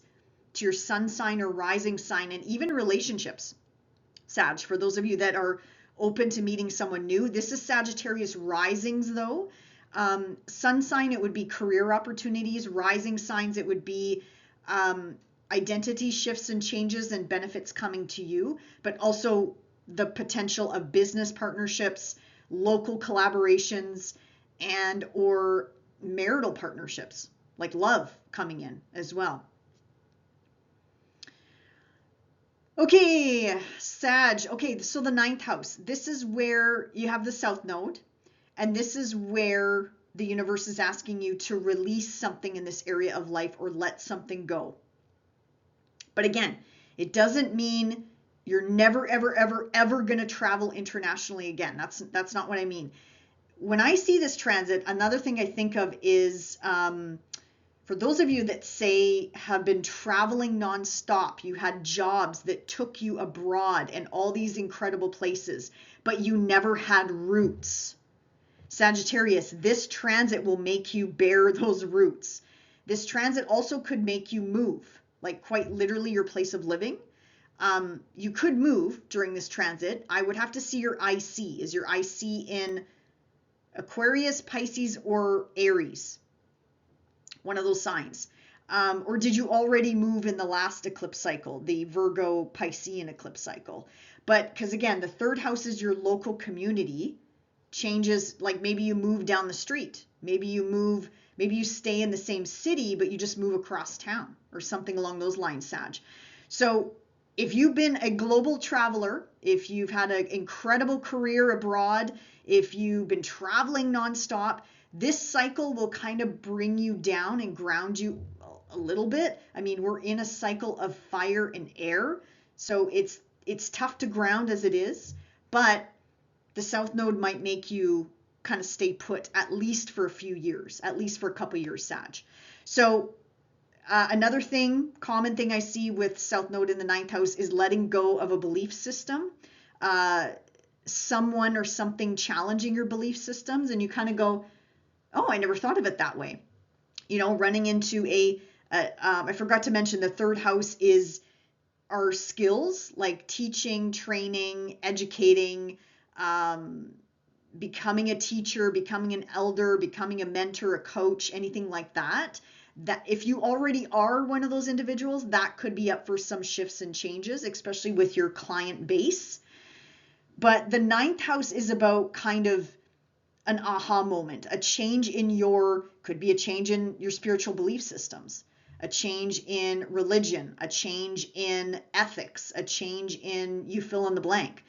to your sun sign or rising sign, and even relationships, Sag. For those of you that are open to meeting someone new. This is Sagittarius risings though. Sun sign, it would be career opportunities. Rising signs, it would be identity shifts and changes and benefits coming to you, but also the potential of business partnerships, local collaborations, and or marital partnerships, like love coming in as well. Okay, Sag. Okay, so the ninth house. This is where you have the South Node, and this is where the universe is asking you to release something in this area of life or let something go. But again, it doesn't mean you're never, ever, ever, ever going to travel internationally again. That's not what I mean. When I see this transit, another thing I think of is for those of you that say have been traveling nonstop, you had jobs that took you abroad and all these incredible places, but you never had roots. Sagittarius, this transit will make you bear those roots. This transit also could make you move, like quite literally your place of living. You could move during this transit. I would have to see your IC. Is your IC in Aquarius, Pisces, or Aries? One of those signs. Or did you already move in the last eclipse cycle, the Virgo Piscean eclipse cycle? But because again, the third house is your local community. Changes, like maybe you move down the street. Maybe you stay in the same city, but you just move across town or something along those lines, Sag. So if you've been a global traveler, if you've had an incredible career abroad, if you've been traveling nonstop, this cycle will kind of bring you down and ground you a little bit. I mean, we're in a cycle of fire and air, so it's tough to ground as it is, but the South Node might make you kind of stay put at least for a few years, at least for a couple years, Sag. So another common thing I see with South Node in the ninth house is letting go of a belief system, someone or something challenging your belief systems, and you kind of go, oh, I never thought of it that way. You know, running into I forgot to mention the third house is our skills, like teaching, training, educating, becoming a teacher, becoming an elder, becoming a mentor, a coach, anything like that. That if you already are one of those individuals, that could be up for some shifts and changes, especially with your client base. But the ninth house is about kind of an aha moment, a change in could be a change in your spiritual belief systems, a change in religion, a change in ethics, a change in you fill in the blank,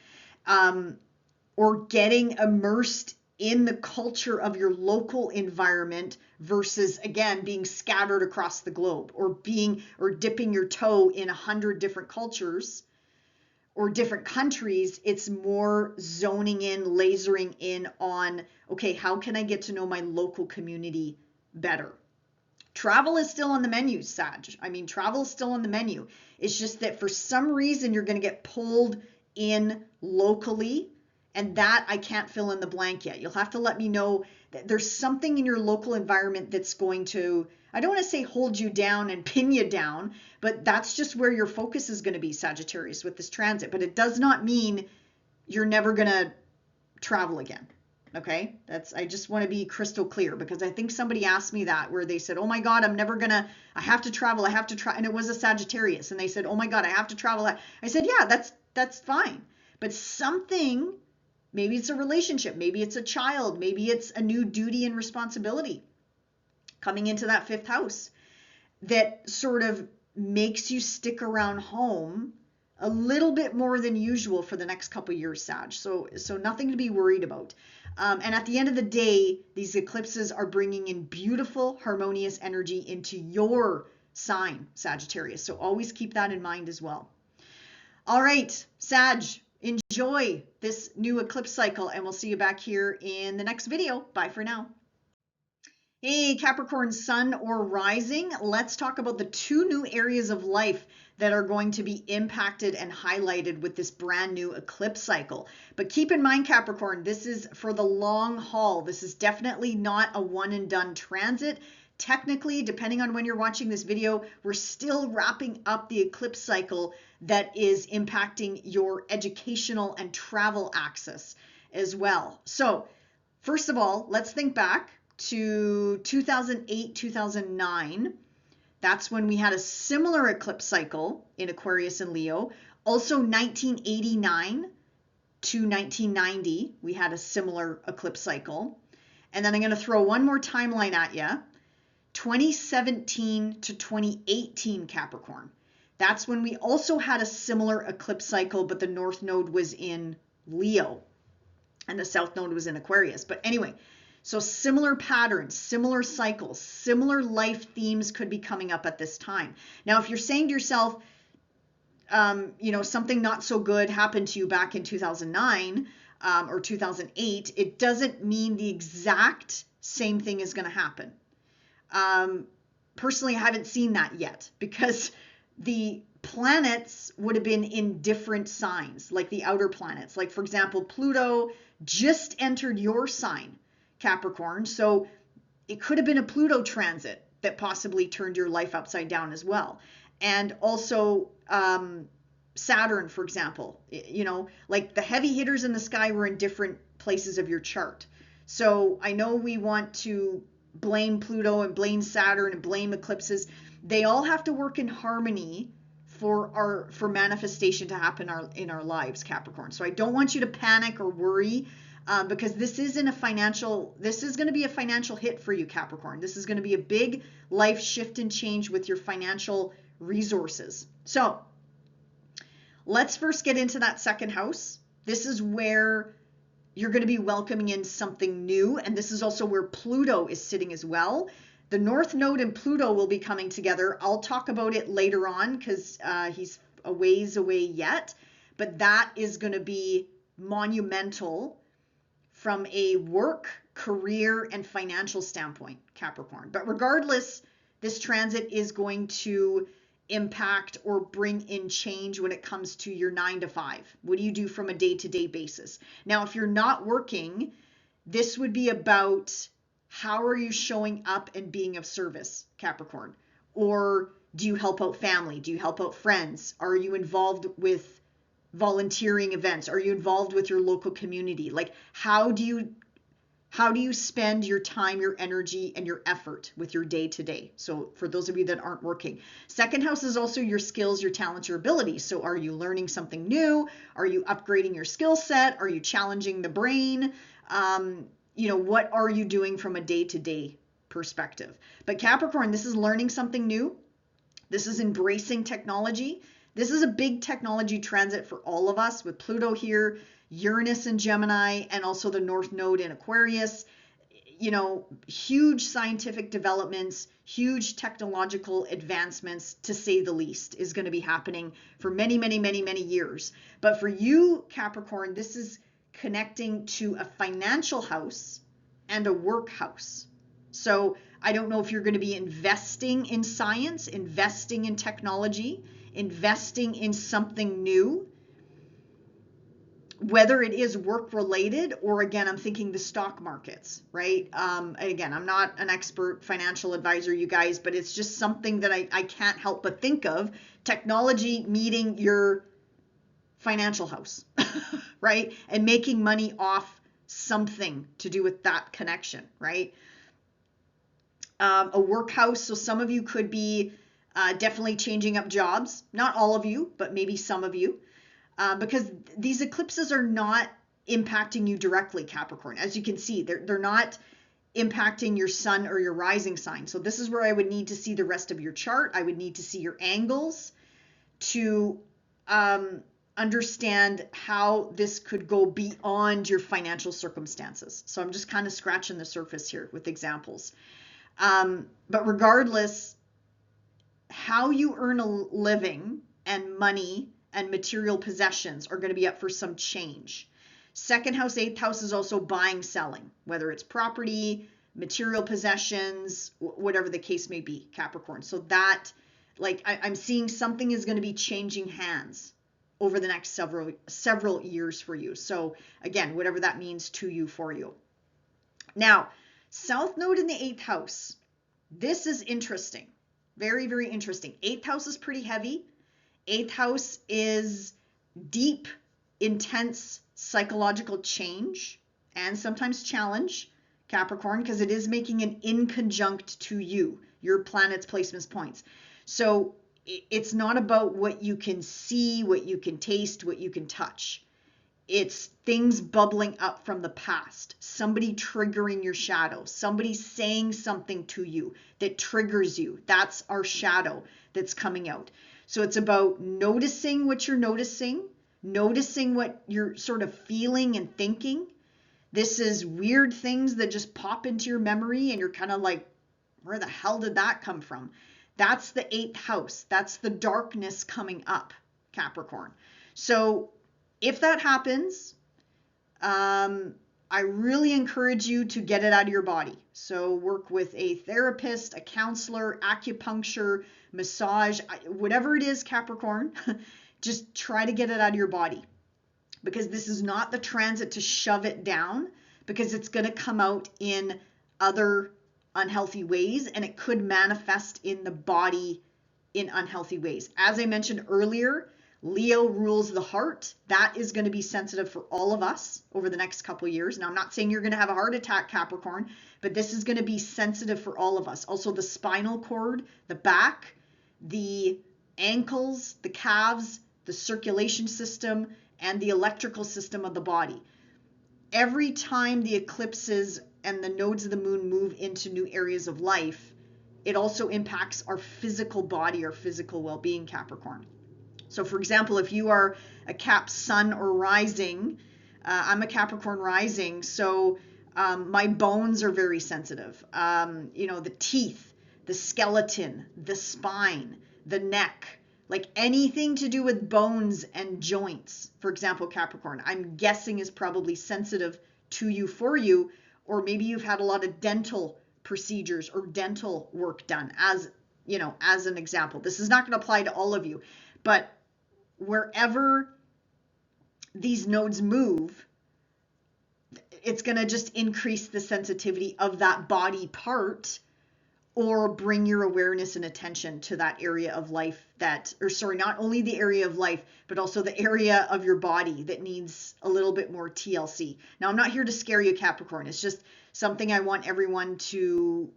or getting immersed in the culture of your local environment versus, again, being scattered across the globe, or dipping your toe in 100 different cultures or different countries. It's more zoning in, lasering in on, okay, how can I get to know my local community better? Travel is still on the menu, Sag. I mean, travel is still on the menu. It's just that for some reason you're going to get pulled in locally, and that I can't fill in the blank yet. You'll have to let me know that there's something in your local environment that's going to, I don't want to say hold you down and pin you down, but that's just where your focus is going to be, Sagittarius, with this transit. But it does not mean you're never going to travel again. Okay, I just want to be crystal clear, because I think somebody asked me that, where they said, oh my God, I have to travel. And it was a Sagittarius, and they said, oh my God, I have to travel. I said, yeah, that's fine. But something, maybe it's a relationship, maybe it's a child, maybe it's a new duty and responsibility coming into that fifth house that sort of makes you stick around home a little bit more than usual for the next couple years, Sag. So nothing to be worried about. And at the end of the day, these eclipses are bringing in beautiful, harmonious energy into your sign, Sagittarius. So always keep that in mind as well. All right, Sag, enjoy this new eclipse cycle, and we'll see you back here in the next video. Bye for now. Hey, Capricorn sun or rising, let's talk about the two new areas of life that are going to be impacted and highlighted with this brand new eclipse cycle. But keep in mind, Capricorn, this is for the long haul. This is definitely not a one and done transit. technically, depending on when you're watching this video, we're still wrapping up the eclipse cycle that is impacting your educational and travel axis as well. So first of all, let's think back to 2008, 2009. That's when we had a similar eclipse cycle in Aquarius and Leo. Also 1989 to 1990, we had a similar eclipse cycle. And then I'm going to throw one more timeline at you. 2017 to 2018 Capricorn. That's when we also had a similar eclipse cycle, but the North Node was in Leo and the South Node was in Aquarius. But anyway, so similar patterns, similar cycles, similar life themes could be coming up at this time. Now, if you're saying to yourself, something not so good happened to you back in 2009 or 2008, it doesn't mean the exact same thing is going to happen. Personally, I haven't seen that yet because the planets would have been in different signs, like the outer planets. Like, for example, Pluto just entered your sign, Capricorn. So it could have been a Pluto transit that possibly turned your life upside down as well. And also Saturn, for example, like the heavy hitters in the sky were in different places of your chart. So I know we want to blame Pluto and blame Saturn and blame eclipses. They all have to work in harmony for manifestation to happen in our lives, Capricorn. So I don't want you to panic or worry because this is going to be a financial hit for you, Capricorn. This is going to be a big life shift and change with your financial resources. So let's first get into that second house. This is where you're going to be welcoming in something new. And this is also where Pluto is sitting as well. The North Node and Pluto will be coming together. I'll talk about it later on because he's a ways away yet. But that is going to be monumental from a work, career, and financial standpoint, Capricorn. But regardless, this transit is going to impact or bring in change when it comes to your 9 to 5. What do you do from a day-to-day basis? Now, if you're not working, this would be about how are you showing up and being of service, Capricorn? Or do you help out family? Do you help out friends? Are you involved with volunteering events? Are you involved with your local community? Like, how do you spend your time, your energy, and your effort with your day to day? So for those of you that aren't working, second house is also your skills, your talents, your abilities. So are you learning something new? Are you upgrading your skill set? Are you challenging the brain? What are you doing from a day to day perspective? But Capricorn, this is learning something new. This is embracing technology. This is a big technology transit for all of us with Pluto here, Uranus and Gemini, and also the North Node in Aquarius. Huge scientific developments, huge technological advancements, to say the least, is going to be happening for many, many, many, many years. But for you, Capricorn, this is connecting to a financial house and a work house. So I don't know if you're going to be investing in science, investing in technology, investing in something new, whether it is work related or, again, I'm thinking the stock markets, right? Again, I'm not an expert financial advisor, you guys, but it's just something that I can't help but think of. Technology meeting your financial house, right? And making money off something to do with that connection, right? A work house. So some of you could be definitely changing up jobs. Not all of you, but maybe some of you. Because these eclipses are not impacting you directly, Capricorn. As you can see, they're not impacting your sun or your rising sign. So this is where I would need to see the rest of your chart. I would need to see your angles to understand how this could go beyond your financial circumstances. So I'm just kind of scratching the surface here with examples. But regardless, how you earn a living and money and material possessions are going to be up for some change. Second house, eighth house is also buying, selling, whether it's property, material possessions, whatever the case may be, Capricorn. So that, I'm seeing something is going to be changing hands over the next several years for you. So again, whatever that means to you, for you. Now, South Node in the eighth house. This is interesting. Very, very interesting. Eighth house is pretty heavy. Eighth house is deep, intense psychological change and sometimes challenge, Capricorn, because it is making an inconjunct to you, your planet's placements points. So it's not about what you can see, what you can taste, what you can touch. It's things bubbling up from the past, somebody triggering your shadow, somebody saying something to you that triggers you. That's our shadow that's coming out. So it's about noticing what you're noticing what you're sort of feeling and thinking. This is weird things that just pop into your memory and you're kind of like, where the hell did that come from? That's the eighth house. That's the darkness coming up, Capricorn. So if that happens, I really encourage you to get it out of your body. So work with a therapist, a counselor, acupuncture, massage, whatever it is, Capricorn, just try to get it out of your body, because this is not the transit to shove it down, because it's going to come out in other unhealthy ways and it could manifest in the body in unhealthy ways. As I mentioned earlier, Leo rules the heart. That is going to be sensitive for all of us over the next couple of years. Now, I'm not saying you're going to have a heart attack, Capricorn, but this is going to be sensitive for all of us. Also, the spinal cord, the back, the ankles, the calves, the circulation system, and the electrical system of the body. Every time the eclipses and the nodes of the moon move into new areas of life, it also impacts our physical body, our physical well-being, Capricorn. So for example, if you are a Cap sun or rising, I'm a Capricorn rising, so my bones are very sensitive. The teeth, the skeleton, the spine, the neck, like anything to do with bones and joints, for example, Capricorn, I'm guessing is probably sensitive to you, for you, or maybe you've had a lot of dental procedures or dental work done, as an example. This is not going to apply to all of you, but wherever these nodes move, it's going to just increase the sensitivity of that body part, or bring your awareness and attention to that area of life not only the area of life, but also the area of your body that needs a little bit more TLC. Now, I'm not here to scare you, Capricorn. It's just something I want everyone to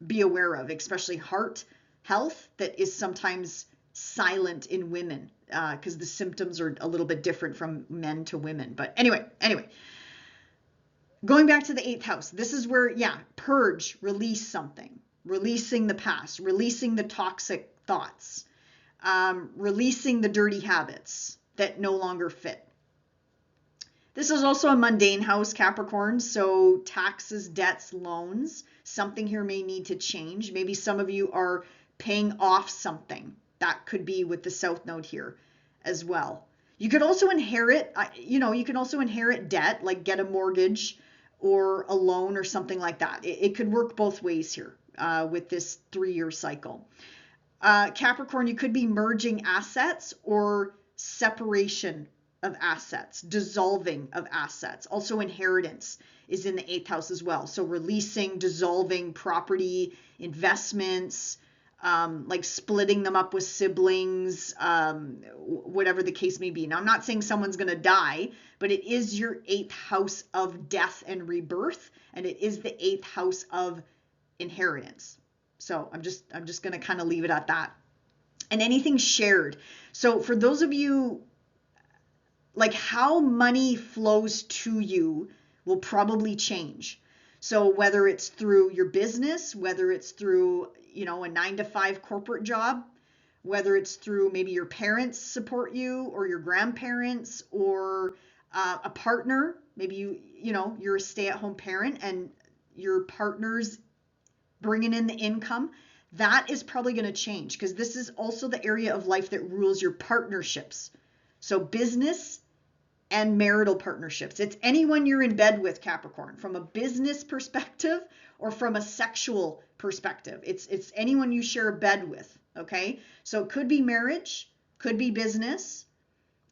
be aware of, especially heart health that is sometimes silent in women, because the symptoms are a little bit different from men to women. But anyway, going back to the eighth house, this is where, purge, release something, releasing the past, releasing the toxic thoughts, releasing the dirty habits that no longer fit. This is also a mundane house, Capricorn, so taxes, debts, loans, something here may need to change. Maybe some of you are paying off something. That could be with the South Node here as well. You could also inherit, debt, like get a mortgage or a loan or something like that. It could work both ways here with this 3-year cycle. Capricorn, you could be merging assets or separation of assets, dissolving of assets. Also, inheritance is in the 8th house as well. So releasing, dissolving property, investments, like splitting them up with siblings, whatever the case may be. Now, I'm not saying someone's going to die, but it is your 8th house of death and rebirth, and it is the 8th house of inheritance. So I'm just going to kind of leave it at that. And anything shared. So for those of you, like how money flows to you will probably change. So whether it's through your business, whether it's through, a 9-to-5 corporate job, whether it's through maybe your parents support you or your grandparents or a partner, maybe you're a stay-at-home parent and your partner's bringing in the income, that is probably going to change because this is also the area of life that rules your partnerships. So business and marital partnerships. It's anyone you're in bed with, Capricorn, from a business perspective or from a sexual perspective. It's anyone you share a bed with, okay? So it could be marriage, could be business,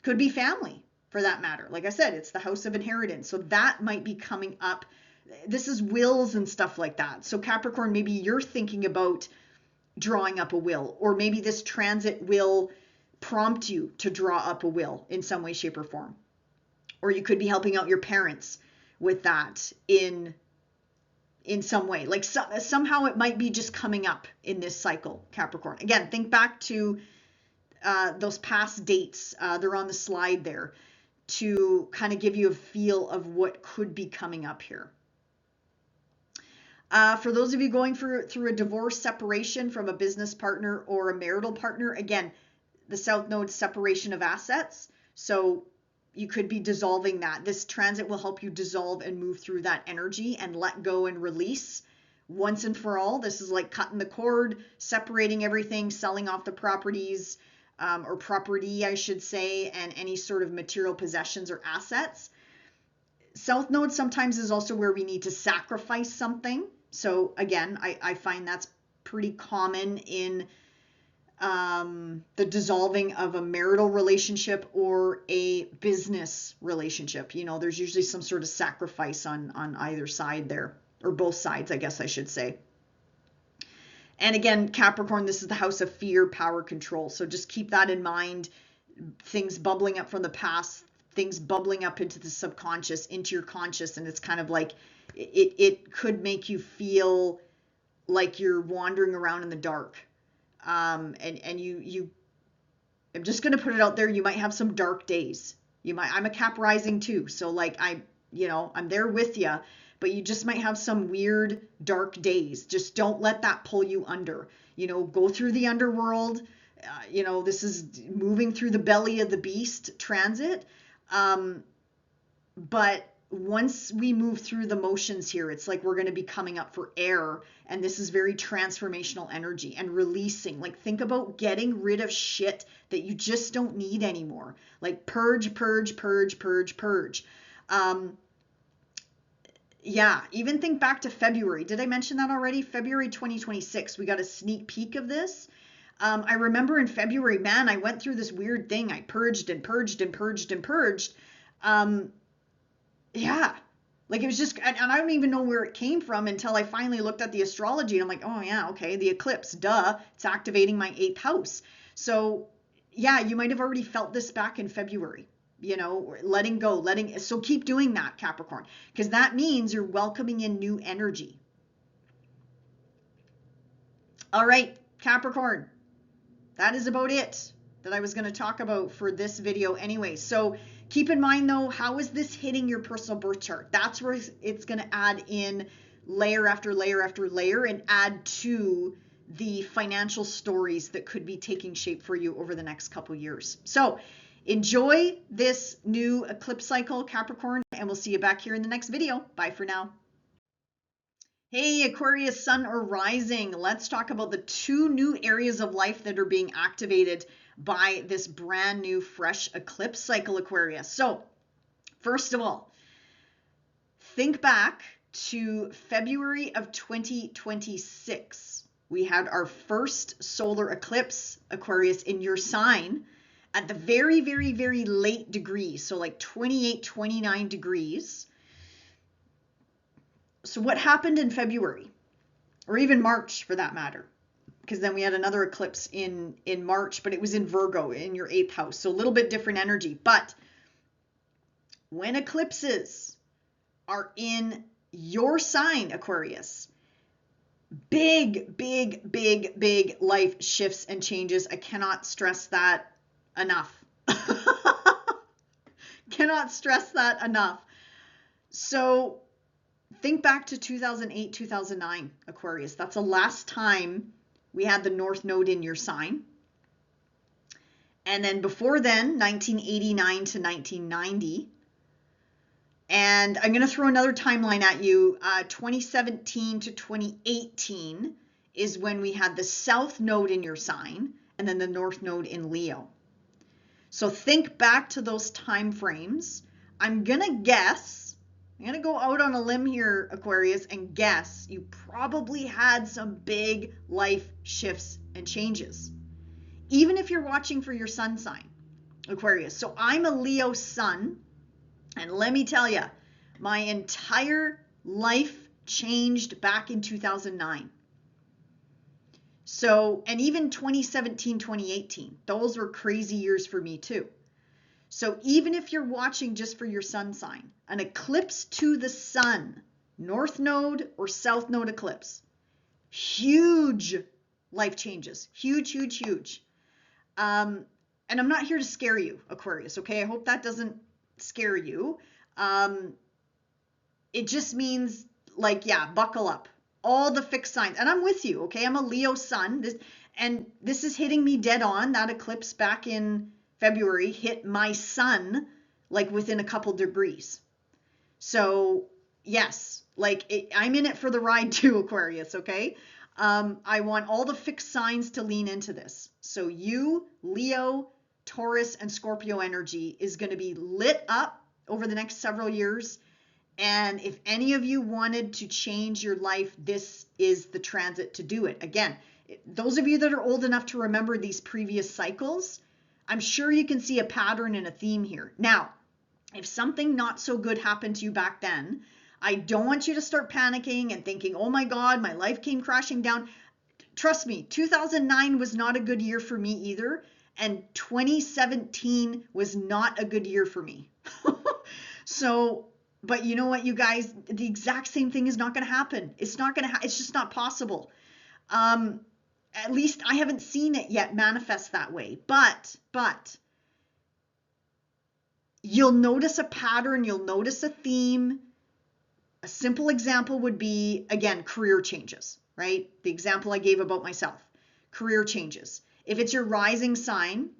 could be family for that matter. Like I said, it's the house of inheritance. So that might be coming up This is wills and stuff like that. So Capricorn, maybe you're thinking about drawing up a will, or maybe this transit will prompt you to draw up a will in some way, shape, or form. Or you could be helping out your parents with that in some way. Like somehow it might be just coming up in this cycle, Capricorn. Again, think back to those past dates. They're on the slide there to kind of give you a feel of what could be coming up here. For those of you going through a divorce, separation from a business partner or a marital partner, again, the South Node, separation of assets. So you could be dissolving that. This transit will help you dissolve and move through that energy and let go and release once and for all. This is like cutting the cord, separating everything, selling off the properties, or property, I should say, and any sort of material possessions or assets. South Node sometimes is also where we need to sacrifice something. So again, I find that's pretty common in the dissolving of a marital relationship or a business relationship. You know, there's usually some sort of sacrifice on either side there, or both sides, I guess I should say. And again, Capricorn, this is the house of fear, power, control. So just keep that in mind. Things bubbling up from the past, things bubbling up into the subconscious, into your conscious. And it's kind of like, it could make you feel like you're wandering around in the dark. And you, I'm just going to put it out there. You might have some dark days. I'm a Cap rising too. So like I'm there with you, but you just might have some weird dark days. Just don't let that pull you under. Go through the underworld. This is moving through the belly of the beast transit. But once we move through the motions here, it's like we're going to be coming up for air. And this is very transformational energy and releasing. Like, think about getting rid of shit that you just don't need anymore. Like purge, purge, purge, purge, purge. Yeah, even think back to February. Did I mention that already? February 2026, we got a sneak peek of this. I remember in February, man, I went through this weird thing. I purged and purged and purged and purged. Yeah, like it was just, and I don't even know where it came from until I finally looked at the astrology and I'm like, oh yeah, okay, the eclipse, duh, it's activating my 8th house. So yeah, you might have already felt this back in February. Letting go, so keep doing that, Capricorn, because that means you're welcoming in new energy. All right, Capricorn, that is about it that I was going to talk about for this video anyway. So keep in mind though, how is this hitting your personal birth chart? That's where it's going to add in layer after layer after layer and add to the financial stories that could be taking shape for you over the next couple years. So enjoy this new eclipse cycle, Capricorn, and we'll see you back here in the next video. Bye for now. Hey, Aquarius, sun or rising. Let's talk about the 2 new areas of life that are being activated by this brand new fresh eclipse cycle, Aquarius. So first of all, think back to February of 2026. We had our first solar eclipse, Aquarius, in your sign at the very, very, very late degrees. So like 28, 29 degrees. So what happened in February, or even March for that matter? Because then we had another eclipse in March, but it was in Virgo, in your 8th house. So a little bit different energy. But when eclipses are in your sign, Aquarius, big, big, big, big life shifts and changes. I cannot stress that enough. Cannot stress that enough. So think back to 2008, 2009, Aquarius. That's the last time we had the North Node in your sign. And then before then, 1989 to 1990. And I'm going to throw another timeline at you. 2017 to 2018 is when we had the South Node in your sign and then the North Node in Leo. So think back to those time frames. I'm going to go out on a limb here, Aquarius, and guess you probably had some big life shifts and changes, even if you're watching for your sun sign, Aquarius. So I'm a Leo sun, and let me tell you, my entire life changed back in 2009. So, and even 2017, 2018, those were crazy years for me too. So even if you're watching just for your sun sign, an eclipse to the sun, north node or south node eclipse, huge life changes, huge, huge, huge. And I'm not here to scare you, Aquarius, okay? I hope that doesn't scare you. It just means, like, yeah, buckle up. All the fixed signs. And I'm with you, okay? I'm a Leo sun. This is hitting me dead on. That eclipse back in February hit my sun like within a couple degrees. So, yes, I'm in it for the ride too, Aquarius, okay? I want all the fixed signs to lean into this. So you, Leo, Taurus, and Scorpio energy is going to be lit up over the next several years. And if any of you wanted to change your life, this is the transit to do it. Again, those of you that are old enough to remember these previous cycles, I'm sure you can see a pattern and a theme here. Now, if something not so good happened to you back then, I don't want you to start panicking and thinking, oh my God, my life came crashing down. Trust me, 2009 was not a good year for me either. And 2017 was not a good year for me. So, but you know what, you guys, the exact same thing is not going to happen. It's not going to, it's just not possible. At least I haven't seen it yet manifest that way. But you'll notice a pattern, you'll notice a theme. A simple example would be, again, career changes, right? The example I gave about myself, career changes. If it's your rising sign,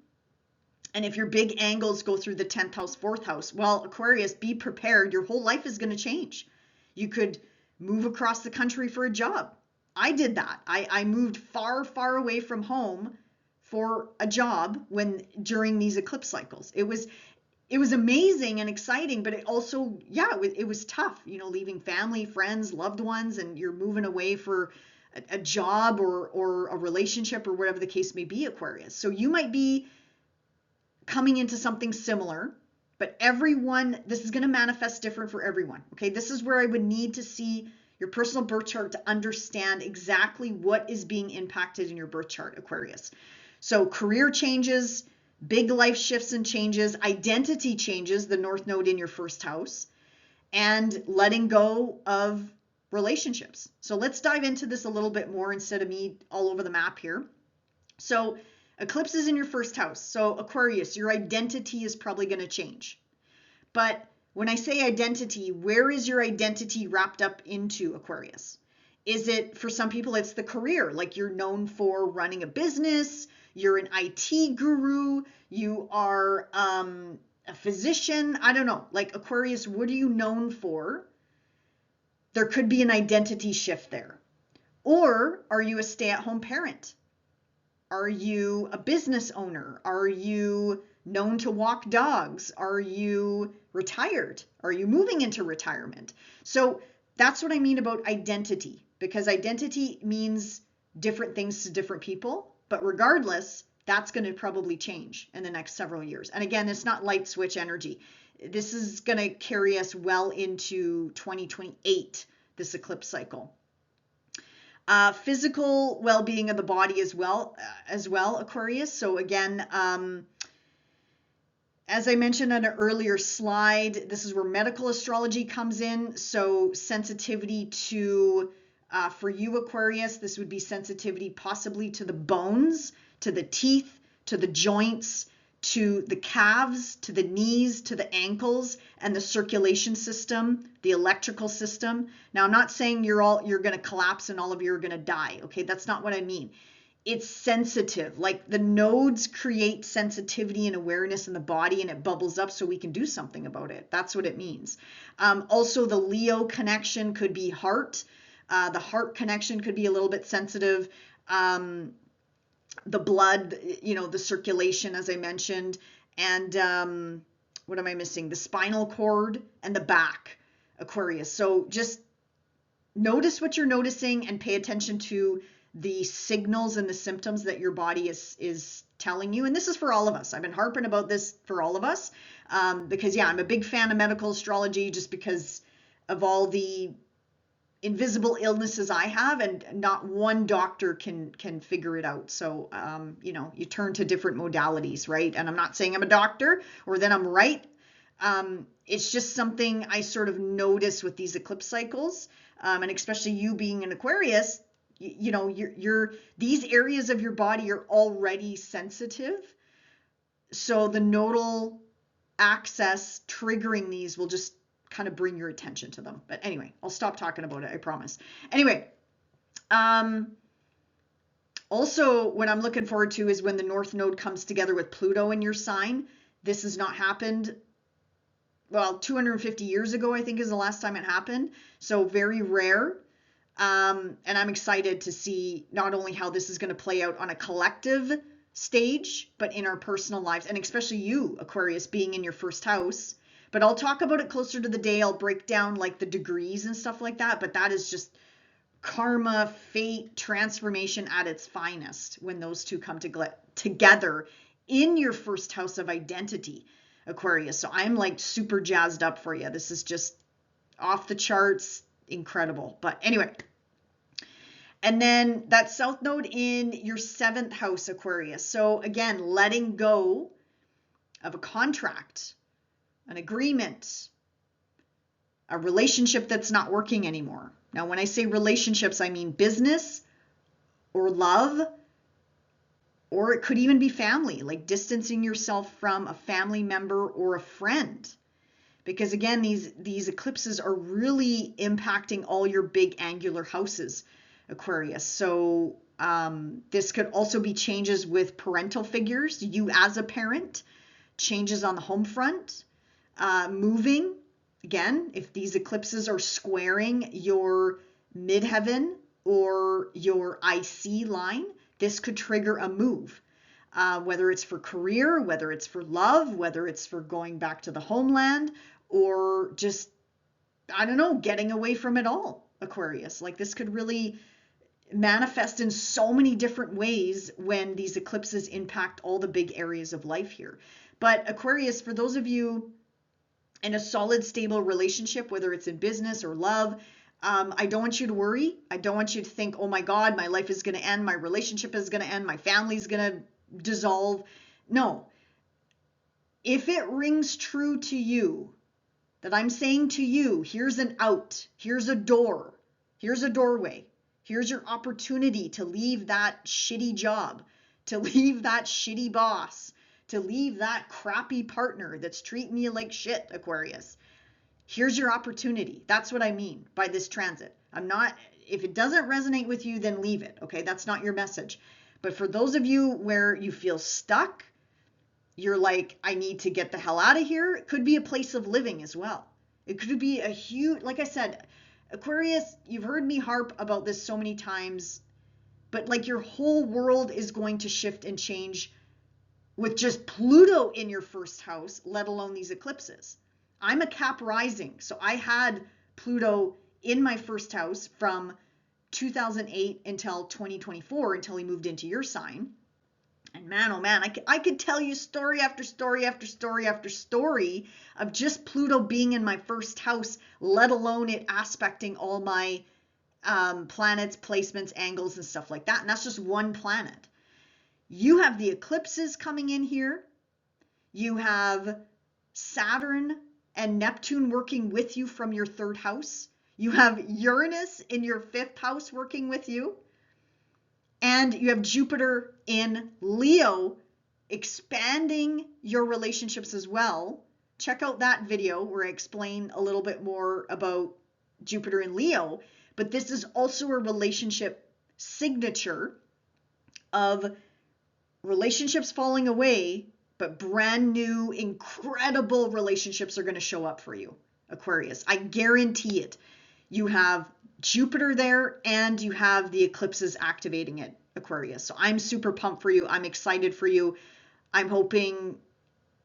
and if your big angles go through the 10th house, 4th house, well, Aquarius, be prepared. Your whole life is going to change. You could move across the country for a job. I did that. I moved far, far away from home for a job during these eclipse cycles. It was amazing and exciting, but it also, yeah, it was tough, leaving family, friends, loved ones, and you're moving away for a job or a relationship or whatever the case may be, Aquarius. So you might be coming into something similar, but this is going to manifest different for everyone. Okay, this is where I would need to see your personal birth chart to understand exactly what is being impacted in your birth chart, Aquarius. So career changes, big life shifts and changes, identity changes, the north node in your first house, and letting go of relationships. So let's dive into this a little bit more instead of me all over the map here. So eclipse is in your first house. So Aquarius, your identity is probably going to change. But when I say identity, where is your identity wrapped up into, Aquarius? Is it, for some people, it's the career, like you're known for running a business, you're an IT guru, you are a physician, I don't know. Like Aquarius, what are you known for? There could be an identity shift there. Or are you a stay-at-home parent? Are you a business owner? Are you known to walk dogs? Are you retired? Are you moving into retirement? So that's what I mean about identity, because identity means different things to different people. But regardless, that's going to probably change in the next several years. And again, it's not light switch energy. This is going to carry us well into 2028, this eclipse cycle. Physical well-being of the body as well, Aquarius. So again, as I mentioned on an earlier slide, this is where medical astrology comes in. So sensitivity to, for you, Aquarius, this would be sensitivity possibly to the bones, to the teeth, to the joints, to the calves, to the knees, to the ankles, and the circulation system, the electrical system. Now, I'm not saying you're going to collapse and all of you are going to die. Okay, that's not what I mean. It's sensitive, like the nodes create sensitivity and awareness in the body, and it bubbles up so we can do something about it. That's what it means. Also, the Leo connection could be heart. The heart connection could be a little bit sensitive. The blood, the circulation, as I mentioned, and what am I missing? The spinal cord and the back, Aquarius. So just notice what you're noticing and pay attention to the signals and the symptoms that your body is telling you. And this is for all of us. I've been harping about this for all of us because, yeah, I'm a big fan of medical astrology just because of all the invisible illnesses I have, and not one doctor can figure it out. So, you know, you turn to different modalities, right? And I'm not saying I'm a doctor or that I'm right. It's just something I sort of notice with these eclipse cycles, and especially you being an Aquarius. You know, you're these areas of your body are already sensitive, so the nodal access triggering these will just kind of bring your attention to them. But anyway, I'll stop talking about it, I promise. Anyway, also what I'm looking forward to is when the North Node comes together with Pluto in your sign. This has not happened, well, 250 years ago, I think is the last time it happened. So very rare. And I'm excited to see not only how this is going to play out on a collective stage, but in our personal lives, and especially you, Aquarius, being in your first house. But I'll talk about it closer to the day. I'll break down like the degrees and stuff like that. But that is just karma, fate, transformation at its finest when those two come together in your first house of identity, Aquarius. So I'm like super jazzed up for you. This is just off the charts, incredible. But anyway, and then that South Node in your 7th house, Aquarius. So again, letting go of a contract, an agreement, a relationship that's not working anymore. Now, when I say relationships, I mean business or love, or it could even be family, like distancing yourself from a family member or a friend. Because again, these eclipses are really impacting all your big angular houses, Aquarius. So this could also be changes with parental figures, you as a parent, changes on the home front, moving. Again, if these eclipses are squaring your midheaven or your IC line, this could trigger a move, whether it's for career, whether it's for love, whether it's for going back to the homeland, or just, I don't know, getting away from it all, Aquarius. Like this could really manifest in so many different ways when these eclipses impact all the big areas of life here. But Aquarius, for those of you in a solid, stable relationship, whether it's in business or love, I don't want you to worry. I don't want you to think, oh my God, my life is going to end, my relationship is going to end, my family's going to dissolve. No. If it rings true to you that I'm saying to you, here's an out, here's a door, here's a doorway, here's your opportunity to leave that shitty job, to leave that shitty boss, to leave that crappy partner that's treating you like shit, Aquarius. Here's your opportunity. That's what I mean by this transit. If it doesn't resonate with you, then leave it, okay? That's not your message. But for those of you where you feel stuck, you're like, I need to get the hell out of here. It could be a place of living as well. It could be a huge, like I said, Aquarius, you've heard me harp about this so many times, but like your whole world is going to shift and change with just Pluto in your first house, let alone these eclipses. I'm a Cap rising, so I had Pluto in my first house from 2008 until 2024, until he moved into your sign. And man, oh man, I could tell you story after story after story after story of just Pluto being in my first house, let alone it aspecting all my planets, placements, angles, and stuff like that. And that's just one planet. You have the eclipses coming in here. You have Saturn and Neptune working with you from your 3rd house. You have Uranus in your 5th house working with you. And you have Jupiter in Leo expanding your relationships as well. Check out that video where I explain a little bit more about Jupiter in Leo. But this is also a relationship signature of relationships falling away, but brand new, incredible relationships are going to show up for you, Aquarius. I guarantee it. You have Jupiter there and you have the eclipses activating it, Aquarius. So I'm super pumped for you. I'm excited for you. I'm hoping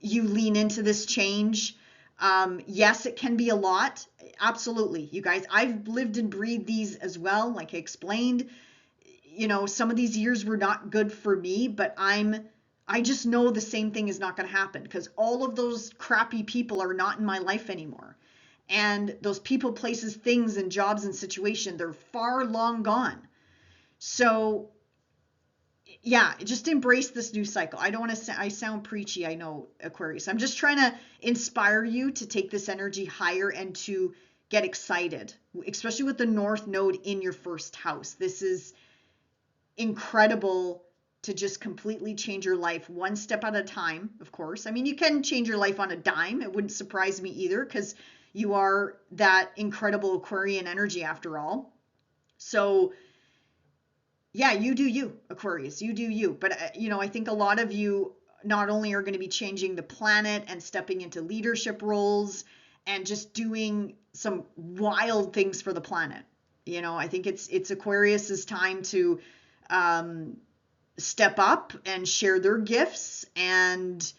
you lean into this change. Yes, it can be a lot. Absolutely. You guys, I've lived and breathed these as well. Like I explained, you know, some of these years were not good for me, but I just know the same thing is not going to happen because all of those crappy people are not in my life anymore. And those people, places, things, and jobs and situation, they're far long gone. So yeah, just embrace this new cycle. I don't want to I sound preachy, I know, Aquarius. I'm just trying to inspire you to take this energy higher and to get excited, especially with the North Node in your first house. This is incredible to just completely change your life one step at a time, of course. I mean, you can change your life on a dime. It wouldn't surprise me either, because you are that incredible Aquarian energy after all. So yeah, you do you, Aquarius, you do you. But, I think a lot of you not only are going to be changing the planet and stepping into leadership roles and just doing some wild things for the planet. I think it's Aquarius's time to step up and share their gifts. And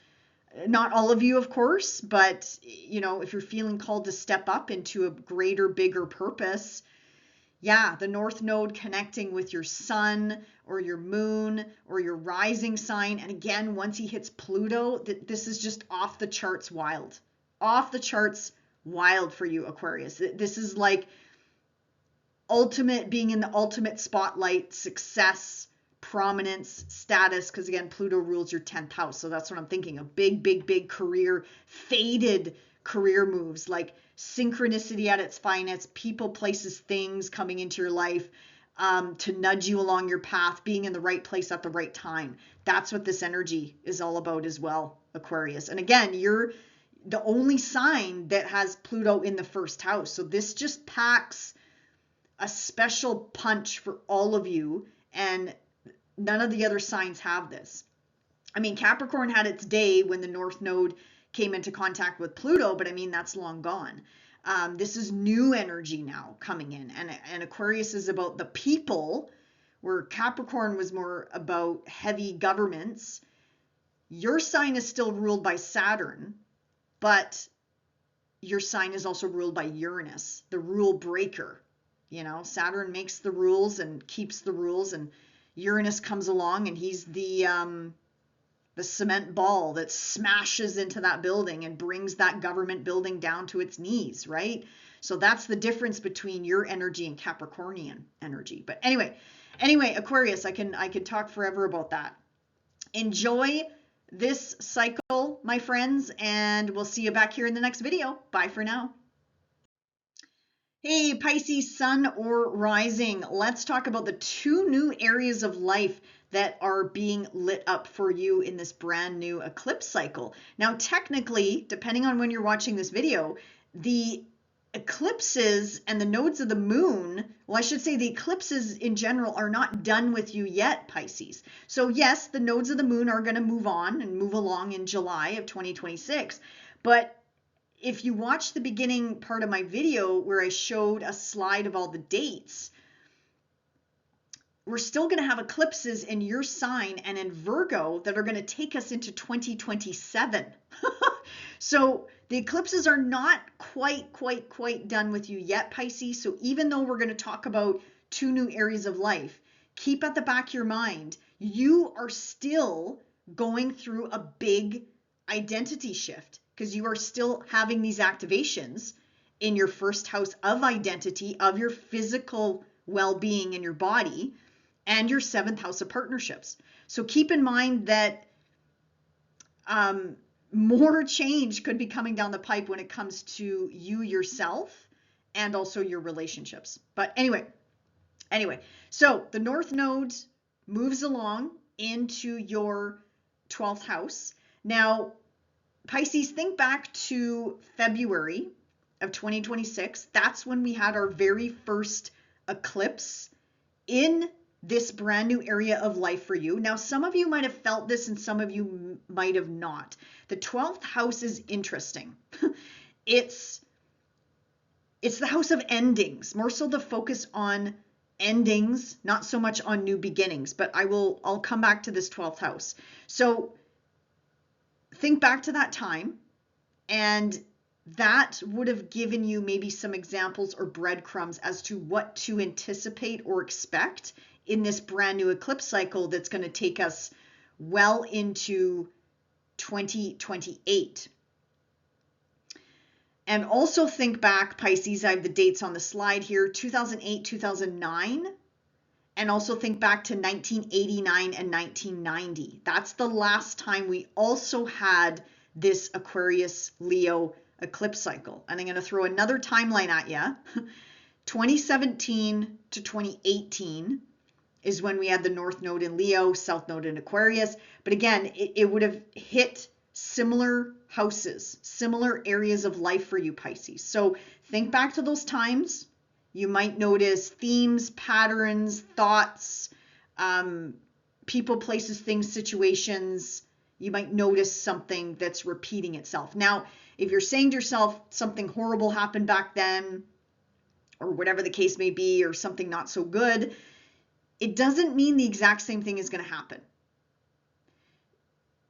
not all of you, of course, but, if you're feeling called to step up into a greater, bigger purpose, yeah, the North Node connecting with your sun or your moon or your rising sign. And again, once he hits Pluto, this is just off the charts wild. Off the charts wild for you, Aquarius. This is like being in the ultimate spotlight, success, prominence, status, because again, Pluto rules your 10th house. So that's what I'm thinking of. Big, big, big career, faded career moves, like synchronicity at its finest, people, places, things coming into your life to nudge you along your path, being in the right place at the right time. That's what this energy is all about as well, Aquarius. And again, you're the only sign that has Pluto in the first house. So this just packs a special punch for all of you, and none of the other signs have this. I mean, Capricorn had its day when the North Node came into contact with Pluto, but I mean, that's long gone. This is new energy now coming in, and Aquarius is about the people, where Capricorn was more about heavy governments. Your sign is still ruled by Saturn, but your sign is also ruled by Uranus, the rule breaker. Saturn makes the rules and keeps the rules, and Uranus comes along and he's the cement ball that smashes into that building and brings that government building down to its knees, right? So that's the difference between your energy and Capricornian energy. But anyway, Aquarius, I could talk forever about that. Enjoy this cycle, my friends, and we'll see you back here in the next video. Bye for now. Hey, Pisces, sun or rising. Let's talk about the 2 new areas of life that are being lit up for you in this brand new eclipse cycle. Now, technically, depending on when you're watching this video, the eclipses and the nodes of the moon, well, I should say the eclipses in general are not done with you yet, Pisces. So yes, the nodes of the moon are going to move on and move along in July of 2026, but if you watch the beginning part of my video where I showed a slide of all the dates, we're still going to have eclipses in your sign and in Virgo that are going to take us into 2027. So the eclipses are not quite done with you yet, Pisces. So even though we're going to talk about 2 new areas of life, keep at the back of your mind, you are still going through a big identity shift, because you are still having these activations in your first house of identity, of your physical well-being in your body, and your 7th house of partnerships. So keep in mind that more change could be coming down the pipe when it comes to you yourself and also your relationships. But anyway, so the North Node moves along into your 12th house. Now, Pisces, think back to February of 2026. That's when we had our very first eclipse in this brand new area of life for you. Now, some of you might have felt this and some of you might have not. The 12th house is interesting. It's the house of endings, more so the focus on endings, not so much on new beginnings, but I'll come back to this 12th house. So think back to that time, and that would have given you maybe some examples or breadcrumbs as to what to anticipate or expect in this brand new eclipse cycle that's going to take us well into 2028. And also think back, Pisces, I have the dates on the slide here, 2008, 2009. And also think back to 1989 and 1990. That's the last time we also had this Aquarius Leo eclipse cycle. And I'm going to throw another timeline at you. 2017 to 2018 is when we had the North Node in Leo, South Node in Aquarius. But again, it would have hit similar houses, similar areas of life for you, Pisces. So think back to those times. You might notice themes, patterns, thoughts, people, places, things, situations. You might notice something that's repeating itself. Now, if you're saying to yourself something horrible happened back then, or whatever the case may be, or something not so good, it doesn't mean the exact same thing is going to happen.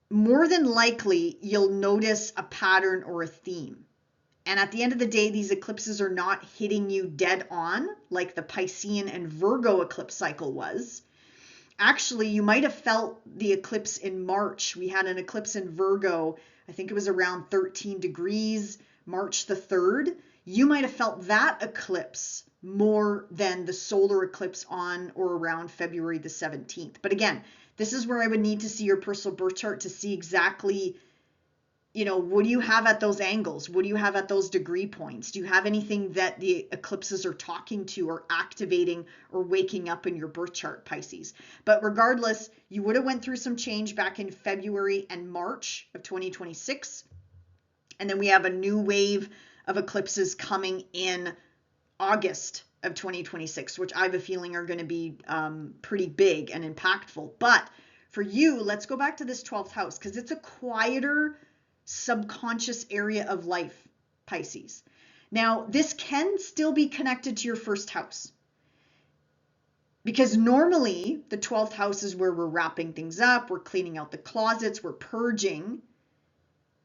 More than likely, you'll notice a pattern or a theme. And at the end of the day, these eclipses are not hitting you dead on like the Piscean and Virgo eclipse cycle was. Actually, you might have felt the eclipse in March. We had an eclipse in Virgo. I think it was around 13 degrees, March the 3rd. You might have felt that eclipse more than the solar eclipse on or around February the 17th. But again, this is where I would need to see your personal birth chart to see exactly, what do you have at those angles? What do you have at those degree points? Do you have anything that the eclipses are talking to or activating or waking up in your birth chart, Pisces? But regardless, you would have went through some change back in February and March of 2026. And then we have a new wave of eclipses coming in August of 2026, which I have a feeling are going to be pretty big and impactful. But for you, let's go back to this 12th house because it's a quieter subconscious area of life, Pisces. Now, this can still be connected to your first house because normally the 12th house is where we're wrapping things up, we're cleaning out the closets, we're purging,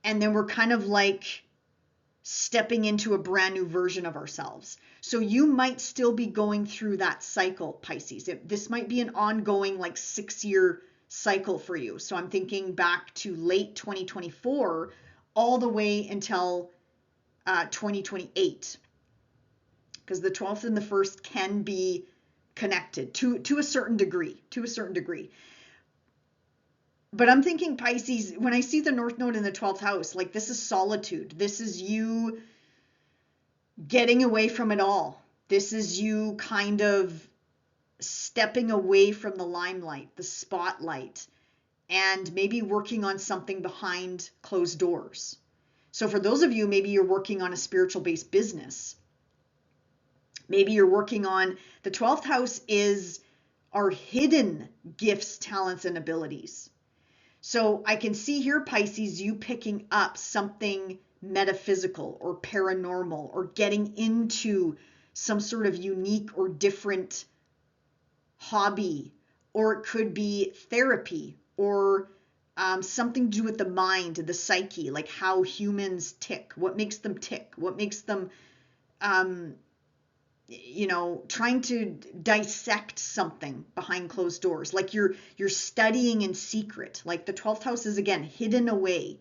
and then we're kind of like stepping into a brand new version of ourselves. So you might still be going through that cycle, Pisces. This might be an ongoing 6-year cycle for you. So I'm thinking back to late 2024 all the way until 2028, because the 12th and the 1st can be connected to a certain degree, But I'm thinking, Pisces, when I see the North Node in the 12th house, this is solitude. This is you getting away from it all. This is you kind of stepping away from the limelight, the spotlight, and maybe working on something behind closed doors. So for those of you, maybe you're working on a spiritual-based business. Maybe you're working on, the 12th house is our hidden gifts, talents, and abilities. So I can see here, Pisces, you picking up something metaphysical or paranormal or getting into some sort of unique or different hobby, or it could be therapy or something to do with the mind, the psyche, like how humans tick, what makes them tick, what makes them, trying to dissect something behind closed doors, like you're studying in secret. Like the 12th house is, again, hidden away.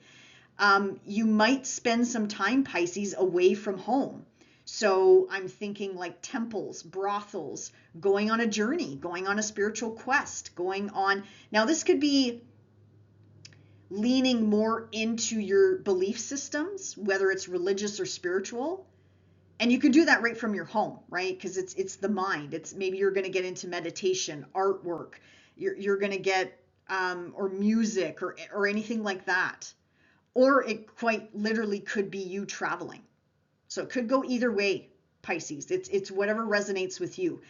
You might spend some time, Pisces, away from home. So I'm thinking like temples, brothels, going on a journey, going on a spiritual quest, going on. Now this could be leaning more into your belief systems, whether it's religious or spiritual. And you can do that right from your home, right? Because it's the mind. It's maybe you're going to get into meditation, artwork. You're going to get or music or anything like that. Or it quite literally could be you traveling. So it could go either way, Pisces. It's whatever resonates with you.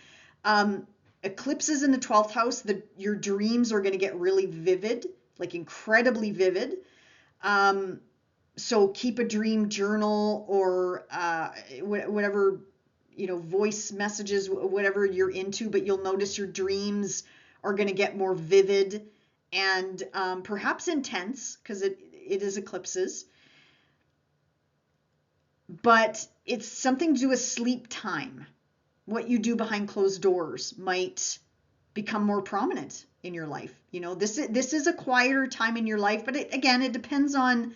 Eclipses in the 12th house, your dreams are going to get really vivid, like incredibly vivid. So keep a dream journal or whatever, voice messages, whatever you're into, but you'll notice your dreams are going to get more vivid and perhaps intense because it is eclipses. But it's something to do with sleep time. What you do behind closed doors might become more prominent in your life. This is a quieter time in your life, but it depends on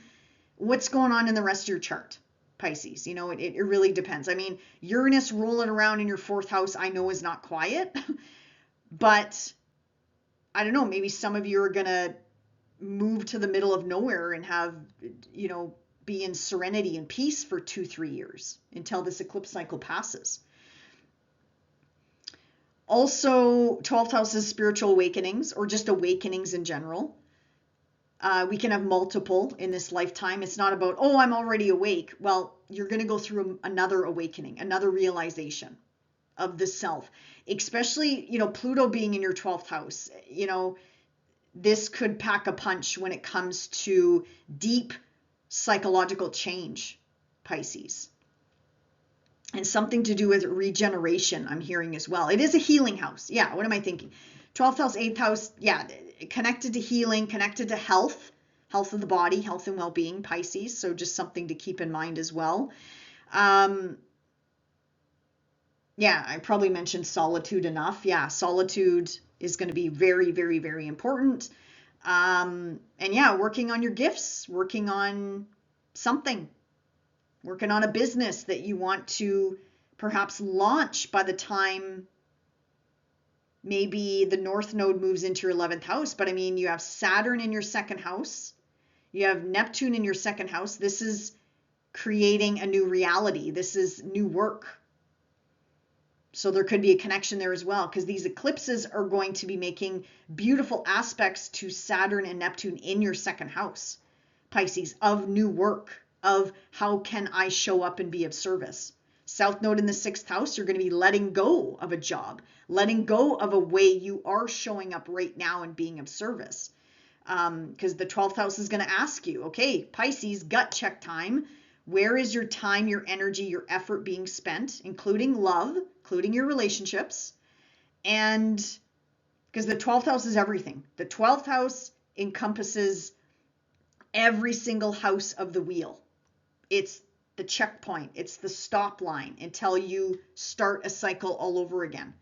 what's going on in the rest of your chart. Pisces. You know, it really depends. I mean, Uranus rolling around in your fourth house, I know is not quiet, but I don't know, maybe some of you are going to move to the middle of nowhere and have, you know, be in serenity and peace for 2-3 years until this eclipse cycle passes. Also, 12th house is spiritual awakenings or just awakenings in general. We can have multiple in this lifetime. It's not about, oh, I'm already awake. Well, you're going to go through another awakening, another realization of the self, especially, you know, Pluto being in your 12th house. You know, this could pack a punch when it comes to deep psychological change, Pisces. And something to do with regeneration, I'm hearing as well. It is a healing house. Yeah, what am I thinking? 12th house, 8th house, yeah, connected to healing, connected to health of the body, health and well-being, Pisces. So just something to keep in mind as well. Yeah, I probably mentioned solitude enough. Yeah, solitude is going to be very, very, very important. And yeah, working on your gifts, working on something, working on a business that you want to perhaps launch by the time maybe the North Node moves into your 11th house. But I mean, you have Saturn in your second house. You have Neptune in your second house. This is creating a new reality. This is new work. So there could be a connection there as well, because these eclipses are going to be making beautiful aspects to Saturn and Neptune in your second house, Pisces, of new work, of how can I show up and be of service. South Node in the 6th house, you're going to be letting go of a job, letting go of a way you are showing up right now and being of service. Because the 12th house is going to ask you, okay, Pisces, gut check time. Where is your time, your energy, your effort being spent, including love, including your relationships? And because the 12th house is everything. The 12th house encompasses every single house of the wheel. It's the checkpoint. It's the stop line until you start a cycle all over again.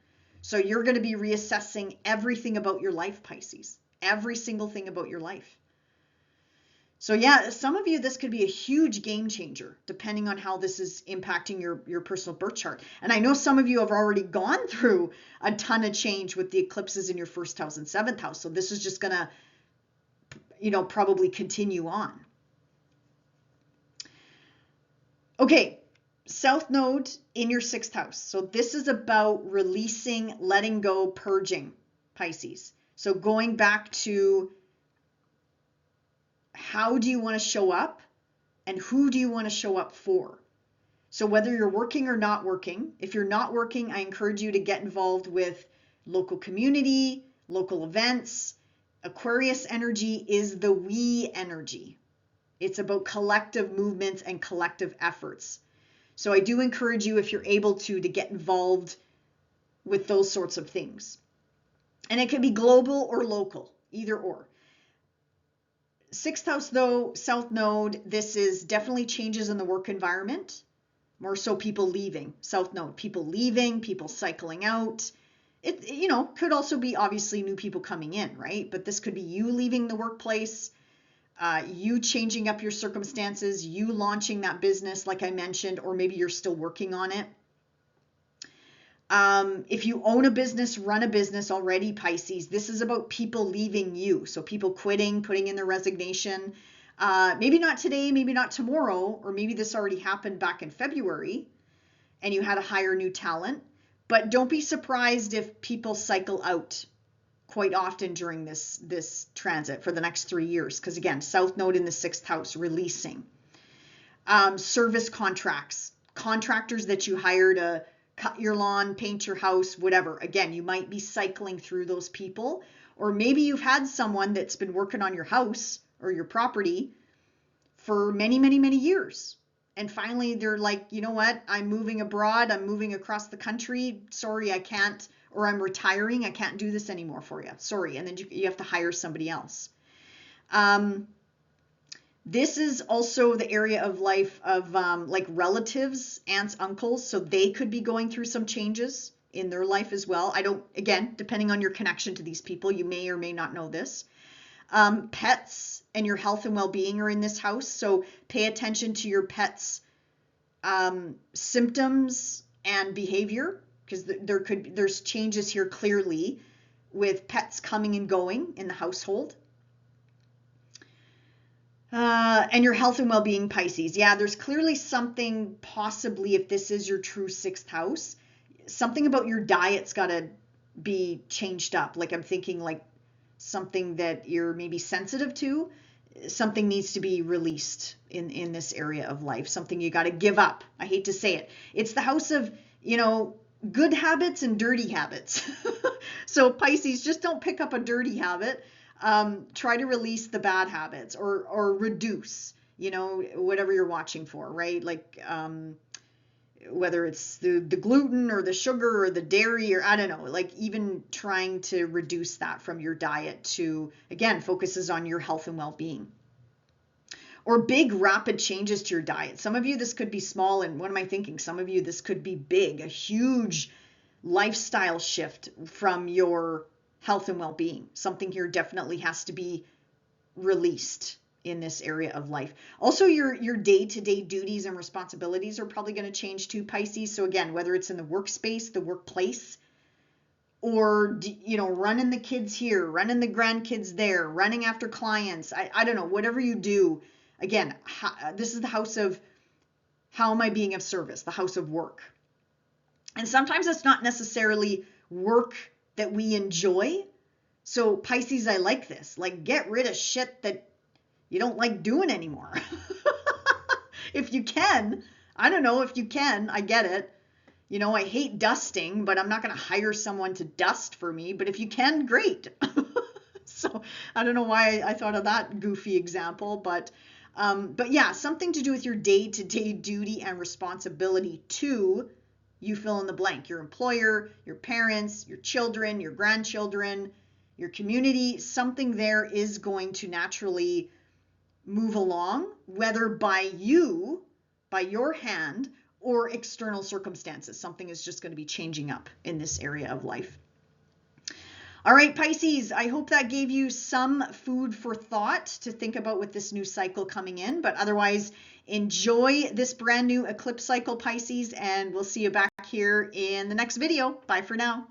So you're going to be reassessing everything about your life, Pisces. Every single thing about your life. So yeah, some of you, this could be a huge game changer, depending on how this is impacting your personal birth chart. And I know some of you have already gone through a ton of change with the eclipses in your 1st house and 7th house. So this is just going to, you know, probably continue on. Okay, South Node in your 6th house. So this is about releasing, letting go, purging, Pisces. So going back to how do you want to show up and who do you want to show up for? So whether you're working or not working, if you're not working, I encourage you to get involved with local community, local events. Aquarius energy is the we energy. It's about collective movements and collective efforts. So I do encourage you, if you're able to get involved with those sorts of things. And it can be global or local, either or. 6th house though, South Node, this is definitely changes in the work environment. More so people leaving. South Node, people leaving, people cycling out. It, you know, could also be obviously new people coming in, right? But this could be you leaving the workplace, you changing up your circumstances, you launching that business like I mentioned, or maybe you're still working on it. If you own a business, run a business already, Pisces, this is about people leaving you. So people quitting, putting in their resignation. Maybe not today, maybe not tomorrow, or maybe this already happened back in February and you had to hire new talent. But don't be surprised if people cycle out quite often during this transit for the next 3 years. Because again, South Node in the 6th house, releasing. Service contracts, contractors that you hire to cut your lawn, paint your house, whatever. Again, you might be cycling through those people, or maybe you've had someone that's been working on your house or your property for many, many, many years. And finally they're like, you know what? I'm moving abroad. I'm moving across the country. Sorry, I can't, or I'm retiring. I can't do this anymore for you. Sorry. And then you have to hire somebody else. This is also the area of life of like relatives, aunts, uncles. So they could be going through some changes in their life as well. I don't, again, depending on your connection to these people, you may or may not know this. Pets and your health and well-being are in this house. So pay attention to your pets' symptoms and behavior, because there's changes here clearly with pets coming and going in the household. And your health and well-being, Pisces. Yeah, there's clearly something, possibly, if this is your true 6th house, something about your diet's got to be changed up. Like I'm thinking like something that you're maybe sensitive to, something needs to be released in this area of life, something you got to give up. I hate to say it. It's the house of, good habits and dirty habits. So Pisces, just don't pick up a dirty habit. Try to release the bad habits or reduce, whatever you're watching for, right? Like, whether it's the gluten or the sugar or the dairy, or I don't know, like even trying to reduce that from your diet to, again, focuses on your health and well-being. Or big rapid changes to your diet. Some of you, this could be small, and what am I thinking? Some of you, this could be big, a huge lifestyle shift from your health and well-being. Something here definitely has to be released in this area of life. Also, your day-to-day duties and responsibilities are probably going to change too, Pisces. So again, whether it's in the workspace, the workplace, or running the kids here, running the grandkids there, running after clients, I don't know, whatever you do, again, this is the house of how am I being of service, the house of work. And sometimes it's not necessarily work that we enjoy. So Pisces, I like this. Like, get rid of shit that you don't like doing anymore. If you can, I don't know if you can, I get it. I hate dusting, but I'm not going to hire someone to dust for me. But if you can, great. So I don't know why I thought of that goofy example, but yeah, something to do with your day-to-day duty and responsibility to, you fill in the blank, your employer, your parents, your children, your grandchildren, your community. Something there is going to naturally move along, whether by your hand, or external circumstances. Something is just going to be changing up in this area of life. All right, Pisces, I hope that gave you some food for thought to think about with this new cycle coming in. But otherwise, enjoy this brand new eclipse cycle, Pisces, and we'll see you back here in the next video. Bye for now.